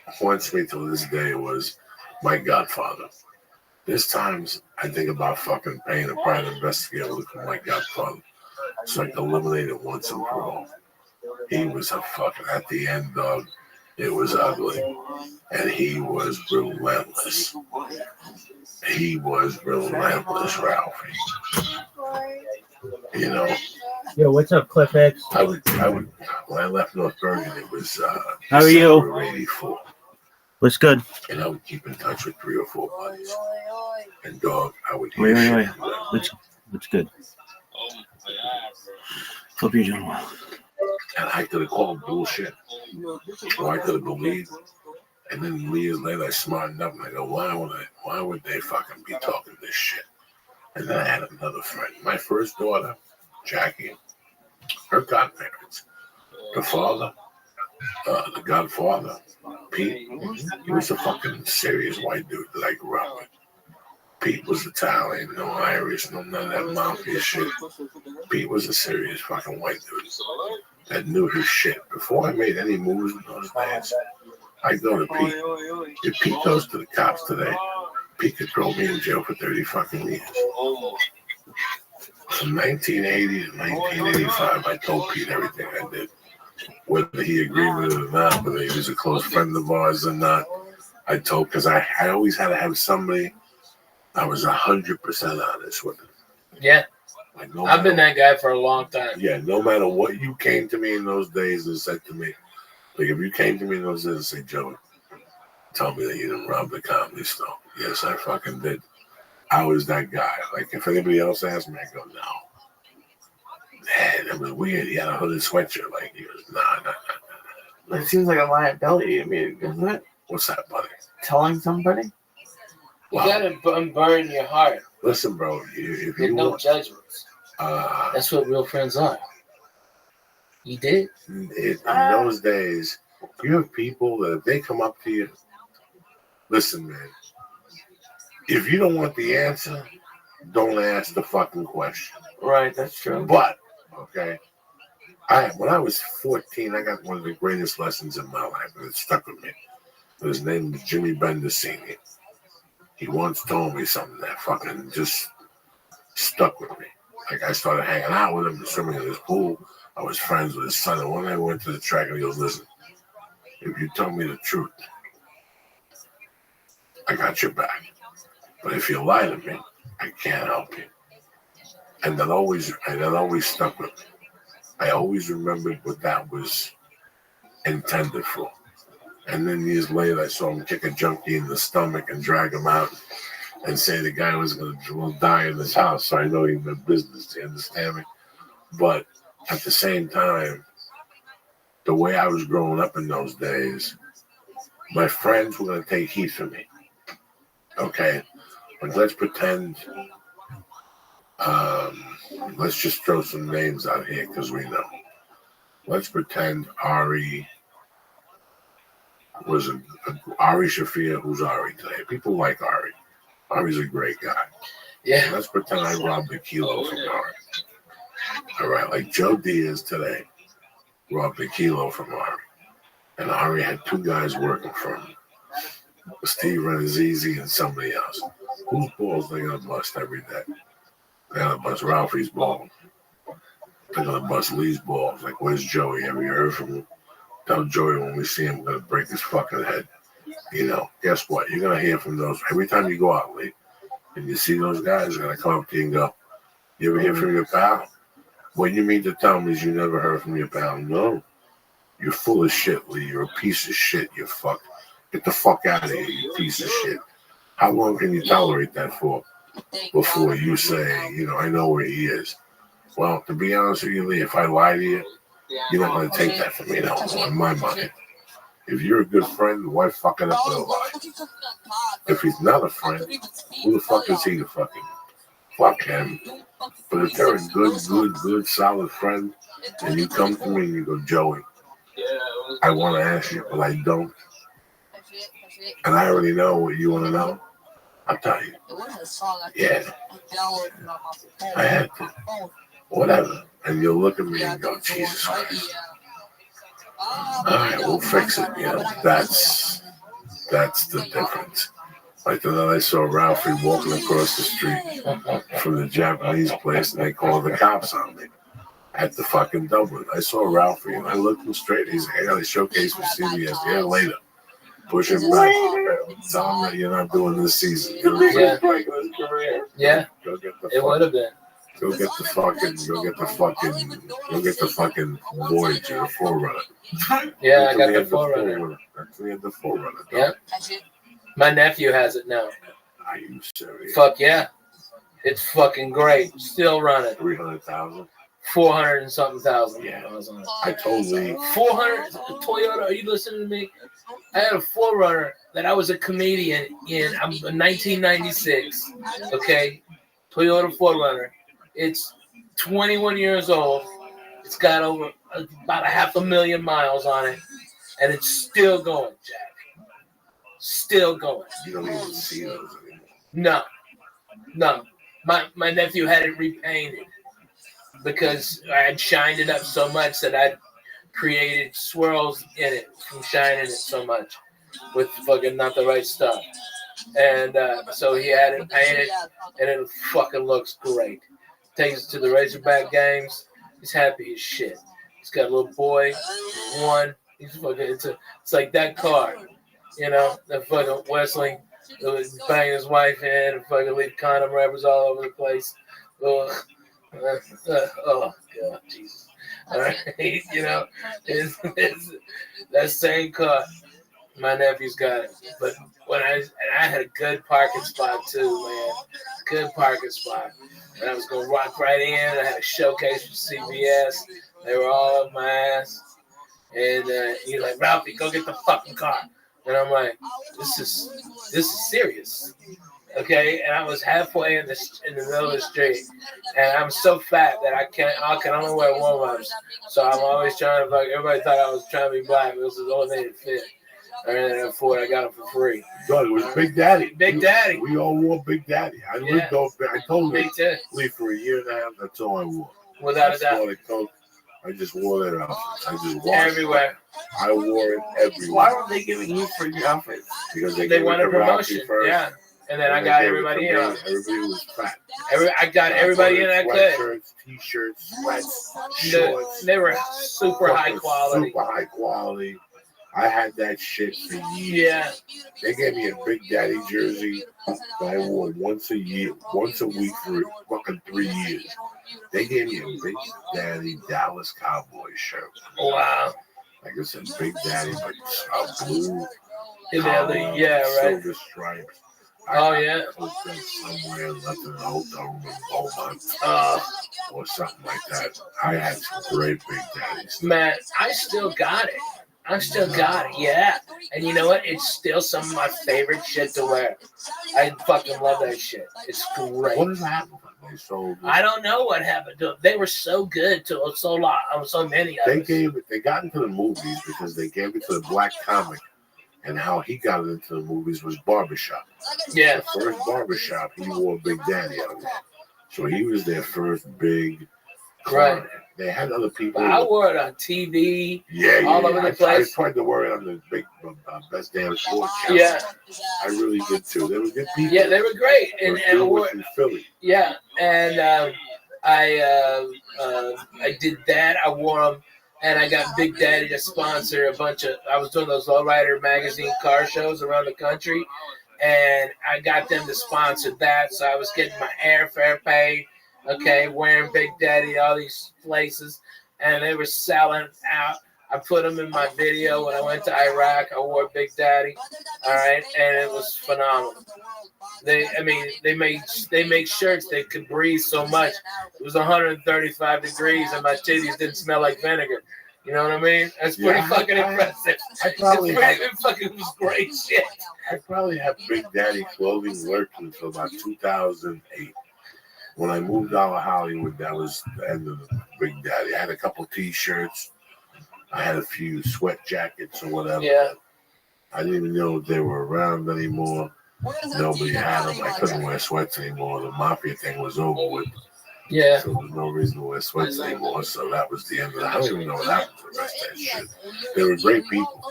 Speaker 9: haunts me to this day was my godfather. There's times I think about fucking paying a private investigator to look for my godfather so I can eliminate it once and for all. He was a fucking, at the end, dog, it was ugly. And he was relentless. He was relentless, Ralphie. You know.
Speaker 11: Yo, what's up, Cliff X?
Speaker 9: I would. When I left North Bergen, it was.
Speaker 11: How are you?
Speaker 9: December 84.
Speaker 11: What's good?
Speaker 9: And I would keep in touch with 3 or 4 buddies. And dog, I would hear shit.
Speaker 11: What's good? Hope you're doing well.
Speaker 9: And I could have called bullshit. Or I could have believed. And then years later, I smartened up and I go, why would they fucking be talking this shit? And then I had another friend. My first daughter, Jackie, her godparents, the father, the godfather, Pete, he was a fucking serious white dude that I grew up with. Pete was Italian, no Irish, no none of that mafia shit. Pete was a serious fucking white dude that knew his shit. Before I made any moves in those days, I go to Pete. If Pete goes to the cops today, Pete could throw me in jail for 30 fucking years. From 1980 to 1985, I told Pete everything I did. Whether he agreed with it or not, whether he was a close friend of ours or not, I told, because I always had to have somebody I was 100% honest with him.
Speaker 10: Yeah.
Speaker 9: Like
Speaker 10: I've been that guy for a long time.
Speaker 9: Yeah, no matter what you came to me in those days and said to me, like if you came to me in those days and said, Joey, tell me that you didn't rob the comedy store. Yes, I fucking did. I was that guy. Like if anybody else asked me, I go, no. Man, it was weird. He had a hooded sweatshirt. Like he was, nah.
Speaker 1: It seems like a liability. I mean, isn't it?
Speaker 9: What's that, buddy?
Speaker 1: Telling somebody?
Speaker 10: You gotta unburden your heart.
Speaker 9: Listen, bro. If you
Speaker 10: no
Speaker 9: want,
Speaker 10: judgments. That's what real friends are. You did?
Speaker 9: In those days, you have people that if they come up to you, listen, man. If you don't want the answer, don't ask the fucking question.
Speaker 1: Right, that's true.
Speaker 9: But, okay, when I was 14, I got one of the greatest lessons in my life, and it stuck with me. His name was Jimmy Bender Sr. He once told me something that fucking just stuck with me. Like I started hanging out with him, swimming in his pool. I was friends with his son, and one night I went to the track, and he goes, listen, if you tell me the truth, I got your back. But if you lie to me, I can't help you. And that always stuck with me. I always remembered what that was intended for. And then years later, I saw him kick a junkie in the stomach and drag him out and say the guy was going to die in his house. So I know he meant business, you understand me? But at the same time, the way I was growing up in those days, my friends were going to take heat for me. Okay? But let's pretend, let's just throw some names out here because we know. Let's pretend Ari was Ari Shafir, who's Ari today. People like Ari. Ari's a great guy.
Speaker 10: Yeah.
Speaker 9: Let's pretend I robbed a kilo from Ari. All right, like Joe Diaz today robbed a kilo from Ari. And Ari had two guys working for him. Steve Renazizi and somebody else. Whose balls they gonna bust every day? They're gonna bust Ralphie's balls. They're gonna bust Lee's balls. Like, where's Joey? Have you heard from him? Tell Joey when we see him, we're gonna break his fucking head. You know, guess what? You're gonna hear from those every time you go out, Lee. And you see those guys, they're gonna come up to you and go, you ever hear from your pal? What you mean to tell me is you never heard from your pal? No. You're full of shit, Lee. You're a piece of shit, you fuck. Get the fuck out of here, you piece of shit. How long can you tolerate that for before you say, you know, I know where he is? Well, to be honest with you, Lee, if I lie to you, you're not going to take that from me no more, in my mind. If you're a good friend, why fuck it up with a lie? If he's not a friend, who the fuck is he to fucking fuck him? But if they're a good, solid friend, and you come to me and you go, Joey, I want to ask you, but I don't. And I already know what you want to know. I'll tell you. Yeah. I had to. Whatever. And you'll look at me and go, Jesus Christ. All right, we'll fix it. You know, that's the difference. Like the night I saw Ralphie walking across the street from the Japanese place, and they called the cops on me at the fucking Dublin. I saw Ralphie, and I looked him straight. He's like, I got a showcase for CBS. Yeah, later. Push him back. Tell him that you're not doing this season.
Speaker 10: Yeah.
Speaker 9: Go get the
Speaker 10: It would have been.
Speaker 9: Go get the fucking Voyager, the Forerunner.
Speaker 10: Yeah, I got the Forerunner.
Speaker 9: We had the Forerunner.
Speaker 10: Yeah. My nephew has it now.
Speaker 9: Are you serious?
Speaker 10: Fuck yeah. It's fucking great. Still running.
Speaker 9: 300,000.
Speaker 10: 400 and something thousand.
Speaker 9: Yeah.
Speaker 10: Miles on it.
Speaker 9: I totally.
Speaker 10: 400 Toyota. Are you listening to me? I had a 4Runner that I was a comedian in 1996. Okay, Toyota 4Runner. It's 21 years old. It's got over about 500,000 miles on it, and it's still going, Jack. Still going.
Speaker 9: You don't even see those anymore.
Speaker 10: No. My nephew had it repainted because I had shined it up so much that I created swirls in it from shining it so much with fucking not the right stuff. And so he had it painted, and it fucking looks great. Takes it to the Razorback games. He's happy as shit. He's got a little boy, one. He's fucking. It's like that car, you know. That fucking Wesley was banging his wife in and fucking leave condom wrappers all over the place. Oh God, Jesus. All right, you know, it's that same car. My nephew's got it, but I had a good parking spot too, man. Good parking spot. And I was gonna rock right in. I had a showcase for CBS. They were all up my ass. And he's like, Ralphie, go get the fucking car. And I'm like, this is serious. Okay, and I was halfway in the middle of the street, and I'm so fat that I can only wear warm-ups. So I'm always trying to fuck. Everybody thought I was trying to be black. It was the only thing that fit. And for it, I got it for free.
Speaker 9: God, it was Big Daddy.
Speaker 10: Big Daddy.
Speaker 9: We all wore Big Daddy. I lived off. I told
Speaker 10: Me too.
Speaker 9: you, for a year and a half. That's all I wore.
Speaker 10: Without a doubt.
Speaker 9: I Coke. I just wore that outfit. I just wore
Speaker 10: Everywhere.
Speaker 9: I wore it everywhere.
Speaker 1: Why were they giving you free outfits?
Speaker 9: Because
Speaker 10: They wanted promotion.
Speaker 9: First,
Speaker 10: yeah. And then I got everybody in.
Speaker 9: Everybody was fat.
Speaker 10: I got everybody in I could.
Speaker 9: Sweatshirts, t-shirts, sweats, shorts.
Speaker 10: They were super high quality.
Speaker 9: Super high quality. I had that shit for years.
Speaker 10: Yeah.
Speaker 9: They gave me a Big Daddy jersey that I wore once a week for fucking 3 years. They gave me a Big Daddy Dallas Cowboy shirt.
Speaker 10: Wow.
Speaker 9: Like I said, Big Daddy, but a blue,
Speaker 10: yeah, right.
Speaker 9: silver stripes.
Speaker 10: Oh, yeah.
Speaker 9: Somewhere left in an hotel room in Beaumont or something like that. I had some great Big Daddies.
Speaker 10: Man, I still got it. Yeah. And you know what? It's still some of my favorite shit to wear. I fucking love that shit. It's great.
Speaker 9: What has happened? They sold it.
Speaker 10: I don't know what happened to them. They were so good to so many of us.
Speaker 9: They got into the movies because they gave it to the black comic. And how he got into the movies was Barbershop.
Speaker 10: Yeah.
Speaker 9: The first Barbershop, he wore Big Daddy on there. So he was their first big client.
Speaker 10: Right.
Speaker 9: They had other people.
Speaker 10: I wore it on TV. All over the place.
Speaker 9: I tried to wear it on the big Best Damn Sports channel.
Speaker 10: Yeah.
Speaker 9: I really did too. They were good people.
Speaker 10: Yeah, they were great. And I wore
Speaker 9: in Philly.
Speaker 10: Yeah. And I did that. I wore them. And I got Big Daddy to sponsor a bunch of. I was doing those Lowrider magazine car shows around the country, and I got them to sponsor that. So I was getting my airfare paid. Okay, wearing Big Daddy all these places, and they were selling out. I put them in my video when I went to Iraq. I wore Big Daddy, all right, and it was phenomenal. They make shirts that could breathe so much. It was 135 degrees, and my titties didn't smell like vinegar. You know what I mean? That's pretty fucking impressive. It was great shit.
Speaker 9: I probably had Big Daddy clothing lurking until about 2008. When I moved out of Hollywood, that was the end of the Big Daddy. I had a couple T-shirts. I had a few sweat jackets or whatever.
Speaker 10: Yeah.
Speaker 9: I didn't even know they were around anymore. Nobody had them. I couldn't wear sweats anymore. The mafia thing was over with.
Speaker 10: Yeah.
Speaker 9: So there's no reason to wear sweats anymore. So that was the end of that. I don't even know what happened to the rest of that shit. They were great people.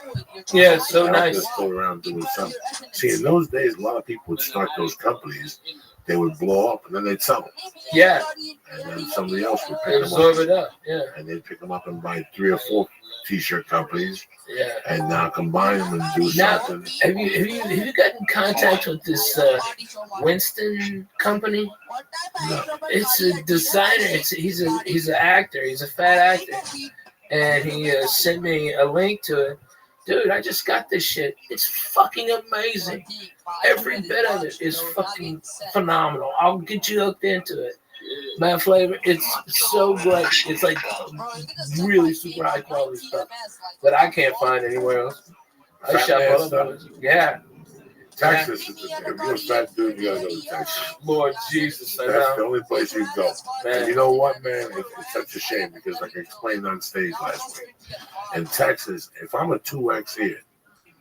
Speaker 10: Yeah, so nice.
Speaker 9: They're still around doing something. See, in those days, a lot of people would start those companies. They would blow up, and then they'd sell them.
Speaker 10: Yeah.
Speaker 9: And then somebody else would pick them
Speaker 10: absorb
Speaker 9: up.
Speaker 10: it up, yeah.
Speaker 9: And they'd pick them up and buy 3 or 4 T-shirt companies.
Speaker 10: Yeah.
Speaker 9: And now combine them and do something.
Speaker 10: Have you gotten in contact with this Winston company?
Speaker 9: No.
Speaker 10: It's a designer. He's an actor. He's a fat actor, and he sent me a link to it. Dude, I just got this shit. It's fucking amazing. Every bit of it is fucking phenomenal. I'll get you hooked into it. Matt flavor, it's so great. It's like really super high quality stuff that I can't find anywhere else. I
Speaker 9: Fat
Speaker 10: shop
Speaker 9: man
Speaker 10: all
Speaker 9: stuff.
Speaker 10: over. Yeah.
Speaker 9: Texas, if you're a fat dude, you gotta go to Texas.
Speaker 10: Lord Jesus, I
Speaker 9: That's the
Speaker 10: know.
Speaker 9: only place you go. And
Speaker 10: Man.
Speaker 9: you know what, man? It's such a shame because, like I explained on stage last week, in Texas, if I'm a 2X here,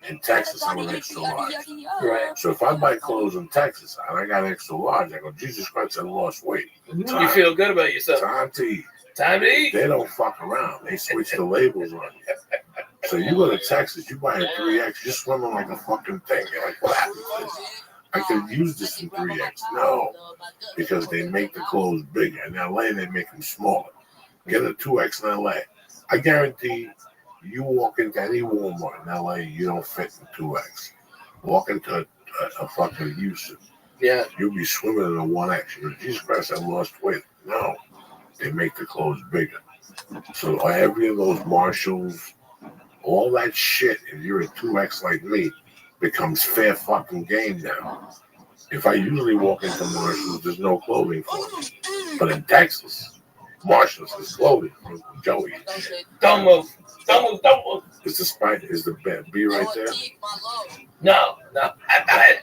Speaker 9: in Texas, I'm an extra large.
Speaker 10: Right.
Speaker 9: So if I buy clothes in Texas and I got extra large, I go, Jesus Christ, I lost weight.
Speaker 10: You feel good about yourself.
Speaker 9: Time to eat.
Speaker 10: Time to eat.
Speaker 9: They don't fuck around. They switch the labels on you. So you go to Texas, you buy a 3X, you're swimming like a fucking thing. You're like, what happened to this? I could use this in 3X. No, because they make the clothes bigger. In LA, they make them smaller. Get a 2X in LA. I guarantee you walk into any Walmart in LA, you don't fit in 2X. Walk into a fucking Houston.
Speaker 10: Yeah.
Speaker 9: You'll be swimming in a 1X. You go, Jesus Christ, I lost weight. No, they make the clothes bigger. So every of those Marshalls, all that shit, if you're a 2X like me, becomes fair fucking game now. If I usually walk into Marshalls, there's no clothing for me. But in Texas, Marshalls is clothing for Joey.
Speaker 10: Don't move. Don't move. Don't move.
Speaker 9: Is the Sprite, is the B right there?
Speaker 10: No. I got it.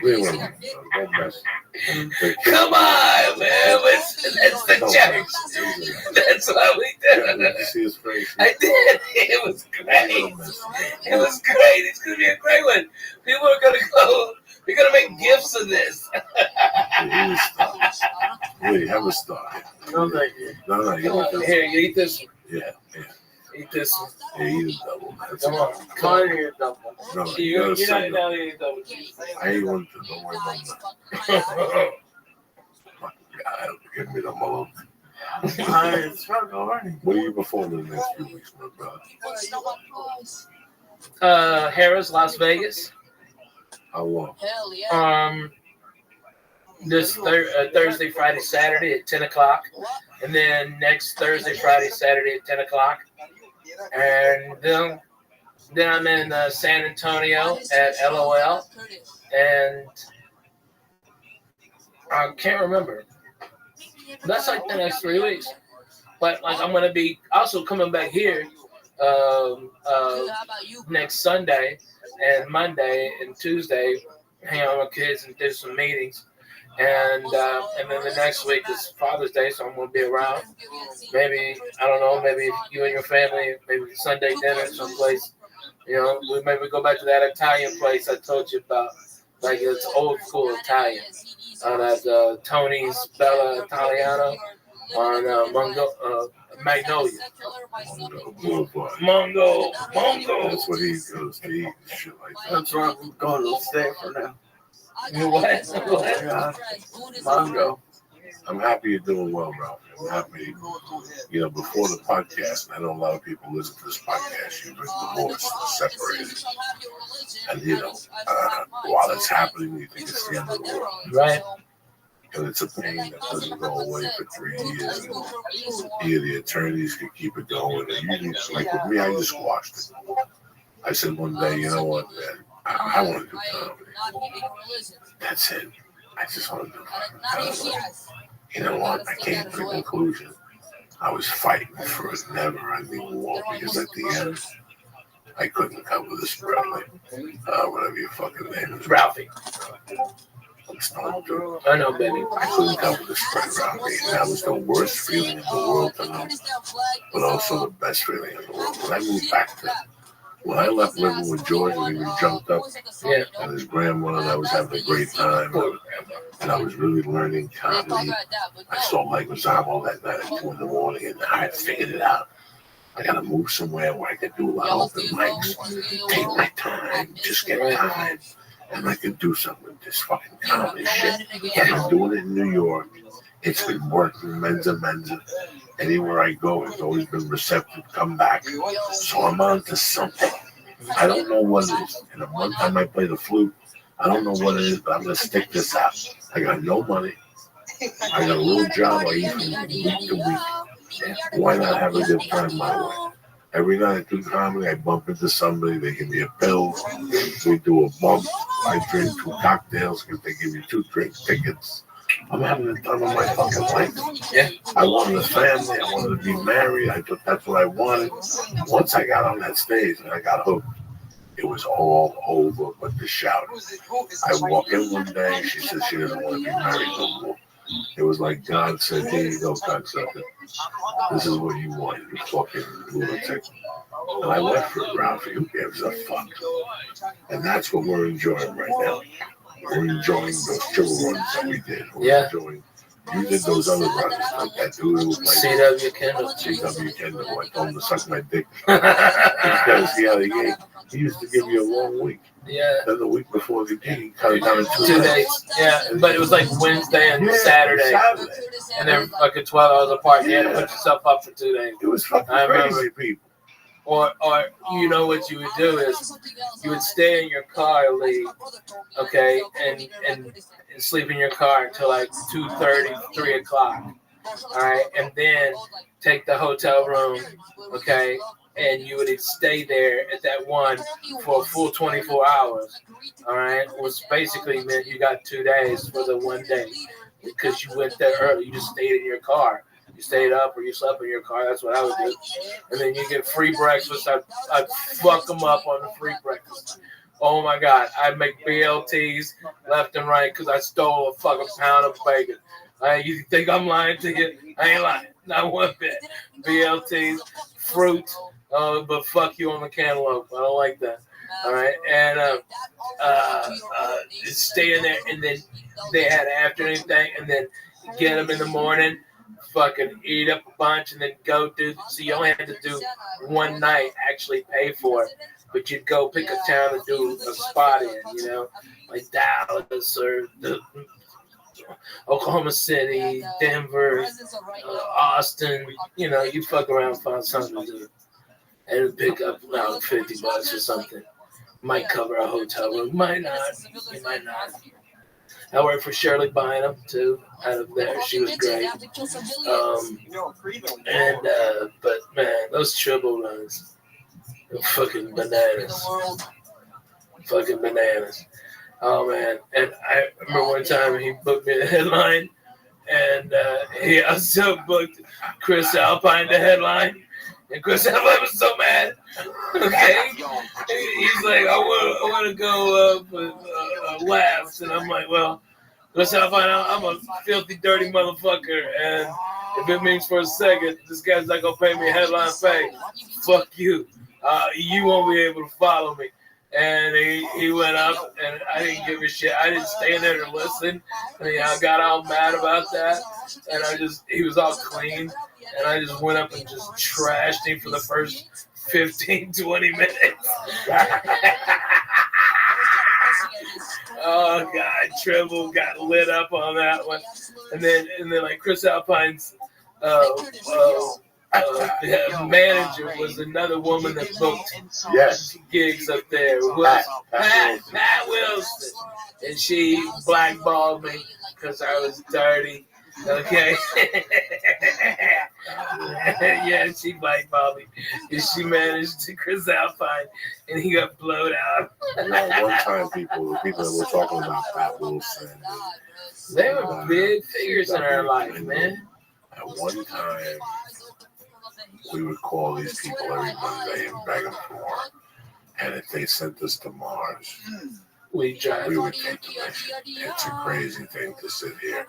Speaker 9: Wait a minute. Don't mess.
Speaker 10: Come on, man. That's the joke. That's what we
Speaker 9: Yeah,
Speaker 10: did.
Speaker 9: did you see his face?
Speaker 10: I did. It was great. It was great. It's going to be a great one. People are going to go. We're going to make gifts of this.
Speaker 9: Wait, have a star.
Speaker 1: No, thank you.
Speaker 9: No, you want this.
Speaker 10: Here, you eat this one.
Speaker 9: Yeah.
Speaker 10: Eat this one.
Speaker 9: Yeah, eat a double. That's
Speaker 10: Come on.
Speaker 1: Come on, you're double.
Speaker 9: No,
Speaker 10: You're not
Speaker 9: second.
Speaker 10: down here, double cheese.
Speaker 9: I ain't want to. Don't worry about that. God, give me the mug.
Speaker 1: It's fucking already.
Speaker 9: What are you performing the next few weeks, my brother?
Speaker 10: Harrah's, Las Vegas.
Speaker 9: How long?
Speaker 10: This Thursday, Friday, Saturday at 10 o'clock. And then next Thursday, Friday, Saturday at 10 o'clock. And then I'm in San Antonio at LOL. And I can't remember. That's like the next 3 weeks. But like I'm going to be also coming back here next Sunday and Monday and Tuesday, hang out with kids and do some meetings. And then the next week is Father's Day, so I'm going to be around. Maybe, I don't know, maybe you and your family, maybe Sunday dinner someplace. You know, we maybe go back to that Italian place I told you about. Like it's old school Italian. At Tony's Bella Italiano on Magnolia. Mongo.
Speaker 9: That's what he goes to eat and shit like that.
Speaker 1: That's where I'm going to stay for now.
Speaker 10: What?
Speaker 1: Yeah. Mongo.
Speaker 9: I'm happy you're doing well, Ralph. I'm happy, you know, before the podcast, and I know a lot of people listen to this podcast, you've been divorced, separated. And, you know, while it's happening, you think it's the end of the world.
Speaker 10: Right.
Speaker 9: And it's a pain that doesn't go away for 3 years. And either the attorneys can keep it going, and usually, like with me, I just squashed it. I said one day, you know what, man, I want to do comedy. That's it. I just want to do comedy. You know what? I came to the conclusion. I was fighting for a never-ending war because at the end, I couldn't cover the spread, like whatever your fucking name is.
Speaker 10: Ralphie.
Speaker 9: I'm stoned, dude.
Speaker 10: I know, baby.
Speaker 9: I couldn't cover the spread, Ralphie. And that was the worst feeling in the world to know, but also the best feeling in the world. When I left living with George and we were jumped up,
Speaker 10: Yeah.
Speaker 9: and his grandmother, I was having a great time, and I was really learning comedy. I saw Mike Mazzamo that night at 2 a.m, and I had figured it out. I gotta move somewhere where I could do a lot of open mics, take my time, just get time, and I could do something with this fucking comedy shit. I've been doing it in New York. It's been working, mensa. Anywhere I go, it's always been receptive, come back. So I'm on to something. I don't know what it is. In a month, I might play the flute. I don't know what it is, but I'm going to stick this out. I got no money. I got a little job I eat from week to week. Why not have a good time my way? Every night I do comedy, I bump into somebody. They give me a pill. We do a bump. I drink 2 cocktails because they give you 2 drink tickets. I'm having the time of my fucking life.
Speaker 10: Yeah.
Speaker 9: I wanted a family. I wanted to be married. I thought that's what I wanted. Once I got on that stage and I got hooked, it was all over but the shouting. I walk in one day, she said she doesn't want to be married no more. It was like God said, here you go, cocksucker. This is what you want, you fucking lunatic. And I went for it, Ralphie. Who gives a fuck? And that's what we're enjoying right now. We're enjoying those triple runs that we did. We're enjoying. You did those other runs, like that dude who was like
Speaker 10: CW Kendall.
Speaker 9: CW Kendall. I told him to suck my dick. Because he used to give you a long week.
Speaker 10: Yeah.
Speaker 9: Then the week before the gig, he cut it down to
Speaker 10: 2 days. Yeah, but it was like Wednesday and Saturday. And they're fucking 12 hours apart. You had to put yourself up for 2 days.
Speaker 9: It was fucking crazy, people.
Speaker 10: Or you know what you would do is you would stay in your car, Lee, okay, and sleep in your car until like 2:30, 3 o'clock, all right, and then take the hotel room, okay, and you would stay there at that one for a full 24 hours, all right, which basically meant you got 2 days for the 1 day because you went there early. You just stayed in your car. You stayed up or you slept in your car. That's what I would do. And then you get free breakfast. I'd fuck them up on the free breakfast. Oh, my God. I'd make BLTs left and right because I stole a fucking pound of bacon. You think I'm lying to you? I ain't lying. Not one bit. BLTs, fruit, but fuck you on the cantaloupe. I don't like that. All right. And stay in there. And then they had an afternoon thing. And then get them in the morning. Fucking eat up a bunch and then go do. So you only had to do one night, actually pay for it, but you'd go pick a town and do a spot in, you know, like Dallas or Oklahoma City, Denver, Austin. You know, you fuck around and find something to do, and pick up about $50 or something. Might cover a hotel room, might not. You might not. I worked for Shirley Bynum too, out of there. She was great. But man, those triple runs, are fucking bananas. Fucking bananas. Oh man! And I remember one time he booked me the headline, and he also booked Chris Alpine the headline. And Chris Alpine was so mad. Okay, he's like, I want to go up with laughs, and I'm like, well, Chris Alpine, I'm a filthy, dirty motherfucker, and if it means for a second, this guy's not gonna pay me headline pay. Fuck you. You won't be able to follow me. And he went up, and I didn't give a shit. I didn't stay there to listen. And I got all mad about that, and he was all clean. And I just went up and just trashed him for the first 15, 20 minutes. Oh, God, Tremble got lit up on that one. And then like, Chris Alpine's manager was another woman that booked gigs up there. Pat Wilson. And she blackballed me because I was dirty. Okay. Yeah, she blackballed me. And she managed to Chris Alpine, and he got blowed out.
Speaker 9: One time, the people that were talking about Pat Wilson,
Speaker 10: they were big figures in our life, man.
Speaker 9: At one time, we would call these people every Monday and beg them for work. And if they sent us to Mars, we would take the mission. It's a crazy thing to sit here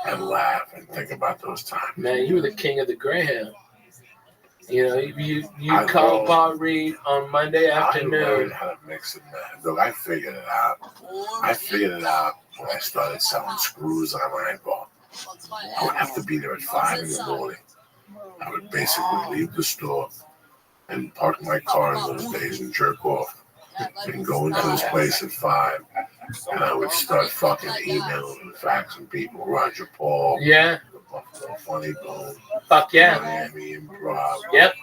Speaker 9: and laugh and think about those times.
Speaker 10: Man, you were the king of the Greyhound. You know, you called Paul Reed on Monday afternoon.
Speaker 9: I learned how to mix it, man. Look, I figured it out. When I started selling screws on my ball. I would have to be there at 5 in the morning. I would basically leave the store and park my car in those days and jerk off and go into this place at 5. And I would start fucking emailing and faxing people. Roger Paul.
Speaker 10: Yeah.
Speaker 9: The Buffalo Funny Bone.
Speaker 10: Fuck yeah.
Speaker 9: Miami Improv.
Speaker 10: Yep.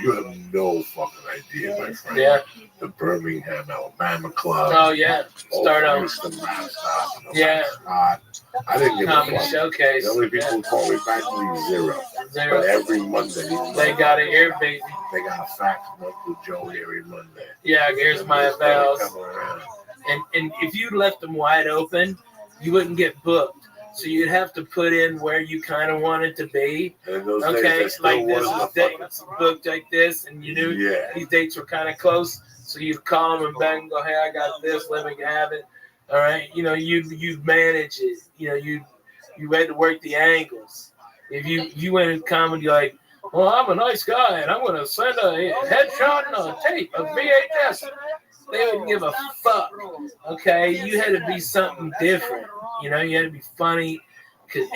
Speaker 9: You have no fucking idea, my friend.
Speaker 10: Yeah.
Speaker 9: The Birmingham, Alabama Club.
Speaker 10: Oh, yeah. Start on. Yeah.
Speaker 9: I didn't give a
Speaker 10: Comedy
Speaker 9: fuck.
Speaker 10: Showcase.
Speaker 9: The only people who call me back leave zero. But every Monday.
Speaker 10: They got an ear baby.
Speaker 9: They got a fax from Uncle Joe every Monday.
Speaker 10: Yeah, here's my bells. And if you left them wide open, you wouldn't get booked. So you'd have to put in where you kind of wanted to be.
Speaker 9: And those
Speaker 10: Okay,
Speaker 9: days,
Speaker 10: like this was dates booked like this, and you knew these dates were kind of close. So you'd call them and bang and go, hey, I got this, let me have it. All right, you know, you manage it. You know, you had to work the angles. If you went in comedy like, well, I'm a nice guy and I'm going to send a headshot and a tape, a VHS. They wouldn't give a fuck. Okay, you had to be something different. You know, you had to be funny,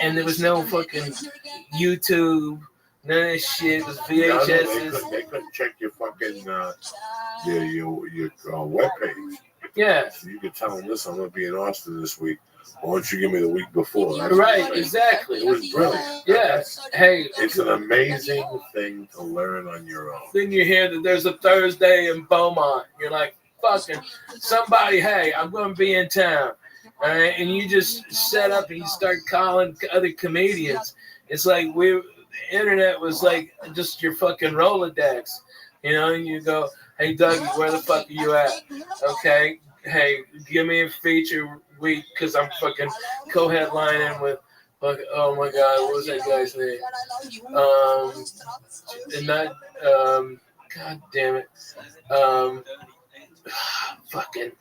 Speaker 10: and there was no fucking YouTube. None of that shit. It was VHSs.
Speaker 9: They couldn't check your fucking your webpage.
Speaker 10: Yeah.
Speaker 9: So you could tell them, listen, I'm going to be in Austin this week. Why don't you give me the week before? That's
Speaker 10: right, exactly.
Speaker 9: It was brilliant.
Speaker 10: Yeah. Hey,
Speaker 9: it's an amazing thing to learn on your own.
Speaker 10: Then you hear that there's a Thursday in Beaumont. You're like, fucking somebody, hey, I'm going to be in town. All right, and you just set up and you start calling other comedians. It's like the internet was like just your fucking Rolodex. You know, and you go, hey, Dougie, where the fuck are you at? Okay, hey, give me a feature week because I'm fucking co-headlining with, oh my God, what was that guy's name? God damn it. Fucking,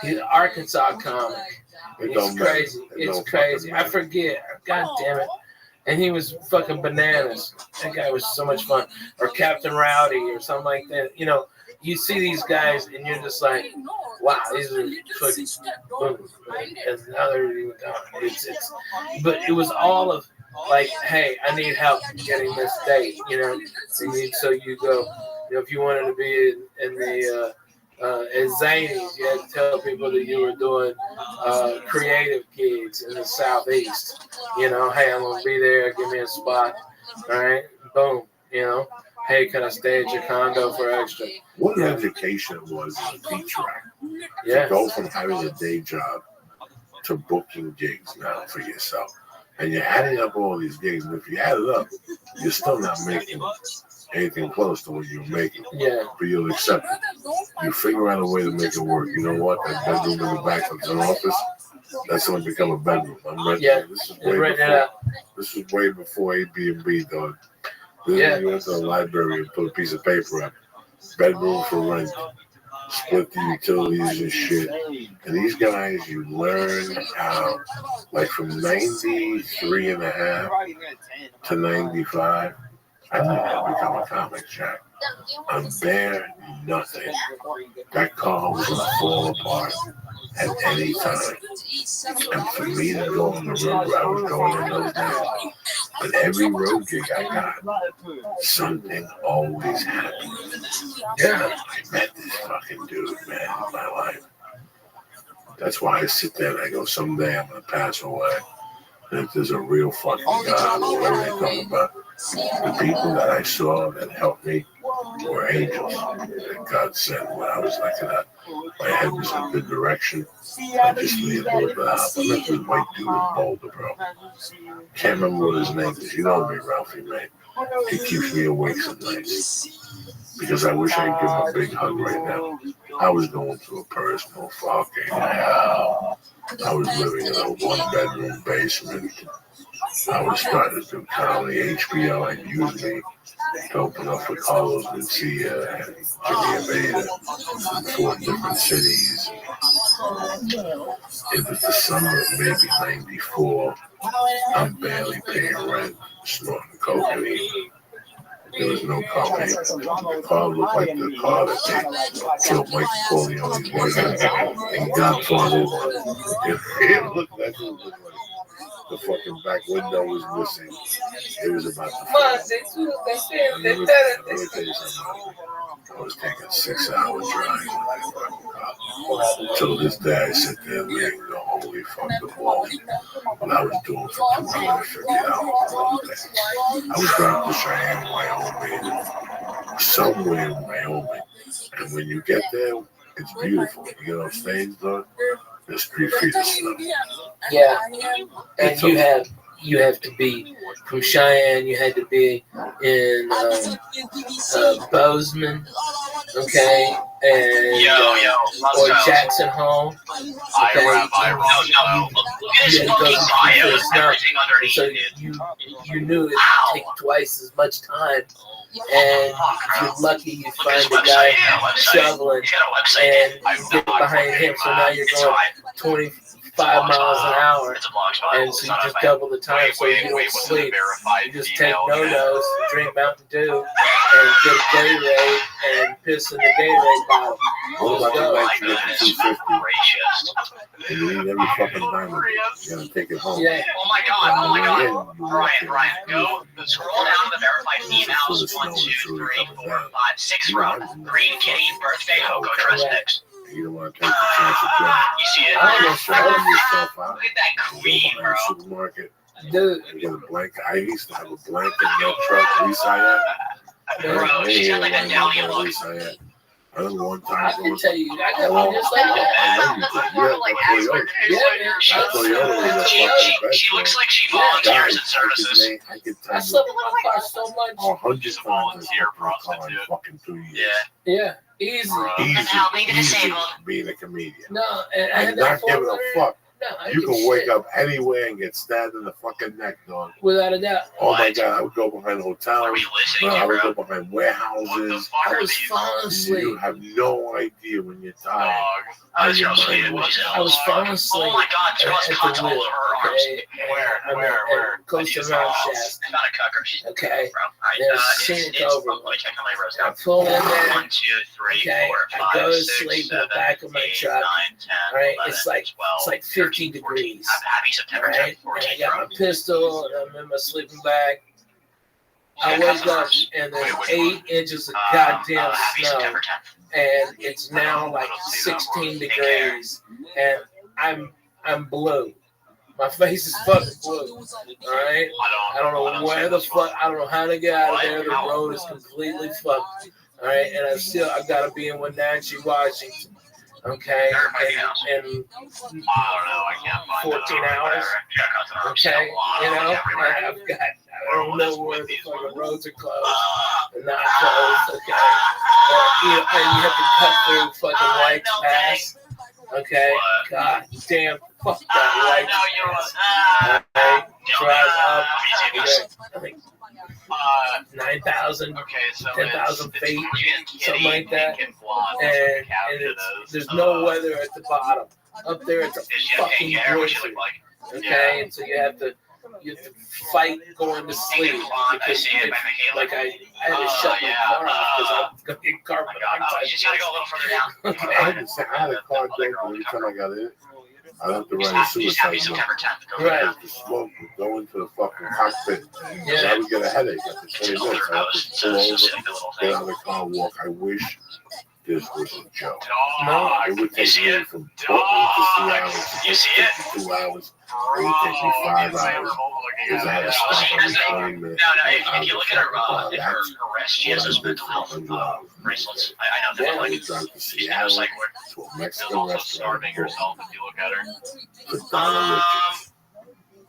Speaker 10: he's an Arkansas comic. It's crazy. It's crazy. I forget. God damn it. And he was fucking bananas. That guy was so much fun. Or Captain Rowdy or something like that. You know, you see these guys and you're just like, wow, these are fucking boom. And now they're even gone. But it was all of like, hey, I need help getting this date. You know, so you go, you know, if you wanted to be in the at Zany's, you had to tell people that you were doing creative gigs in the Southeast. You know, hey, I'm going to be there. Give me a spot. All right. Boom. You know, hey, can I stay at your condo for extra?
Speaker 9: What an education it was in the beach rack.
Speaker 10: Yeah.
Speaker 9: To go from having a day job to booking gigs now for yourself. And you're adding up all these gigs. And if you add it up, you're still not making anything close to what you're making.
Speaker 10: Yeah.
Speaker 9: But you'll accept it. You figure out a way to make it work. You know what? That bedroom in the back of an office, that's going to become a bedroom. I'm ready.
Speaker 10: Yeah.
Speaker 9: This is way before Airbnb, dog. You went to the library and put a piece of paper up. Bedroom for rent. Split the utilities and shit. And these guys, you learn how, like from 93 and a half to 95, I think I'll become a comic, Jack. I'm there, nothing. That car was going to fall apart at any time. And for me to go on the road where I was going in those days, but every road gig I got, something always happened. Yeah, I met this fucking dude, man, in my life. That's why I sit there and I go, someday I'm going to pass away. And if there's a real fucking God, whatever they talk about, the people that I saw that helped me were angels that God sent when I was like that. My head was in a good direction. I just needed a little bit of help. I met this white dude in Boulder, bro. Can't remember what his name is. You know me, Ralphie, man. He keeps me awake some nights. Because I wish I could give him a big hug right now. I was going through a personal fucking hell. I was living in a one-bedroom basement. I was starting to do comedy. HBO had used me to open up for Carlos Mencia and Jimmy Aveda in 4 different cities. It was the summer of maybe 94. I'm barely paying rent, snorting cocaine. There was no cocaine. The car looked like the car that they killed Mike Corleone's wife and Godfather. It looked like the fucking back window was missing. It was about to fall. Let me tell you something. I was taking a 6-hour drive. Till this day, I sit there laying the holy fucking wall. What I was doing for $250 all day. I was driving to Cheyenne, Wyoming, somewhere in Wyoming. And when you get there, it's beautiful. You get off stage, though, there's 3 feet of snow.
Speaker 10: Yeah. And you had you have to be from Cheyenne. You had to be in Bozeman, okay, and or Jackson Hole. Okay, so you knew it would take twice as much time. And if you're lucky, you find a guy shoveling and you get behind him. So now you're going 25 miles an hour, and so you just double the time. So you don't sleep. You just take no-nos, drink Mountain Dew, and get a Gatorade and piss in the Gatorade bottle.
Speaker 9: What about
Speaker 10: Let's
Speaker 9: the
Speaker 10: go.
Speaker 9: 1950? And you eat every fucking diamond. You gotta take it home.
Speaker 10: Yeah.
Speaker 6: Oh my god. Brian, go scroll down the verified emails. 1, 2, 3, 4, 5, 6 from Green Kitty birthday Hoko dress mix.
Speaker 9: You don't want to take the chance of that.
Speaker 6: You see it?
Speaker 10: I almost
Speaker 9: Selling yourself out.
Speaker 6: Look at that
Speaker 9: You
Speaker 6: queen,
Speaker 9: go
Speaker 6: bro.
Speaker 9: behind the supermarket.
Speaker 10: Dude,
Speaker 9: You get a blanket. I used to have a blanket in that truck. Lisa had.
Speaker 6: Bro, she's got like a downy look.
Speaker 9: Lisa had. I remember one time
Speaker 10: I
Speaker 9: going.
Speaker 10: can tell you, I got one just like that.
Speaker 9: I know you did. You had that Toyota.
Speaker 10: Yeah, man.
Speaker 9: That Toyota was a fucking bed.
Speaker 6: She looks like she volunteers in services.
Speaker 9: I could
Speaker 10: I
Speaker 9: tell
Speaker 10: slept
Speaker 9: you
Speaker 10: in my car so much.
Speaker 9: 100
Speaker 6: She's a
Speaker 9: times
Speaker 6: volunteer
Speaker 9: I slept in my car in
Speaker 6: prostitute.
Speaker 9: fucking 2 years.
Speaker 6: Yeah.
Speaker 10: Yeah, easy.
Speaker 9: Easy,
Speaker 6: helping the
Speaker 9: easy
Speaker 6: disabled.
Speaker 9: being a comedian.
Speaker 10: No, and I
Speaker 9: I'm
Speaker 10: had
Speaker 9: not
Speaker 10: that
Speaker 9: giving a
Speaker 10: 400.
Speaker 9: fuck.
Speaker 10: No, I
Speaker 9: You
Speaker 10: give
Speaker 9: can
Speaker 10: a
Speaker 9: wake
Speaker 10: shit.
Speaker 9: up anywhere and get stabbed in the fucking neck, dog.
Speaker 10: Without a doubt.
Speaker 9: Oh my god, I would go behind
Speaker 6: What are
Speaker 9: hotels.
Speaker 6: we listening
Speaker 9: I
Speaker 6: to,
Speaker 9: would
Speaker 6: bro?
Speaker 9: go behind
Speaker 6: What the
Speaker 9: warehouses.
Speaker 6: fuck
Speaker 10: I
Speaker 6: are
Speaker 10: was
Speaker 6: these?
Speaker 10: falling
Speaker 9: You
Speaker 10: asleep.
Speaker 9: have no idea when you're tired.
Speaker 6: Dog. I was gonna say,
Speaker 10: I was falling asleep.
Speaker 6: Oh my god, there's
Speaker 10: at
Speaker 6: cuts
Speaker 10: the
Speaker 6: all
Speaker 10: wheel.
Speaker 6: over her arms.
Speaker 10: Okay,
Speaker 6: Where?
Speaker 10: Close to the round shaft.
Speaker 6: I found a cucker. She's
Speaker 10: Okay.
Speaker 6: bro.
Speaker 10: There's
Speaker 6: It's
Speaker 10: scenic over.
Speaker 6: let me check how many rows
Speaker 10: I
Speaker 6: now.
Speaker 10: pull in there.
Speaker 6: 1, 2, 3,
Speaker 10: Okay,
Speaker 6: 4,
Speaker 10: I
Speaker 6: 5,
Speaker 10: go to
Speaker 6: 6,
Speaker 10: sleep in
Speaker 6: 7,
Speaker 10: the back of my
Speaker 6: 8,
Speaker 10: truck.
Speaker 6: 9, 10,
Speaker 10: Right,
Speaker 6: 11,
Speaker 10: it's like
Speaker 6: 12,
Speaker 10: 50
Speaker 6: 13, 14.
Speaker 10: degrees.
Speaker 6: Happy September
Speaker 10: Right,
Speaker 6: 10th,
Speaker 10: and I
Speaker 6: 14th,
Speaker 10: got
Speaker 6: bro.
Speaker 10: my pistol, and I'm in my sleeping bag. I wake up, and there's 8 inches of goddamn
Speaker 6: Happy
Speaker 10: snow,
Speaker 6: September 10th.
Speaker 10: and it's now like 16 degrees, and I'm blue. My face is fucking blue. All right. I don't know where the fuck. I don't know how to get out of there. The road is completely fucked. All right, and I gotta be in Wenatchee, Washington. Okay, and
Speaker 6: I don't know. I can't find
Speaker 10: 14 hours. Okay, you know, and I've got. I don't know where the fucking roads are closed. They're not closed. Okay, and you have to cut through fucking White's Pass. Okay, god damn, fuck that White's Pass. Okay, drive up. I think 9,000, 10,000 feet, something like that. And there's no weather at the bottom. Up there, it's a fucking blizzard. Okay, and so you have to fight going to sleep because like I had to shut my car off because I was gonna get carbon
Speaker 6: You just gotta go a little further down.
Speaker 10: dioxide.
Speaker 9: I had a car door, but every time I got in, I'd have to write a
Speaker 6: Just happy
Speaker 9: suicide note.
Speaker 6: September 10th.
Speaker 10: Right.
Speaker 9: Because the smoke would go into the fucking cockpit.
Speaker 10: Yeah.
Speaker 9: And I would get a headache after 20 minutes. I have to pull over, get out of the car, walk. I wish this was a joke.
Speaker 10: No,
Speaker 9: It would
Speaker 6: You
Speaker 9: take
Speaker 6: see
Speaker 9: me
Speaker 6: it?
Speaker 9: from Portland to Seattle.
Speaker 6: You see
Speaker 9: It
Speaker 6: it?
Speaker 9: would take me 2 hours. It would take me 5 hours. Because I had to stop every 20 minutes.
Speaker 6: No, if you look at her wrist, she has those mental health bracelets. I know
Speaker 9: I
Speaker 6: that, like,
Speaker 9: would drive to
Speaker 6: she's
Speaker 9: Seattle,
Speaker 6: like,
Speaker 9: to a
Speaker 6: she's
Speaker 9: Mexican
Speaker 6: also
Speaker 9: restaurant.
Speaker 6: starving herself if you look at her.
Speaker 9: To Donna Richards.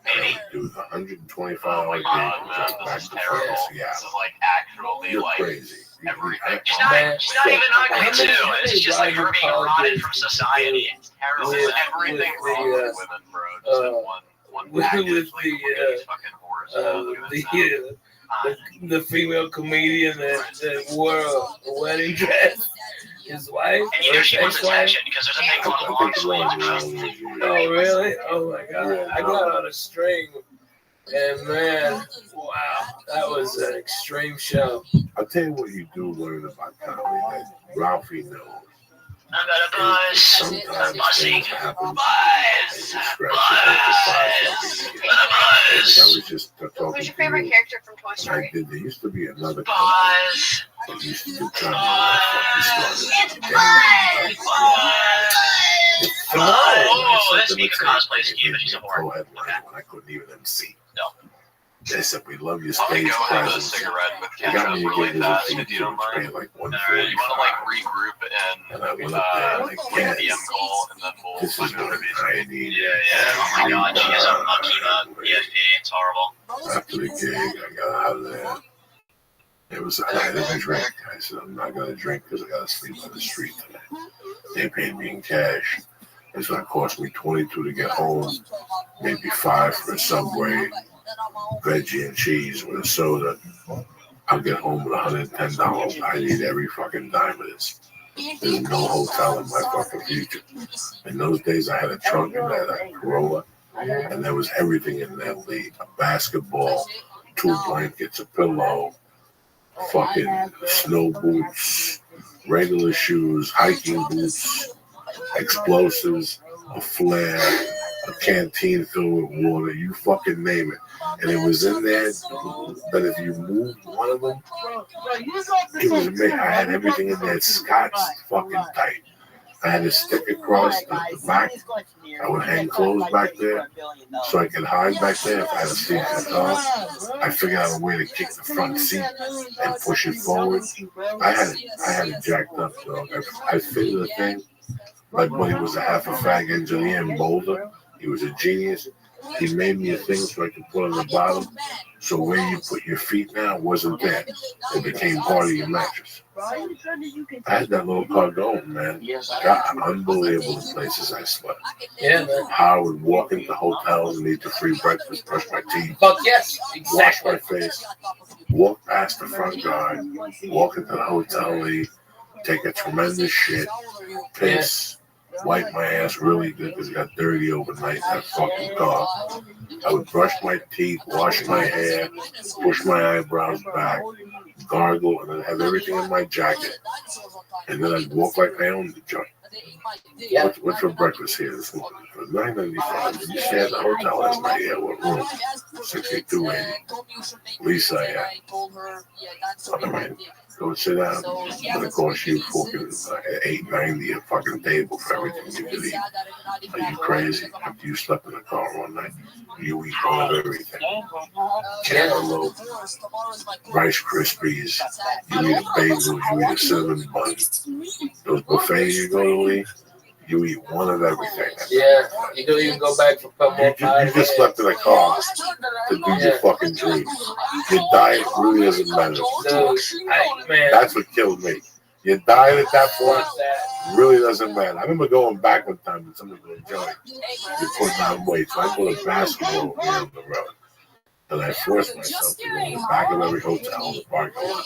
Speaker 6: Maybe.
Speaker 9: Do the 125
Speaker 6: Oh my
Speaker 9: hour
Speaker 6: god,
Speaker 9: day
Speaker 6: man,
Speaker 9: just back
Speaker 6: this is
Speaker 9: to
Speaker 6: terrible.
Speaker 9: fucking
Speaker 6: This
Speaker 9: Seattle.
Speaker 6: is like actually
Speaker 9: You're
Speaker 6: like
Speaker 9: crazy.
Speaker 6: everything.
Speaker 10: Man,
Speaker 6: She's not even ugly
Speaker 10: how
Speaker 6: too.
Speaker 10: many
Speaker 6: This is just like her being
Speaker 10: colleges
Speaker 6: rotted from society. It's terrible.
Speaker 10: with-
Speaker 6: Everything
Speaker 10: with
Speaker 6: wrong
Speaker 10: the,
Speaker 6: with women, bro. Just in one
Speaker 10: with
Speaker 6: package.
Speaker 10: the,
Speaker 6: Like, look at these fucking whores. Look at this now.
Speaker 10: the female comedian that wore a wedding dress, his wife,
Speaker 6: And you know she wants
Speaker 10: ex-wife.
Speaker 6: attention because there's a thing called long sleeves.
Speaker 10: Oh really? Oh my god! I got on a string, and man, wow, that was an extreme show.
Speaker 9: I'll tell you what you do learn about comedy that Ralphie knows.
Speaker 6: I got a buzz.
Speaker 9: Sometimes
Speaker 6: Buzzing.
Speaker 9: things happen.
Speaker 6: Buzz.
Speaker 9: I was just talking
Speaker 8: Who's your
Speaker 9: to
Speaker 8: favorite
Speaker 9: you.
Speaker 8: character from Toy
Speaker 9: I
Speaker 8: Story?
Speaker 9: did. There used to be another company
Speaker 6: Buzz.
Speaker 9: that used to do comedy. It's
Speaker 6: Oh, let's make a cosplay scheme, but she's a whore.
Speaker 9: Co-headline when I couldn't even MC.
Speaker 6: No.
Speaker 9: They said we love your
Speaker 12: I'm gonna
Speaker 9: stage
Speaker 12: go have a
Speaker 9: presence.
Speaker 12: cigarette with
Speaker 9: You got
Speaker 12: ketchup
Speaker 9: me to
Speaker 12: really
Speaker 9: get this
Speaker 12: fast,
Speaker 9: a
Speaker 12: if you don't mind.
Speaker 9: like
Speaker 12: You want to like
Speaker 9: 145.
Speaker 12: regroup
Speaker 9: And I
Speaker 12: and
Speaker 9: went up there like,
Speaker 12: like
Speaker 9: yes,
Speaker 12: DM call, and then we'll
Speaker 9: this is
Speaker 12: find out
Speaker 9: what
Speaker 12: if he's
Speaker 9: I need.
Speaker 6: Yeah. Oh my god, she has a monkey mug. BFP. It's alright.
Speaker 9: After the gig, I got out of there. I had a drink. I said, I'm not going to drink because I got to sleep on the street today. They paid me in cash. It's going to cost me $22 to get home, maybe $5 for a Subway, veggie and cheese with a soda. I'll get home with $110. I need every fucking dime of this. There's no hotel in my fucking future. In those days, I had a trunk in there, that Corolla, and there was everything in there, Lee. A basketball, 2 blankets, a pillow, fucking snow boots, regular shoes, hiking boots, explosives, a flare, a canteen filled with water, you fucking name it. And it was in there that if you moved one of them, it was amazing. I had everything in there scotch fucking tight. I had to stick across the back. I would hang clothes back there so I could hide back there if I had to sleep in the car. I figured out a way to kick the front seat and push it forward. I had it jacked up, dog. I figured the thing. My buddy was a half a fag engineer in Boulder. He was a genius. He made me a thing so I could put on the bottom. So where you put your feet now wasn't there. It became part of your mattress. I had that little car going, man. Got unbelievable places I slept.
Speaker 10: Yeah, man.
Speaker 9: How I would walk into hotels and eat the free breakfast, brush my teeth,
Speaker 10: Fuck yes,
Speaker 9: wash
Speaker 10: exactly.
Speaker 9: my face, walk past the front guard, walk into the hotel, take a tremendous shit, piss, wipe my ass really good because it got dirty overnight in that fucking car. I would brush my teeth, wash my hair, push my eyebrows back, gargle, and then have everything in my jacket. And then I'd walk like I owned the joint. What's for breakfast here this morning? For $9.95. You stay at the hotel last night. Yeah, what room? 6280. Lisa, yeah. All right. Go sit down. It's gonna cost you fucking $8.90 a fucking table for everything you could eat. Are you crazy? After you slept in the car one night, you eat all of everything. Cantaloupe, Rice Krispies, you eat a bagel, you eat a cinnamon bun. Those buffets you go to eat, you eat one of everything.
Speaker 10: Yeah, you don't even go back for a couple more
Speaker 9: You just slept in a car to do your fucking dreams. Your diet really doesn't matter.
Speaker 10: Man.
Speaker 9: That's what killed me. Your diet at that point really doesn't matter. I remember going back one time and somebody was enjoying. You put down weight. So I go to basketball here on the road. And I forced myself to go in the back of every hotel in the parking lot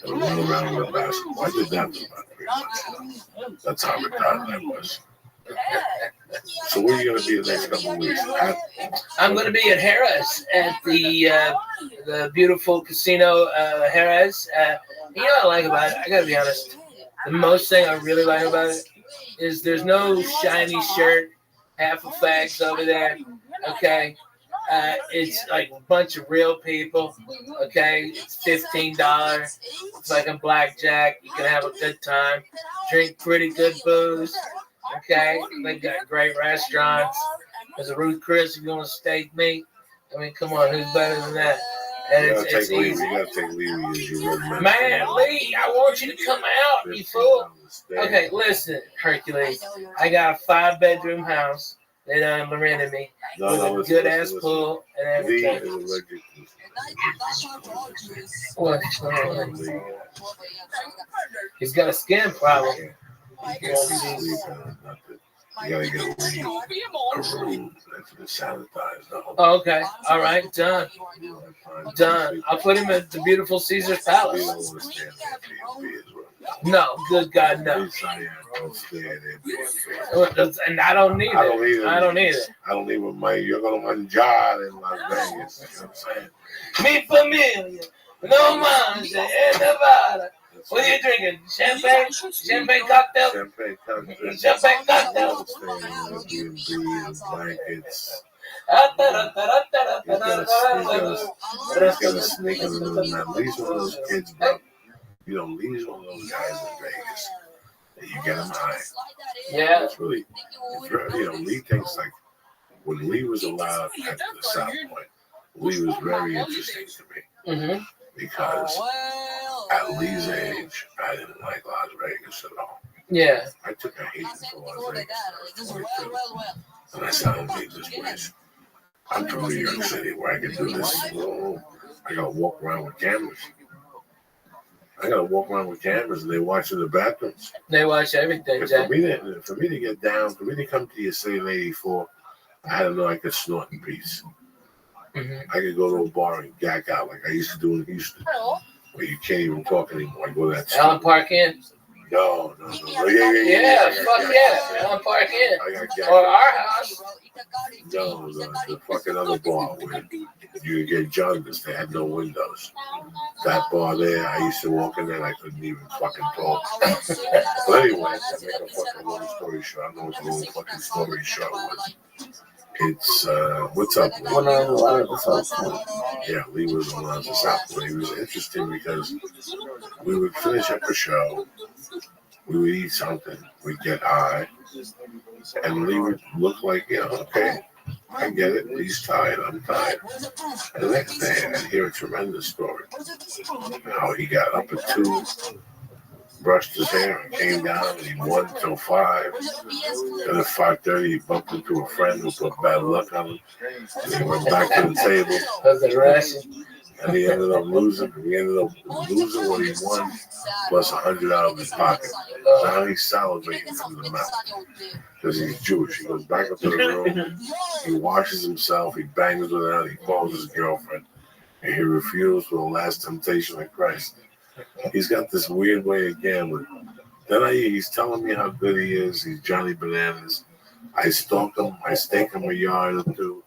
Speaker 9: and run around with a basketball. I did that for about 3 months. That's how retarded I was. So where are you going to be the next couple of weeks?
Speaker 10: I'm going to be at Harrah's at the beautiful casino Harrah's. You know what I like about it? I got to be honest. The most thing I really like about it is there's no shiny shirt, half a fags over there. Okay. It's like a bunch of real people. Okay. It's $15. It's like a blackjack. You can have a good time. Drink pretty good booze. Okay, they got great restaurants. There's a Ruth Chris if you want a steak meat. I mean, come on, who's better than that? And it's easy.
Speaker 9: You gotta take Lee.
Speaker 10: Man, Lee, I want you to come out, you fool. Okay, listen, Hercules. I got a 5-bedroom house. They done rented me with a good ass pool and everything. What? He's got a skin problem.
Speaker 9: You gotta get a room that's sanitized.
Speaker 10: Oh, okay. All right. Done. I'll put him at the beautiful Caesar's Palace. No. Good God, no. And I don't need it. I don't need it.
Speaker 9: I don't need it, man. You're going to manjar in Las Vegas. You know what I'm
Speaker 10: Mi
Speaker 9: saying?
Speaker 10: familia. No manches en Nevada. What are you drinking? Champagne? Champagne cocktail?
Speaker 9: Champagne cocktail.
Speaker 10: Champagne cocktail.
Speaker 9: Blankets.
Speaker 10: He's
Speaker 9: got a sneaker in that. Lee's one of those kids, bro. You know, Lee's one of those guys in Vegas. And you get him high.
Speaker 10: Yeah.
Speaker 9: It's really, you know, Lee thinks like, when Lee was allowed at the South Point, Lee was very interesting to me.
Speaker 10: Mm-hmm.
Speaker 9: Because at Lee's age, I didn't like Las Vegas at all.
Speaker 10: Yeah.
Speaker 9: I took a hate for Las Vegas. And I said, I don't need this place. I'm from New York City where I can do this. I gotta walk around with cameras. And they watch in the bathrooms.
Speaker 10: They watch everything,
Speaker 9: For
Speaker 10: Jack.
Speaker 9: me to get down, for me to come to your city in '84, I had to know I could snort in peace.
Speaker 10: Mm-hmm.
Speaker 9: I could go to a bar and gag out like I used to do in Houston, where you can't even talk anymore. I go to that store.
Speaker 10: Allen Park Inn.
Speaker 9: No.
Speaker 10: Yeah, fuck yeah. Allen Park Inn.
Speaker 9: I got gagged
Speaker 10: Or
Speaker 9: out.
Speaker 10: our house.
Speaker 9: No, the fucking other bar where you get jaundice. They had no windows. That bar there, I used to walk in there and I couldn't even fucking talk. But anyway, to make a fucking long story short, I don't know what the long fucking story short was. It's, what's up, Lee?
Speaker 1: When I was allowed to sell.
Speaker 9: Yeah, Lee was allowed to stop. But it was interesting because we would finish up a show, we would eat something, we'd get high, and Lee would look like, okay, I get it. He's tired. I'm tired. And the next day, I hear a tremendous story. How he got up at 2, brushed his hair, and came down, and he won till 5. And at 5:30, he bumped into a friend who put bad luck on him. And he went back to the table.
Speaker 10: That's a Russian.
Speaker 9: And he ended up losing. He ended up losing what he won, plus $100 out of his pocket. Now he's salivating from the mouth. Because he's Jewish. He goes back into the room, he washes himself, he bangs with her, he calls his girlfriend, and he refused for the last temptation of Christ. He's got this weird way of gambling. Then he's telling me how good he is. He's Johnny Bananas. I stalk him, I stake him a yard or two.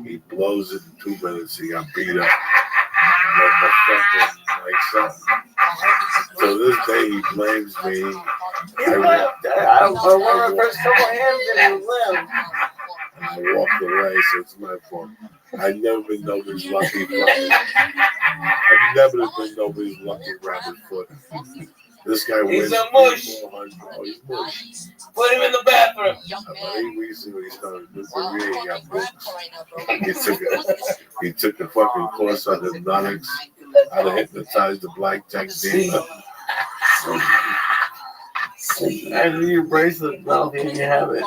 Speaker 9: He blows it in 2 minutes. He got beat up. To this day, he blames me.
Speaker 1: I don't know where my first couple hands in his limb.
Speaker 9: I walked away, so it's my fault. I've never been nobody's lucky foot. I've never been nobody's lucky rabbit foot. This guy
Speaker 10: He's
Speaker 9: wins.
Speaker 10: a mush.
Speaker 9: Oh, he's mush.
Speaker 10: Put him in the bathroom.
Speaker 9: He recently started doing career. He got books. He took the fucking course on hypnotics, how to hypnotize the blackjack demon.
Speaker 1: I need your bracelet, Melvin, you have it.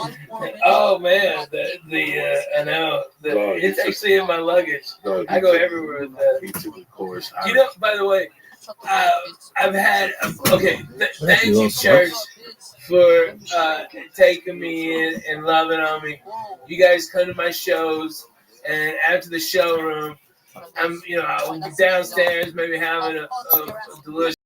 Speaker 10: Oh man, I know. It's actually in my luggage. I go everywhere with that.
Speaker 9: He took the course.
Speaker 10: You know, by the way, I've had thank you, church, for taking me in and loving on me. You guys come to my shows, and after the showroom, I'll be downstairs, maybe having a delicious